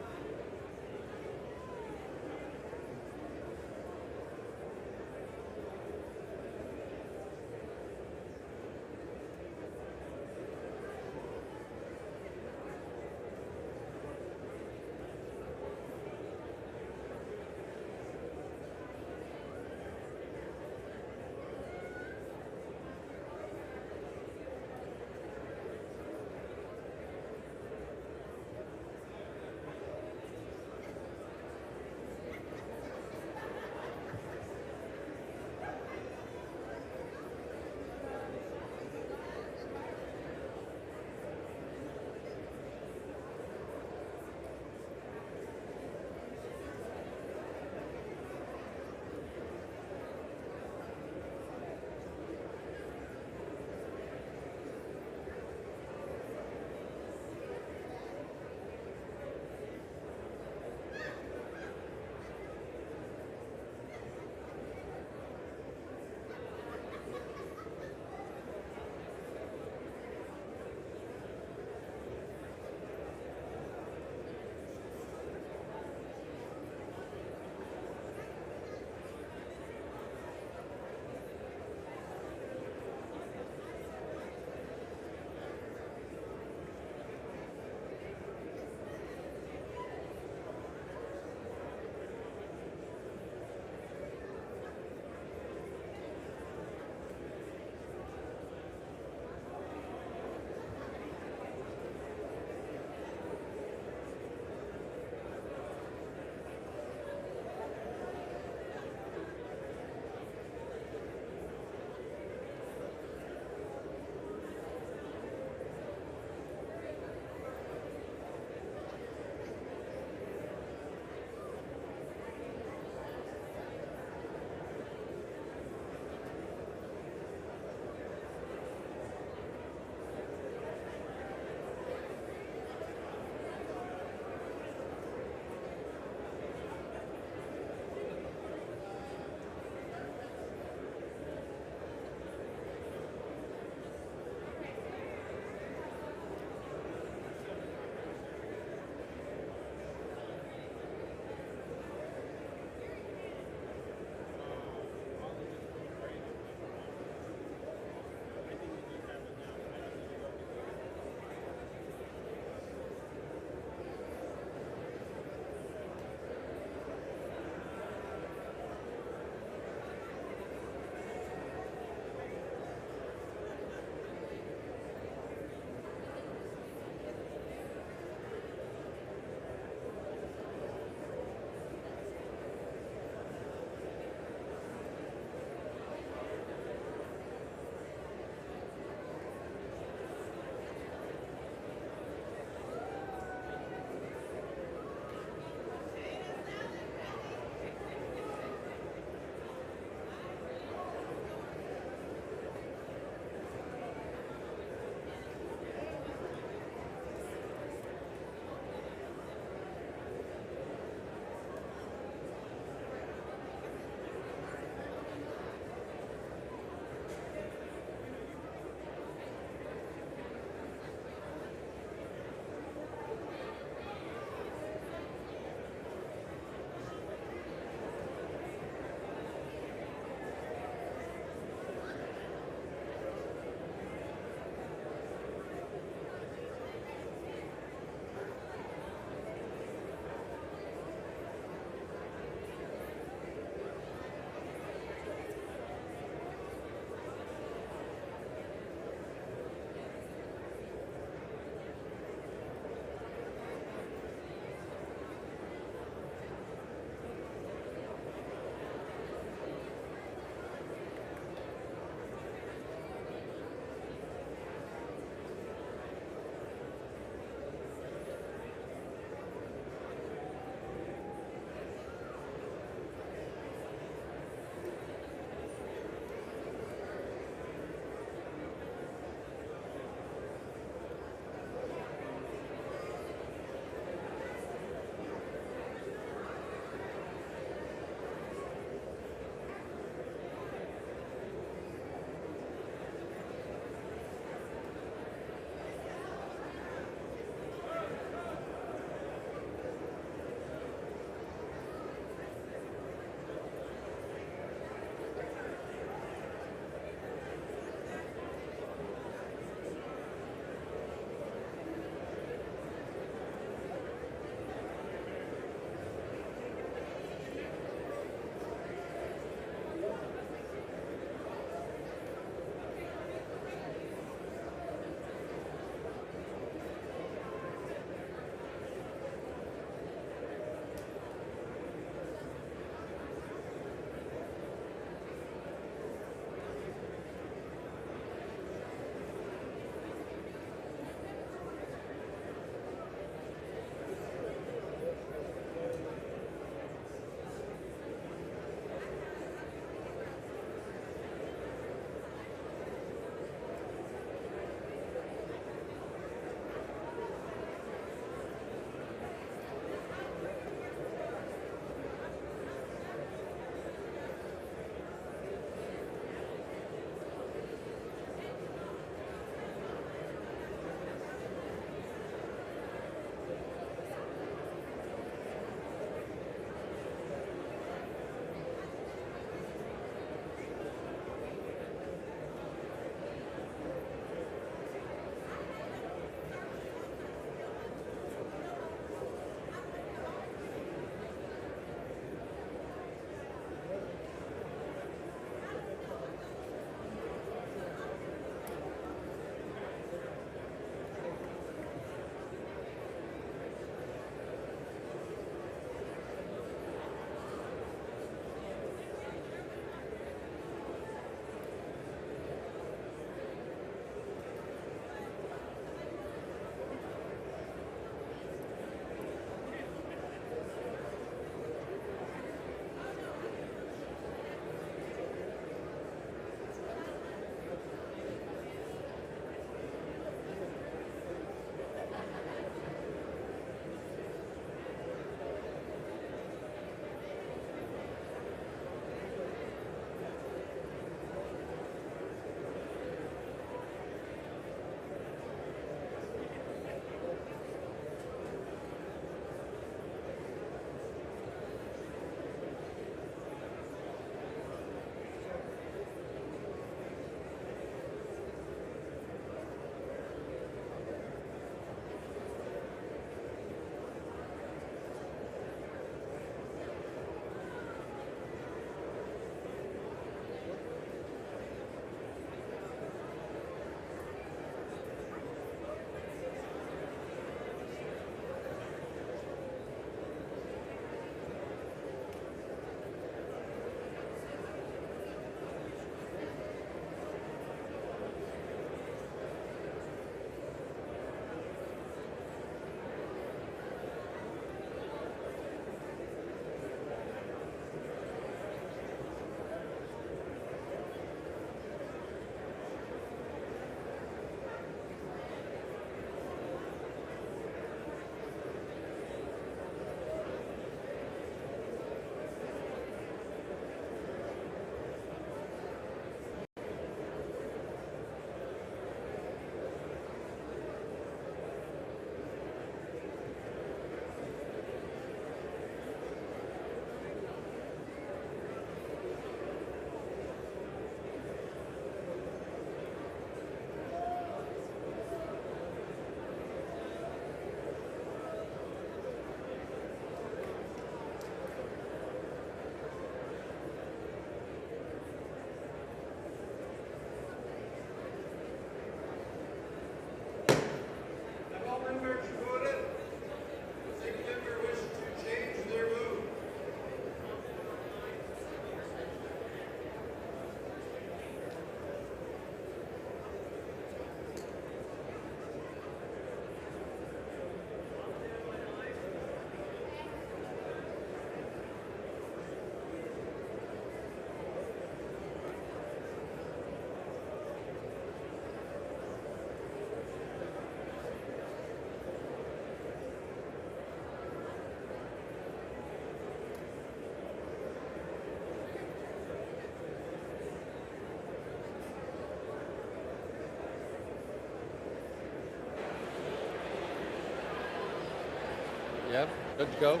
Good to go.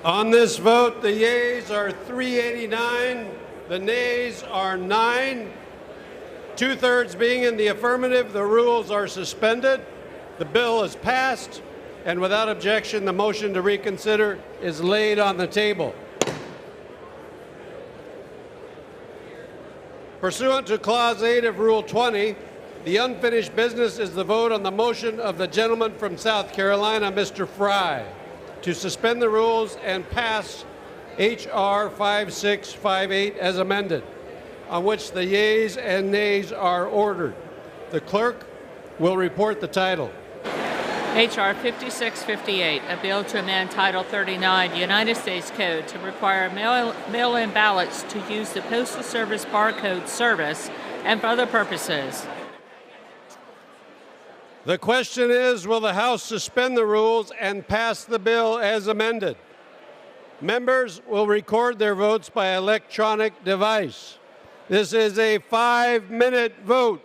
On this vote, the yeas are 389, the nays are 9. Two-thirds being in the affirmative, the rules are suspended. The bill is passed, and without objection, the motion to reconsider is laid on the table. Pursuant to Clause 8 of Rule 20, the unfinished business is the vote on the motion of the gentleman from South Carolina, Mr. Fry, to suspend the rules and pass H.R. 5658 as amended, on which the yeas and nays are ordered. The clerk will report the title. H.R. 5658, a bill to amend Title 39 United States Code to require mail-in ballots to use the Postal Service barcode service and for other purposes. The question is, will the House suspend the rules and pass the bill as amended? Members will record their votes by electronic device. This is a 5-minute vote.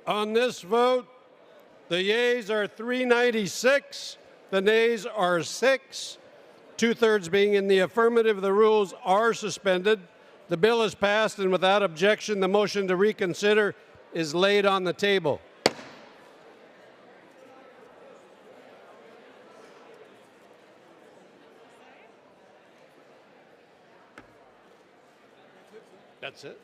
On this vote, the yeas are 396, the nays are 6. Two-thirds being in the affirmative, the rules are suspended. The bill is passed, and without objection, the motion to reconsider is laid on the table. That's it.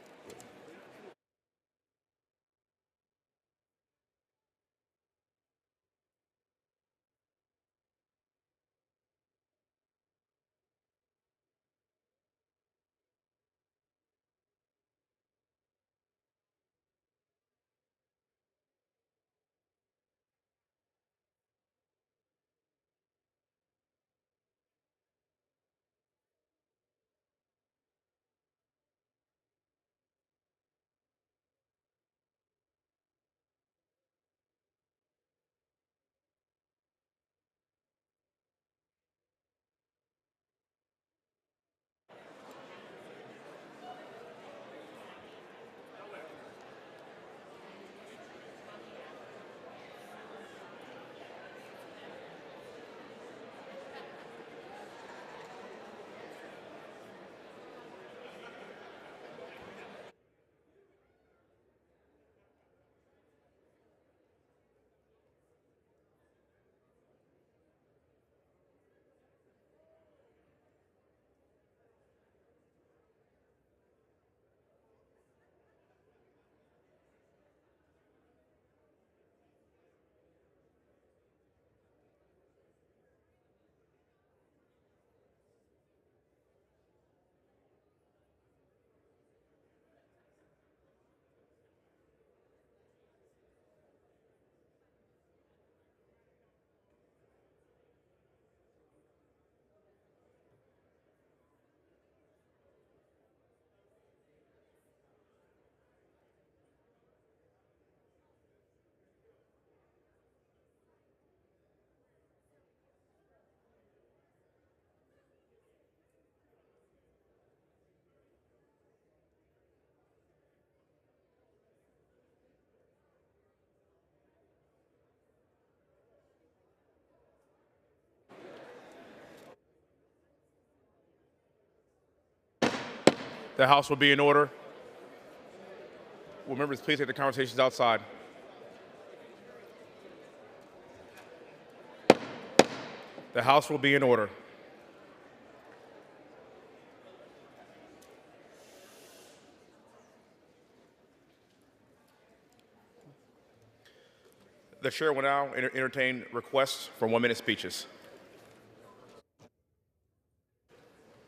The House will be in order. Will members please take the conversations outside? The House will be in order. The chair will now entertain requests for 1-minute speeches.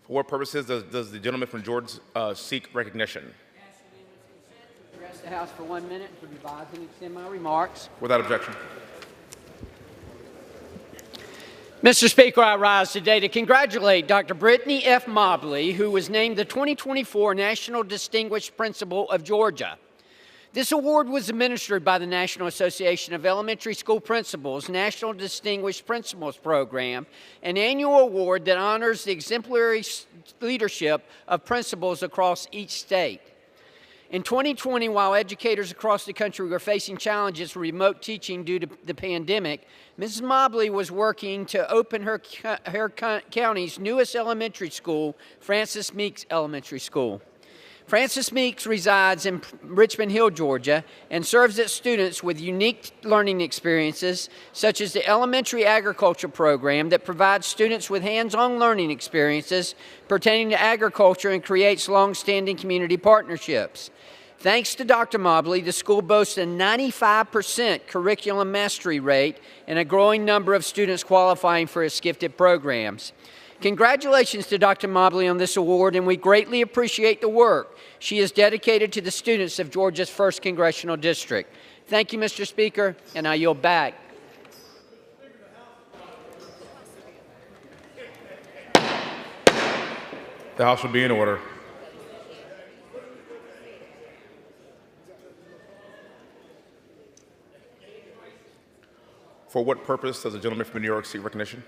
For what purposes does the gentleman from Georgia seek recognition? Address the House for 1 minute to revise and extend my remarks. Without objection. Mr. Speaker, I rise today to congratulate Dr. Brittany F. Mobley, who was named the 2024 National Distinguished Principal of Georgia. This award was administered by the National Association of Elementary School Principals National Distinguished Principals Program, an annual award that honors the exemplary leadership of principals across each state. In 2020, while educators across the country were facing challenges with remote teaching due to the pandemic, Mrs. Mobley was working to open her county's newest elementary school, Francis Meeks Elementary School. Francis Meeks resides in Richmond Hill, Georgia, and serves its students with unique learning experiences, such as the Elementary Agriculture Program that provides students with hands-on learning experiences pertaining to agriculture and creates long-standing community partnerships. Thanks to Dr. Mobley, the school boasts a 95% curriculum mastery rate and a growing number of students qualifying for its gifted programs. Congratulations to Dr. Mobley on this award, and we greatly appreciate the work she has dedicated to the students of Georgia's 1st Congressional District. Thank you, Mr. Speaker, and I yield back. The House will be in order. For what purpose does the gentleman from New York seek recognition?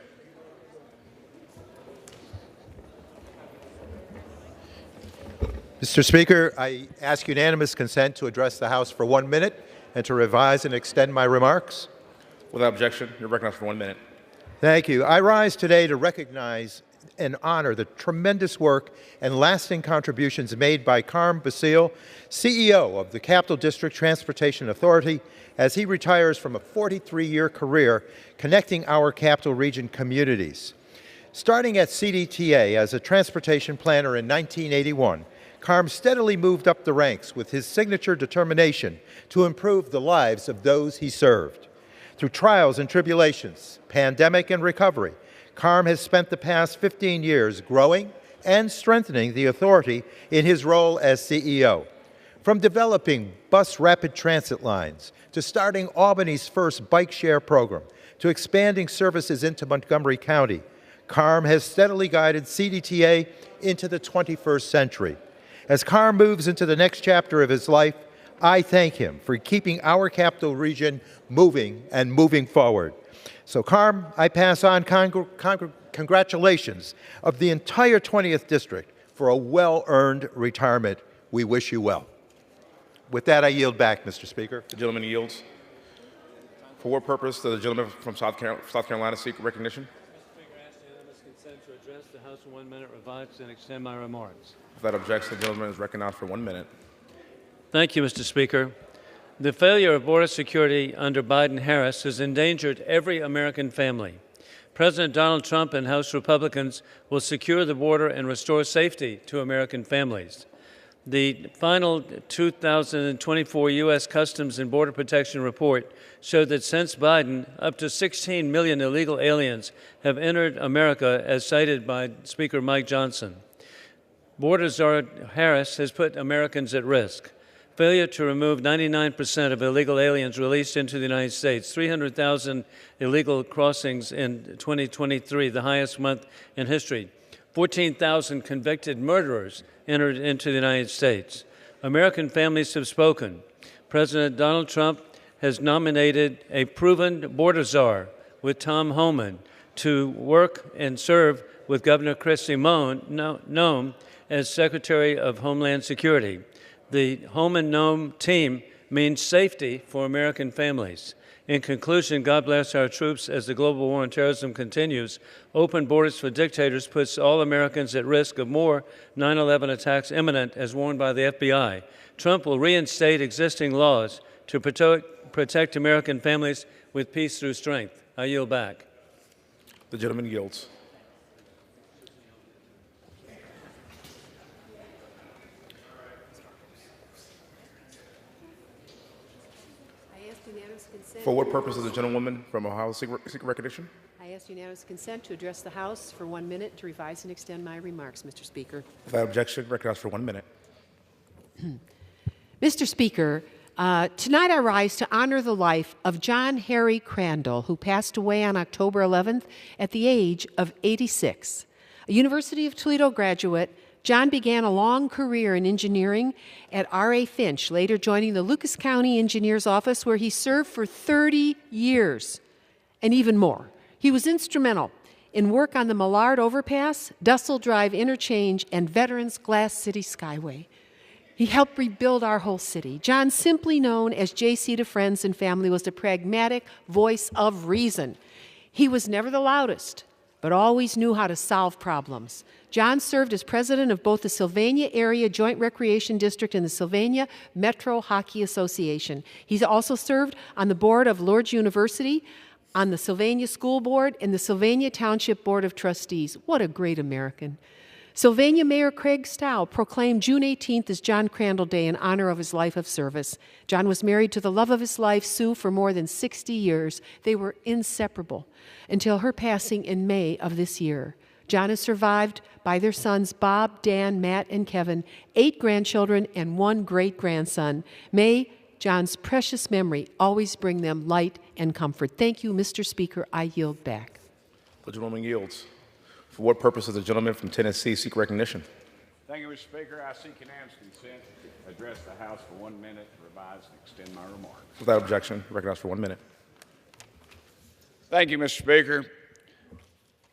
Mr. Speaker, I ask unanimous consent to address the House for 1 minute and to revise and extend my remarks. Without objection, you're recognized for 1 minute. Thank you. I rise today to recognize and honor the tremendous work and lasting contributions made by Carm Basile, CEO of the Capital District Transportation Authority, as he retires from a 43-year career connecting our Capital Region communities. Starting at CDTA as a transportation planner in 1981, Carm steadily moved up the ranks with his signature determination to improve the lives of those he served. Through trials and tribulations, pandemic and recovery, Carm has spent the past 15 years growing and strengthening the authority in his role as CEO. From developing bus rapid transit lines, to starting Albany's first bike share program, to expanding services into Montgomery County, Carm has steadily guided CDTA into the 21st century. As Carm moves into the next chapter of his life, I thank him for keeping our Capital Region moving and moving forward. So, Carm, I pass on congratulations of the entire 20th District for a well-earned retirement. We wish you well. With that, I yield back, Mr. Speaker. The gentleman yields. For what purpose does the gentleman from South Carolina seek recognition? Mr. Speaker, I ask unanimous consent to address the House in 1 minute, revise and extend my remarks. Without objection, the gentleman is recognized for 1 minute. Thank you, Mr. Speaker. The failure of border security under Biden-Harris has endangered every American family. President Donald Trump and House Republicans will secure the border and restore safety to American families. The final 2024 U.S. Customs and Border Protection report showed that since Biden, up to 16 million illegal aliens have entered America, as cited by Speaker Mike Johnson. Border czar Harris has put Americans at risk. Failure to remove 99% of illegal aliens released into the United States, 300,000 illegal crossings in 2023, the highest month in history. 14,000 convicted murderers entered into the United States. American families have spoken. President Donald Trump has nominated a proven border czar with Tom Homan to work and serve with Governor Kristi Noem as Secretary of Homeland Security. The Homan-Noem team means safety for American families. In conclusion, God bless our troops as the global war on terrorism continues. Open borders for dictators puts all Americans at risk of more 9/11 attacks imminent, as warned by the FBI. Trump will reinstate existing laws to protect American families with peace through strength. I yield back. The gentleman yields. For what purpose does the gentlewoman from Ohio seek recognition? I ask unanimous consent to address the House for 1 minute to revise and extend my remarks, Mr. Speaker. Without objection, recognized for 1 minute. Mr. Speaker, tonight I rise to honor the life of John Harry Crandall, who passed away on October 11th at the age of 86. A University of Toledo graduate, John began a long career in engineering at R.A. Finch, later joining the Lucas County Engineers Office, where he served for 30 years and even more. He was instrumental in work on the Millard Overpass, Dussel Drive Interchange, and Veterans Glass City Skyway. He helped rebuild our whole city. John, simply known as J.C. to friends and family, was a pragmatic voice of reason. He was never the loudest, but always knew how to solve problems. John served as president of both the Sylvania Area Joint Recreation District and the Sylvania Metro Hockey Association. He's also served on the board of Lourdes University, on the Sylvania School Board, and the Sylvania Township Board of Trustees. What a great American. Sylvania Mayor Craig Stow proclaimed June 18th as John Crandall Day in honor of his life of service. John was married to the love of his life, Sue, for more than 60 years. They were inseparable until her passing in May of this year. John is survived by their sons Bob, Dan, Matt, and Kevin, 8 grandchildren, and 1 great-grandson. May John's precious memory always bring them light and comfort. Thank you, Mr. Speaker. I yield back. The gentleman yields. For what purpose does the gentleman from Tennessee seek recognition? Thank you, Mr. Speaker. I seek unanimous consent to address the House for 1 minute, revise and extend my remarks. Without objection, recognized for 1 minute. Thank you, Mr. Speaker.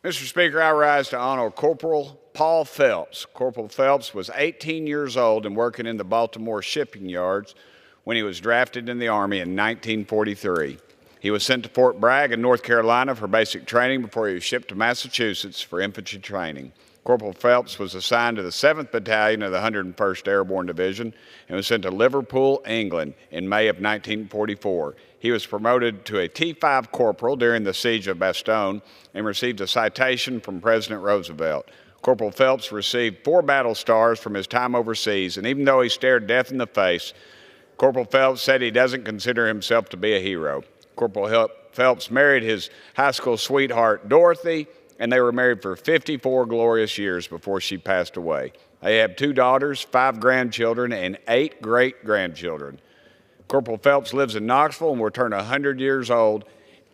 Mr. Speaker, I rise to honor Corporal Paul Phelps. Corporal Phelps was 18 years old and working in the Baltimore shipping yards when he was drafted in the Army in 1943. He was sent to Fort Bragg in North Carolina for basic training before he was shipped to Massachusetts for infantry training. Corporal Phelps was assigned to the 7th Battalion of the 101st Airborne Division and was sent to Liverpool, England in May of 1944. He was promoted to a T5 corporal during the Siege of Bastogne and received a citation from President Roosevelt. Corporal Phelps received 4 battle stars from his time overseas, and even though he stared death in the face, Corporal Phelps said he doesn't consider himself to be a hero. Corporal Phelps married his high school sweetheart, Dorothy, and they were married for 54 glorious years before she passed away. They have 2 daughters, 5 grandchildren, and 8 great-grandchildren. Corporal Phelps lives in Knoxville and will turn 100 years old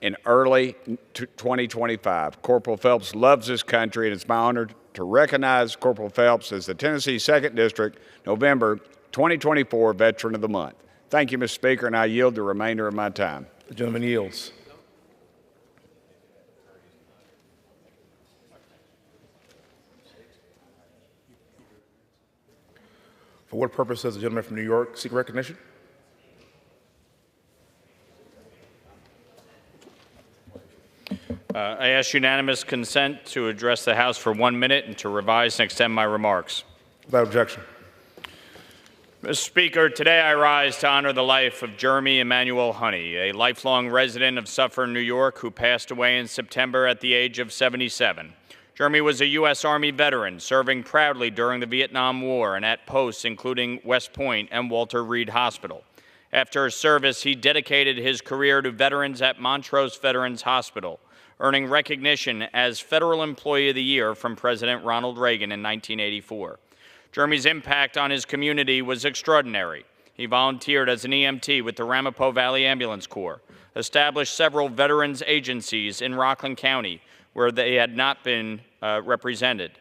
in early 2025. Corporal Phelps loves his country, and it's my honor to recognize Corporal Phelps as the Tennessee 2nd District November 2024 Veteran of the Month. Thank you, Mr. Speaker, and I yield the remainder of my time. The gentleman yields. For what purpose does the gentleman from New York seek recognition? I ask unanimous consent to address the House for 1 minute and to revise and extend my remarks. Without objection. Mr. Speaker, today I rise to honor the life of Jeremy Emmanuel Honey, a lifelong resident of Suffern, New York, who passed away in September at the age of 77. Jeremy was a U.S. Army veteran, serving proudly during the Vietnam War and at posts including West Point and Walter Reed Hospital. After his service, he dedicated his career to veterans at Montrose Veterans Hospital, earning recognition as Federal Employee of the Year from President Ronald Reagan in 1984. Jeremy's impact on his community was extraordinary. He volunteered as an EMT with the Ramapo Valley Ambulance Corps, established several veterans agencies in Rockland County where they had not been represented,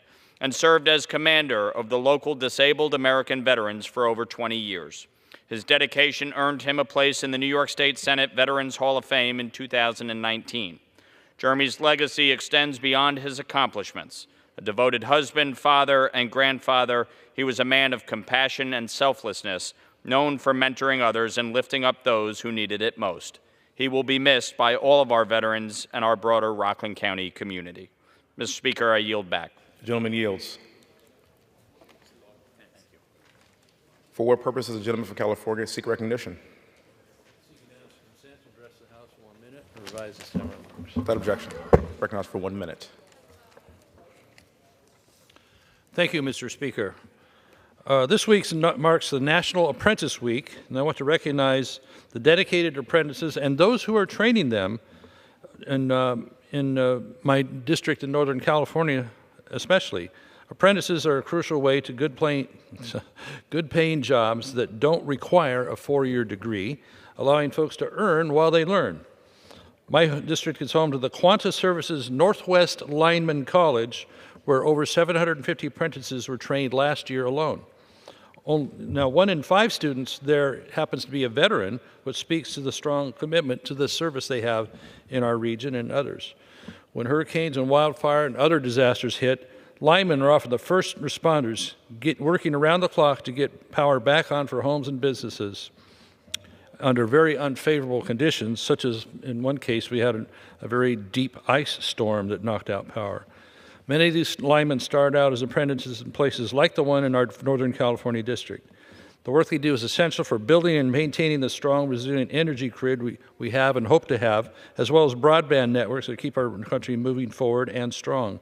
and served as commander of the local Disabled American Veterans for over 20 years. His dedication earned him a place in the New York State Senate Veterans Hall of Fame in 2019. Jeremy's legacy extends beyond his accomplishments. A devoted husband, father, and grandfather, he was a man of compassion and selflessness, known for mentoring others and lifting up those who needed it most. He will be missed by all of our veterans and our broader Rockland County community. Mr. Speaker, I yield back. The gentleman yields. For what purpose does the gentleman from California seek recognition? Without objection. Recognized for 1 minute. Thank you, Mr. Speaker. This week marks the National Apprentice Week, and I want to recognize the dedicated apprentices and those who are training them in my district in Northern California especially. Apprentices are a crucial way to good paying jobs that don't require a 4-year degree, allowing folks to earn while they learn. My district is home to the Quanta Services Northwest Lineman College, where over 750 apprentices were trained last year alone. Now, 1 in 5 students there happens to be a veteran, which speaks to the strong commitment to the service they have in our region and others. When hurricanes and wildfire and other disasters hit, linemen are often the first responders working around the clock to get power back on for homes and businesses under very unfavorable conditions, such as in one case we had a very deep ice storm that knocked out power. Many of these linemen started out as apprentices in places like the one in our Northern California district. The work they do is essential for building and maintaining the strong, resilient energy grid we have and hope to have, as well as broadband networks that keep our country moving forward and strong.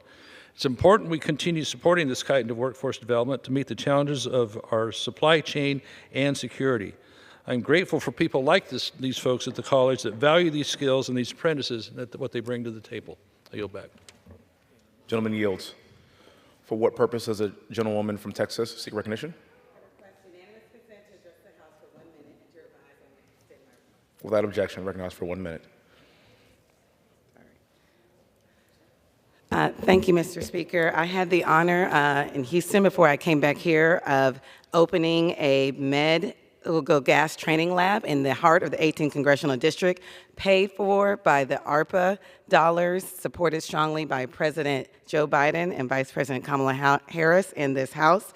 It's important we continue supporting this kind of workforce development to meet the challenges of our supply chain and security. I'm grateful for people like these folks at the college that value these skills and these apprentices and what they bring to the table. I yield back. Gentleman yields. For what purpose does a gentlewoman from Texas seek recognition? Without objection, recognized for 1 minute. Thank you, Mr. Speaker. I had the honor in Houston before I came back here of opening a med Gas Training Lab in the heart of the 18th Congressional District, paid for by the ARPA dollars, supported strongly by President Joe Biden and Vice President Kamala Harris in this House.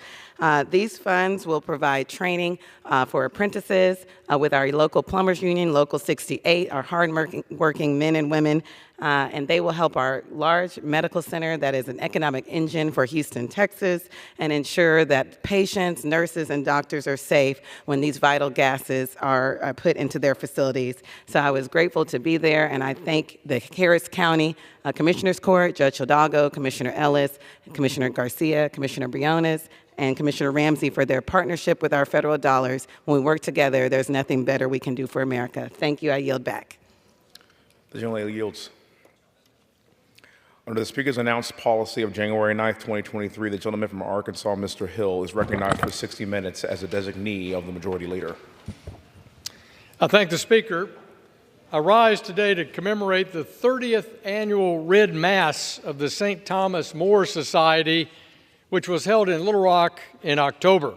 These funds will provide training for apprentices with our local plumbers union, Local 68, our hard-working men and women, and they will help our large medical center that is an economic engine for Houston, Texas, and ensure that patients, nurses, and doctors are safe when these vital gases are put into their facilities. So I was grateful to be there, and I thank the Harris County Commissioners Court, Judge Hidalgo, Commissioner Ellis, Commissioner Garcia, Commissioner Briones, and Commissioner Ramsey for their partnership with our federal dollars. When we work together, there's nothing better we can do for America. Thank you. I yield back. The gentleman yields. Under the Speaker's announced policy of January 9th, 2023, the gentleman from Arkansas, Mr. Hill, is recognized for 60 minutes as a designee of the Majority Leader. I thank the Speaker. I rise today to commemorate the 30th annual Rid Mass of the St. Thomas More Society, which was held in Little Rock in October.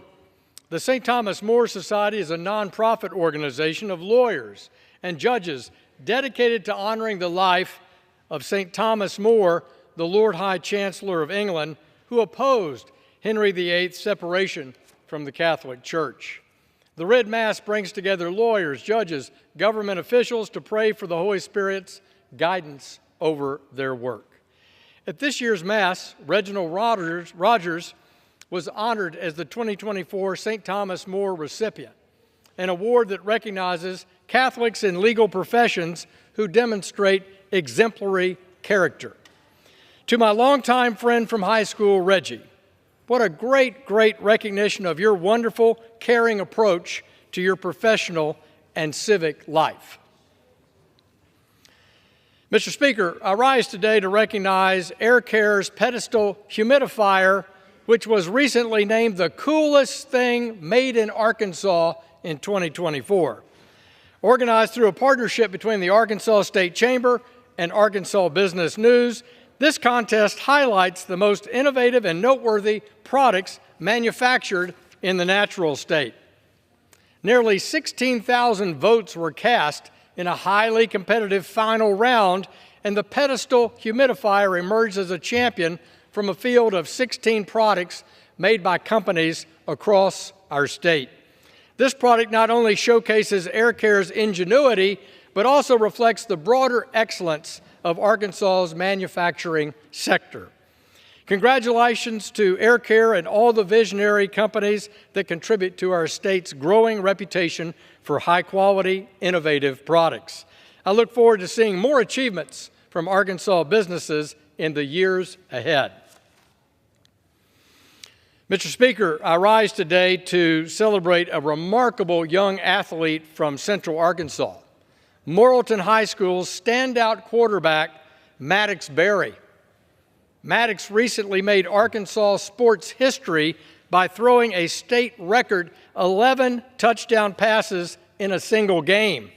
The St. Thomas More Society is a nonprofit organization of lawyers and judges dedicated to honoring the life of St. Thomas More, the Lord High Chancellor of England, who opposed Henry VIII's separation from the Catholic Church. The Rid Mass brings together lawyers, judges, government officials to pray for the Holy Spirit's guidance over their work. At this year's Mass, Reginald Rogers was honored as the 2024 St. Thomas More recipient, an award that recognizes Catholics in legal professions who demonstrate exemplary character. To my longtime friend from high school, Reggie, what a great, great recognition of your wonderful, caring approach to your professional and civic life. Mr. Speaker, I rise today to recognize Air Care's pedestal humidifier, which was recently named the coolest thing made in Arkansas in 2024. Organized through a partnership between the Arkansas State Chamber and Arkansas Business News, this contest highlights the most innovative and noteworthy products manufactured in the natural state. Nearly 16,000 votes were cast in a highly competitive final round, and the pedestal humidifier emerged as a champion from a field of 16 products made by companies across our state. This product not only showcases Air Care's ingenuity, but also reflects the broader excellence of Arkansas's manufacturing sector. Congratulations to Air Care and all the visionary companies that contribute to our state's growing reputation for high-quality, innovative products. I look forward to seeing more achievements from Arkansas businesses in the years ahead. Mr. Speaker, I rise today to celebrate a remarkable young athlete from Central Arkansas, Morrilton High School's standout quarterback, Maddox Berry. Maddox recently made Arkansas sports history by throwing a state record 11 touchdown passes in a single game,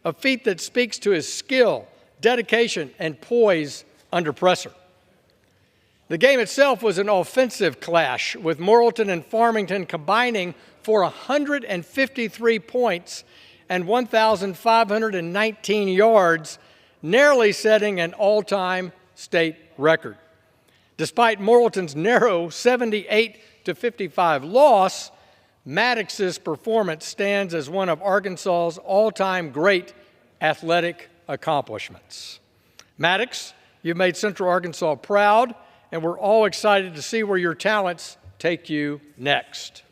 a feat that speaks to his skill, dedication, and poise under pressure. The game itself was an offensive clash, with Morrilton and Farmington combining for 153 points and 1,519 yards, narrowly setting an all-time state record. Despite Morrilton's narrow 78-55 loss, Maddox's performance stands as one of Arkansas's all-time great athletic accomplishments. Maddox, you've made Central Arkansas proud, and we're all excited to see where your talents take you next.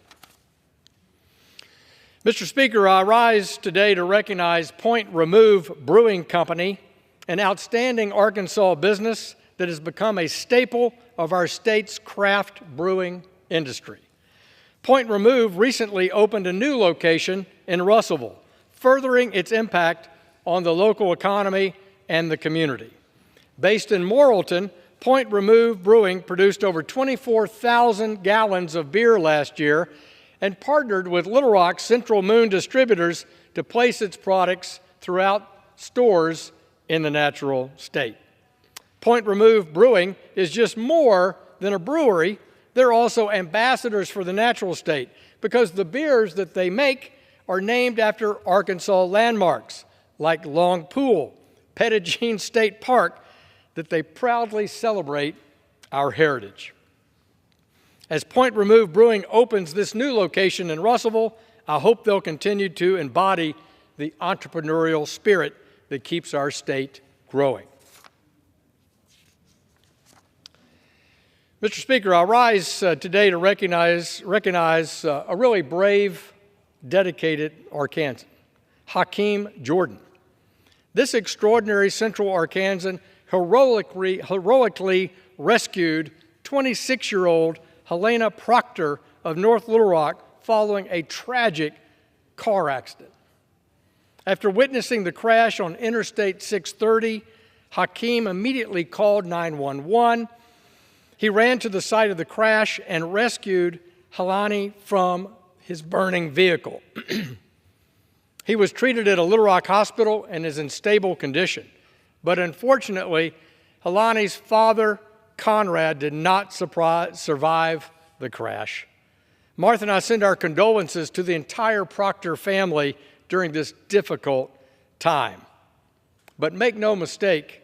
Mr. Speaker, I rise today to recognize Point Remove Brewing Company, an outstanding Arkansas business that has become a staple of our state's craft brewing industry. Point Remove recently opened a new location in Russellville, furthering its impact on the local economy and the community. Based in Morrilton, Point Remove Brewing produced over 24,000 gallons of beer last year and partnered with Little Rock's Central Moon Distributors to place its products throughout stores in the natural state. Point Remove Brewing is just more than a brewery. They're also ambassadors for the natural state because the beers that they make are named after Arkansas landmarks like Long Pool, Pettigene State Park, that they proudly celebrate our heritage. As Point Remove Brewing opens this new location in Russellville, I hope they'll continue to embody the entrepreneurial spirit that keeps our state growing. Mr. Speaker, I rise today to recognize a really brave, dedicated Arkansan, Hakeem Jordan. This extraordinary Central Arkansan heroically rescued 26-year-old Helena Proctor of North Little Rock following a tragic car accident. After witnessing the crash on Interstate 630, Hakeem immediately called 911. He ran to the site of the crash and rescued Helani from his burning vehicle. He was treated at a Little Rock hospital and is in stable condition. But unfortunately, Helani's father, Conrad, did not survive the crash. Martha and I send our condolences to the entire Proctor family during this difficult time. But make no mistake,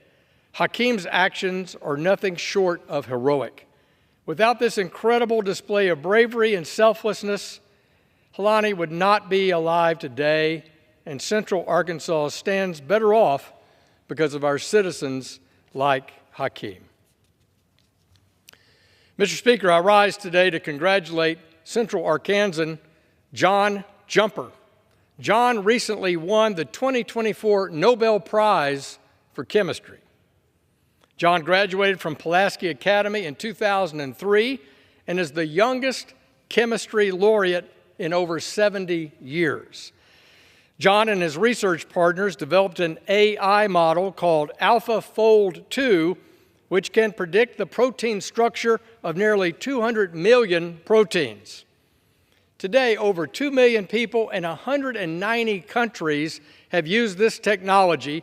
Hakeem's actions are nothing short of heroic. Without this incredible display of bravery and selflessness, Helani would not be alive today, and Central Arkansas stands better off because of our citizens like Hakeem. Mr. Speaker, I rise today to congratulate Central Arkansan John Jumper. John recently won the 2024 Nobel Prize for Chemistry. John graduated from Pulaski Academy in 2003 and is the youngest chemistry laureate in over 70 years. John and his research partners developed an AI model called AlphaFold 2, which can predict the protein structure of nearly 200 million proteins. Today, over 2 million people in 190 countries have used this technology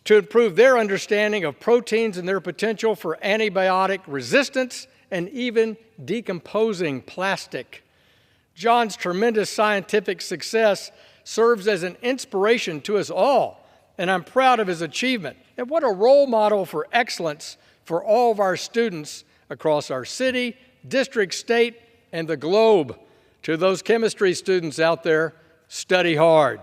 to improve their understanding of proteins and their potential for antibiotic resistance and even decomposing plastic. John's tremendous scientific success serves as an inspiration to us all, and I'm proud of his achievement. And what a role model for excellence for all of our students across our city, district, state, and the globe. To those chemistry students out there, study hard.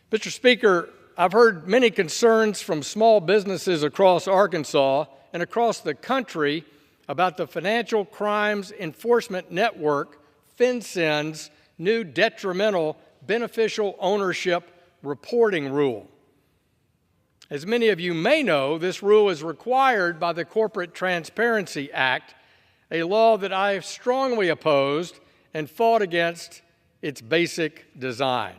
Mr. Speaker, I've heard many concerns from small businesses across Arkansas and across the country about the Financial Crimes Enforcement Network, FinCEN's, new detrimental beneficial ownership reporting rule. As many of you may know, this rule is required by the Corporate Transparency Act, a law that I have strongly opposed and fought against its basic design.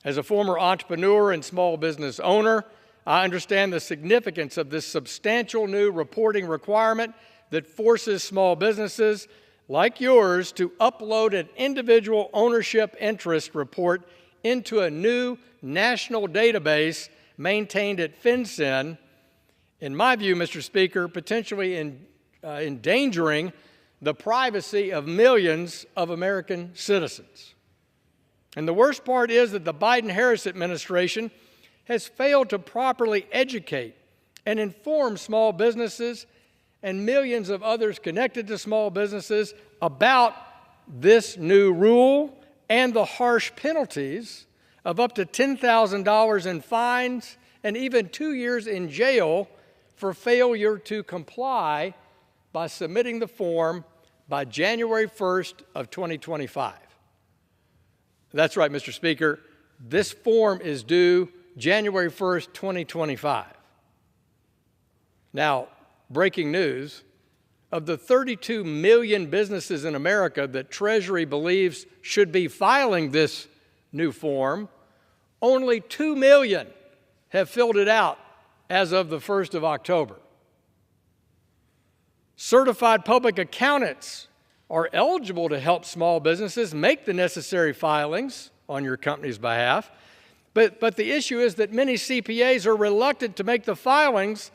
As a former entrepreneur and small business owner, I understand the significance of this substantial new reporting requirement that forces small businesses like yours to upload an individual ownership interest report into a new national database maintained at FinCEN, in my view, Mr. Speaker, potentially endangering the privacy of millions of American citizens. And the worst part is that the Biden-Harris administration has failed to properly educate and inform small businesses and millions of others connected to small businesses about this new rule and the harsh penalties of up to $10,000 in fines and even 2 years in jail for failure to comply by submitting the form by January 1st of 2025. That's right, Mr. Speaker. This form is due January 1st, 2025. Now, breaking news, of the 32 million businesses in America that Treasury believes should be filing this new form, only 2 million have filled it out as of the 1st of October. Certified public accountants are eligible to help small businesses make the necessary filings on your company's behalf. But the issue is that many CPAs are reluctant to make the filings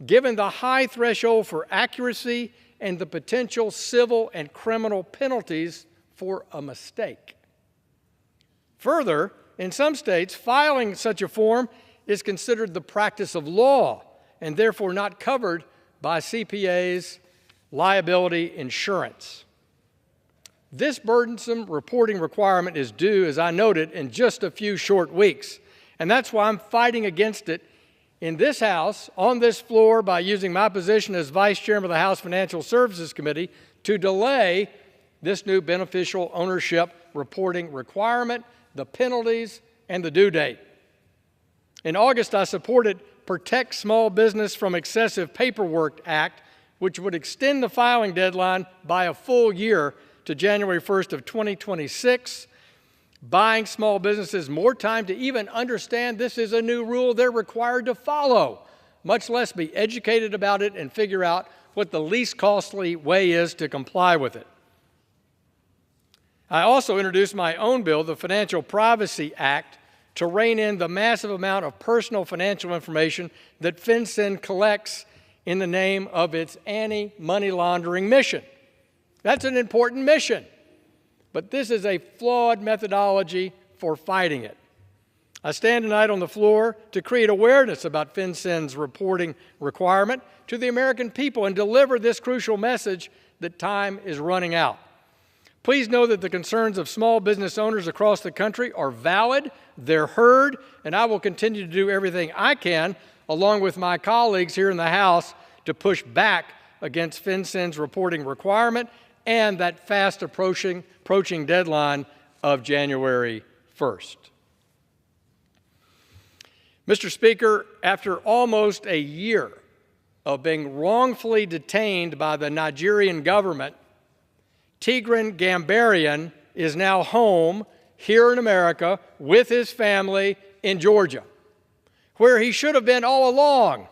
given the high threshold for accuracy and the potential civil and criminal penalties for a mistake. Further, in some states, filing such a form is considered the practice of law and therefore not covered by CPA's liability insurance. This burdensome reporting requirement is due, as I noted, in just a few short weeks, and that's why I'm fighting against it in this House, on this floor, by using my position as Vice Chairman of the House Financial Services Committee to delay this new beneficial ownership reporting requirement, the penalties, and the due date. In August, I supported Protect Small Business from Excessive Paperwork Act, which would extend the filing deadline by a full year to January 1st of 2026, buying small businesses more time to even understand this is a new rule they're required to follow, much less be educated about it and figure out what the least costly way is to comply with it. I also introduced my own bill, the Financial Privacy Act, to rein in the massive amount of personal financial information that FinCEN collects in the name of its anti-money laundering mission. That's an important mission, but this is a flawed methodology for fighting it. I stand tonight on the floor to create awareness about FinCEN's reporting requirement to the American people and deliver this crucial message that time is running out. Please know that the concerns of small business owners across the country are valid, they're heard, and I will continue to do everything I can, along with my colleagues here in the House, to push back against FinCEN's reporting requirement and that fast approaching deadline of January 1st. Mr. Speaker, after almost a year of being wrongfully detained by the Nigerian government, Tigran Gambaryan is now home here in America with his family in Georgia, where he should have been all along.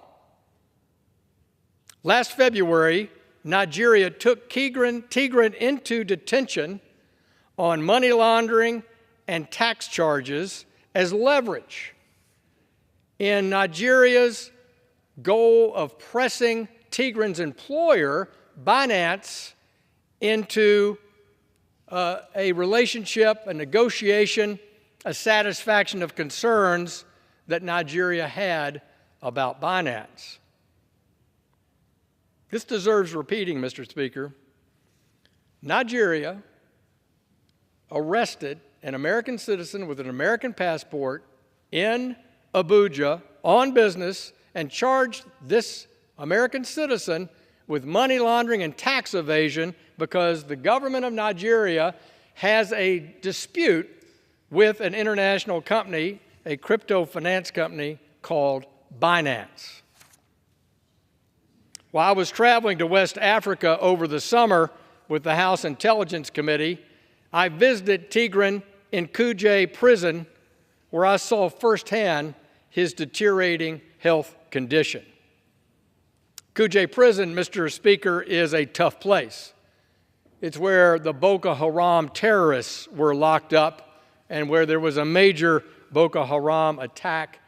Last February, Nigeria took Tigran into detention on money laundering and tax charges as leverage in Nigeria's goal of pressing Tigran's employer, Binance, into a relationship, a negotiation, a satisfaction of concerns that Nigeria had about Binance. This deserves repeating, Mr. Speaker. Nigeria arrested an American citizen with an American passport in Abuja on business and charged this American citizen with money laundering and tax evasion because the government of Nigeria has a dispute with an international company, a crypto finance company called Binance. While I was traveling to West Africa over the summer with the House Intelligence Committee, I visited Tigran in Kuje prison, where I saw firsthand his deteriorating health condition. Kuje prison, Mr. Speaker, is a tough place. It's where the Boko Haram terrorists were locked up and where there was a major Boko Haram attack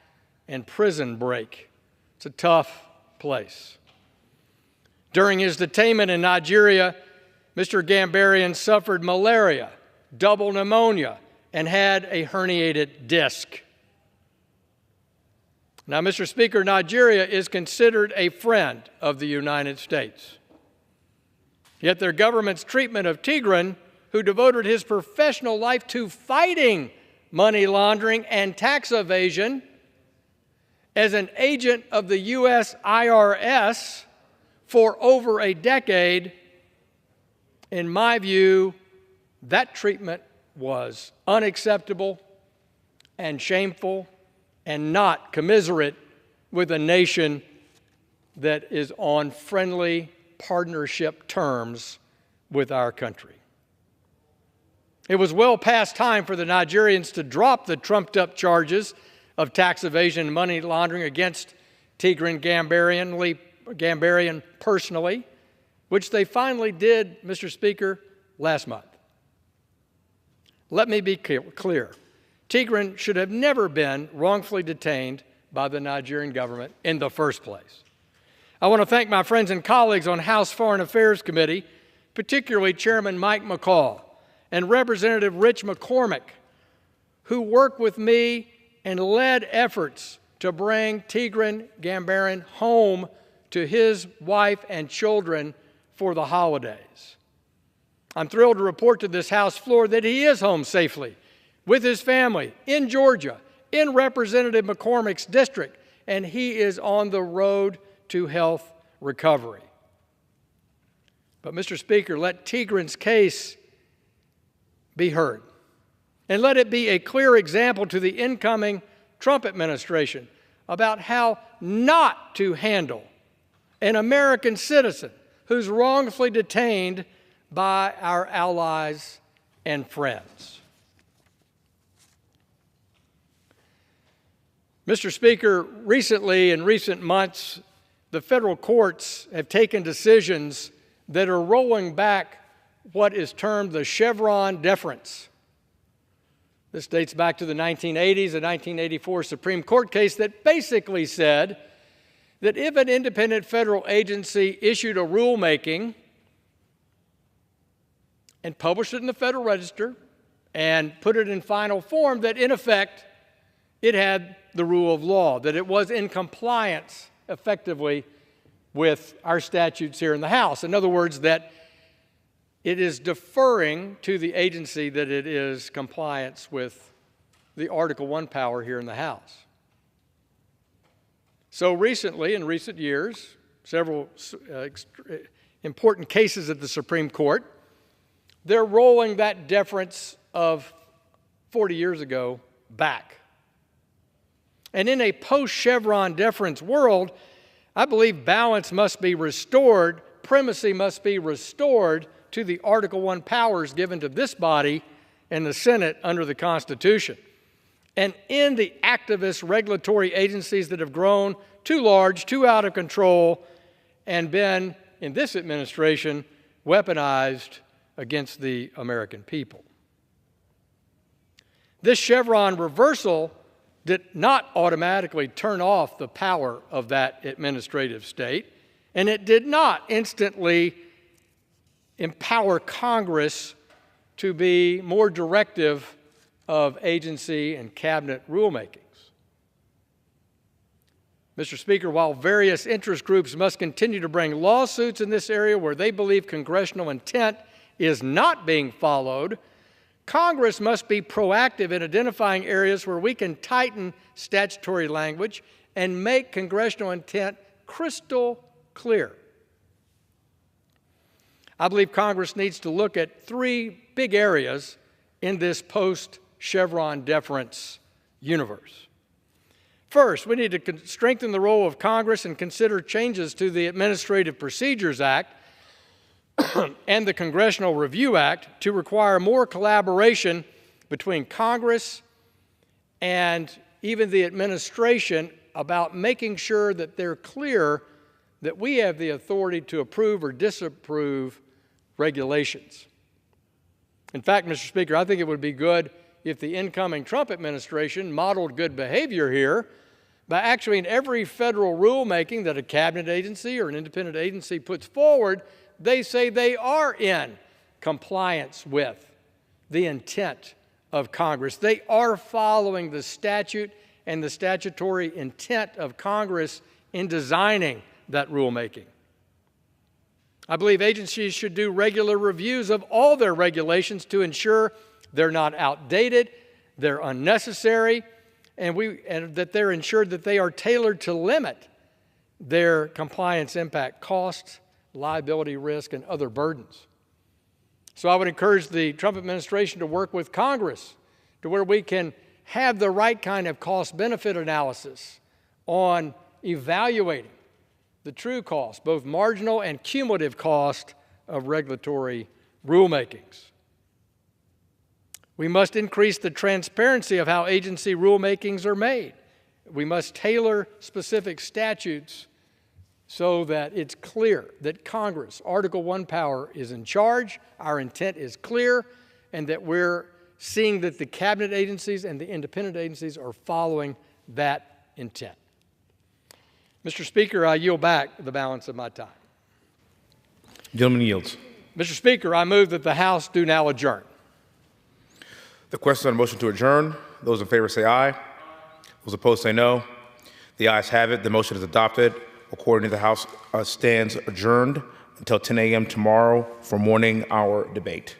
and prison break. It's a tough place. During his detainment in Nigeria, Mr. Gambaryan suffered malaria, double pneumonia, and had a herniated disc. Now, Mr. Speaker, Nigeria is considered a friend of the United States. Yet their government's treatment of Tigran, who devoted his professional life to fighting money laundering and tax evasion as an agent of the U.S. IRS for over a decade, in my view, that treatment was unacceptable and shameful and not commiserate with a nation that is on friendly partnership terms with our country. It was well past time for the Nigerians to drop the trumped-up charges of tax evasion and money laundering against Tigran Gambaryan personally, which they finally did, Mr. Speaker, last month. Let me be clear. Tigran should have never been wrongfully detained by the Nigerian government in the first place. I want to thank my friends and colleagues on House Foreign Affairs Committee, particularly Chairman Mike McCaul and Representative Rich McCormick, who worked with me and led efforts to bring Tigran Gambaryan home to his wife and children for the holidays. I'm thrilled to report to this House floor that he is home safely with his family in Georgia, in Representative McCormick's district, and he is on the road to health recovery. But, Mr. Speaker, let Tigran's case be heard, and let it be a clear example to the incoming Trump administration about how not to handle an American citizen who's wrongfully detained by our allies and friends. Mr. Speaker, recently, in recent months, the federal courts have taken decisions that are rolling back what is termed the Chevron deference. This dates back to the 1980s, a 1984 Supreme Court case that basically said that if an independent federal agency issued a rulemaking and published it in the Federal Register and put it in final form, that in effect it had the rule of law, that it was in compliance effectively with our statutes here in the House. In other words, that it is deferring to the agency that it is compliance with the Article I power here in the House. So recently, in recent years, several important cases at the Supreme Court, they're rolling that deference of 40 years ago back. And in a post-Chevron deference world, I believe balance must be restored, primacy must be restored to the Article I powers given to this body and the Senate under the Constitution. And in the activist regulatory agencies that have grown too large, too out of control, and been, in this administration, weaponized against the American people. This Chevron reversal did not automatically turn off the power of that administrative state, and it did not instantly empower Congress to be more directive of agency and cabinet rulemakings. Mr. Speaker, while various interest groups must continue to bring lawsuits in this area where they believe congressional intent is not being followed, Congress must be proactive in identifying areas where we can tighten statutory language and make congressional intent crystal clear. I believe Congress needs to look at three big areas in this post-Chevron deference universe. First, we need to strengthen the role of Congress and consider changes to the Administrative Procedures Act and the Congressional Review Act to require more collaboration between Congress and even the administration about making sure that they're clear that we have the authority to approve or disapprove regulations. In fact, Mr. Speaker, I think it would be good if the incoming Trump administration modeled good behavior here by actually in every federal rulemaking that a cabinet agency or an independent agency puts forward, they say they are in compliance with the intent of Congress. They are following the statute and the statutory intent of Congress in designing that rulemaking. I believe agencies should do regular reviews of all their regulations to ensure they're not outdated, they're unnecessary, and that they're ensured that they are tailored to limit their compliance impact costs, liability risk, and other burdens. So I would encourage the Trump administration to work with Congress to where we can have the right kind of cost-benefit analysis on evaluating the true cost, both marginal and cumulative cost of regulatory rulemakings. We must increase the transparency of how agency rulemakings are made. We must tailor specific statutes so that it's clear that Congress, Article I power, is in charge, our intent is clear, and that we're seeing that the cabinet agencies and the independent agencies are following that intent. Mr. Speaker, I yield back the balance of my time. Gentleman yields. Mr. Speaker, I move that the House do now adjourn. The question on the motion to adjourn. Those in favor say aye. Those opposed say no. The ayes have it. The motion is adopted. Accordingly, the House stands adjourned until 10 a.m. tomorrow for morning hour debate.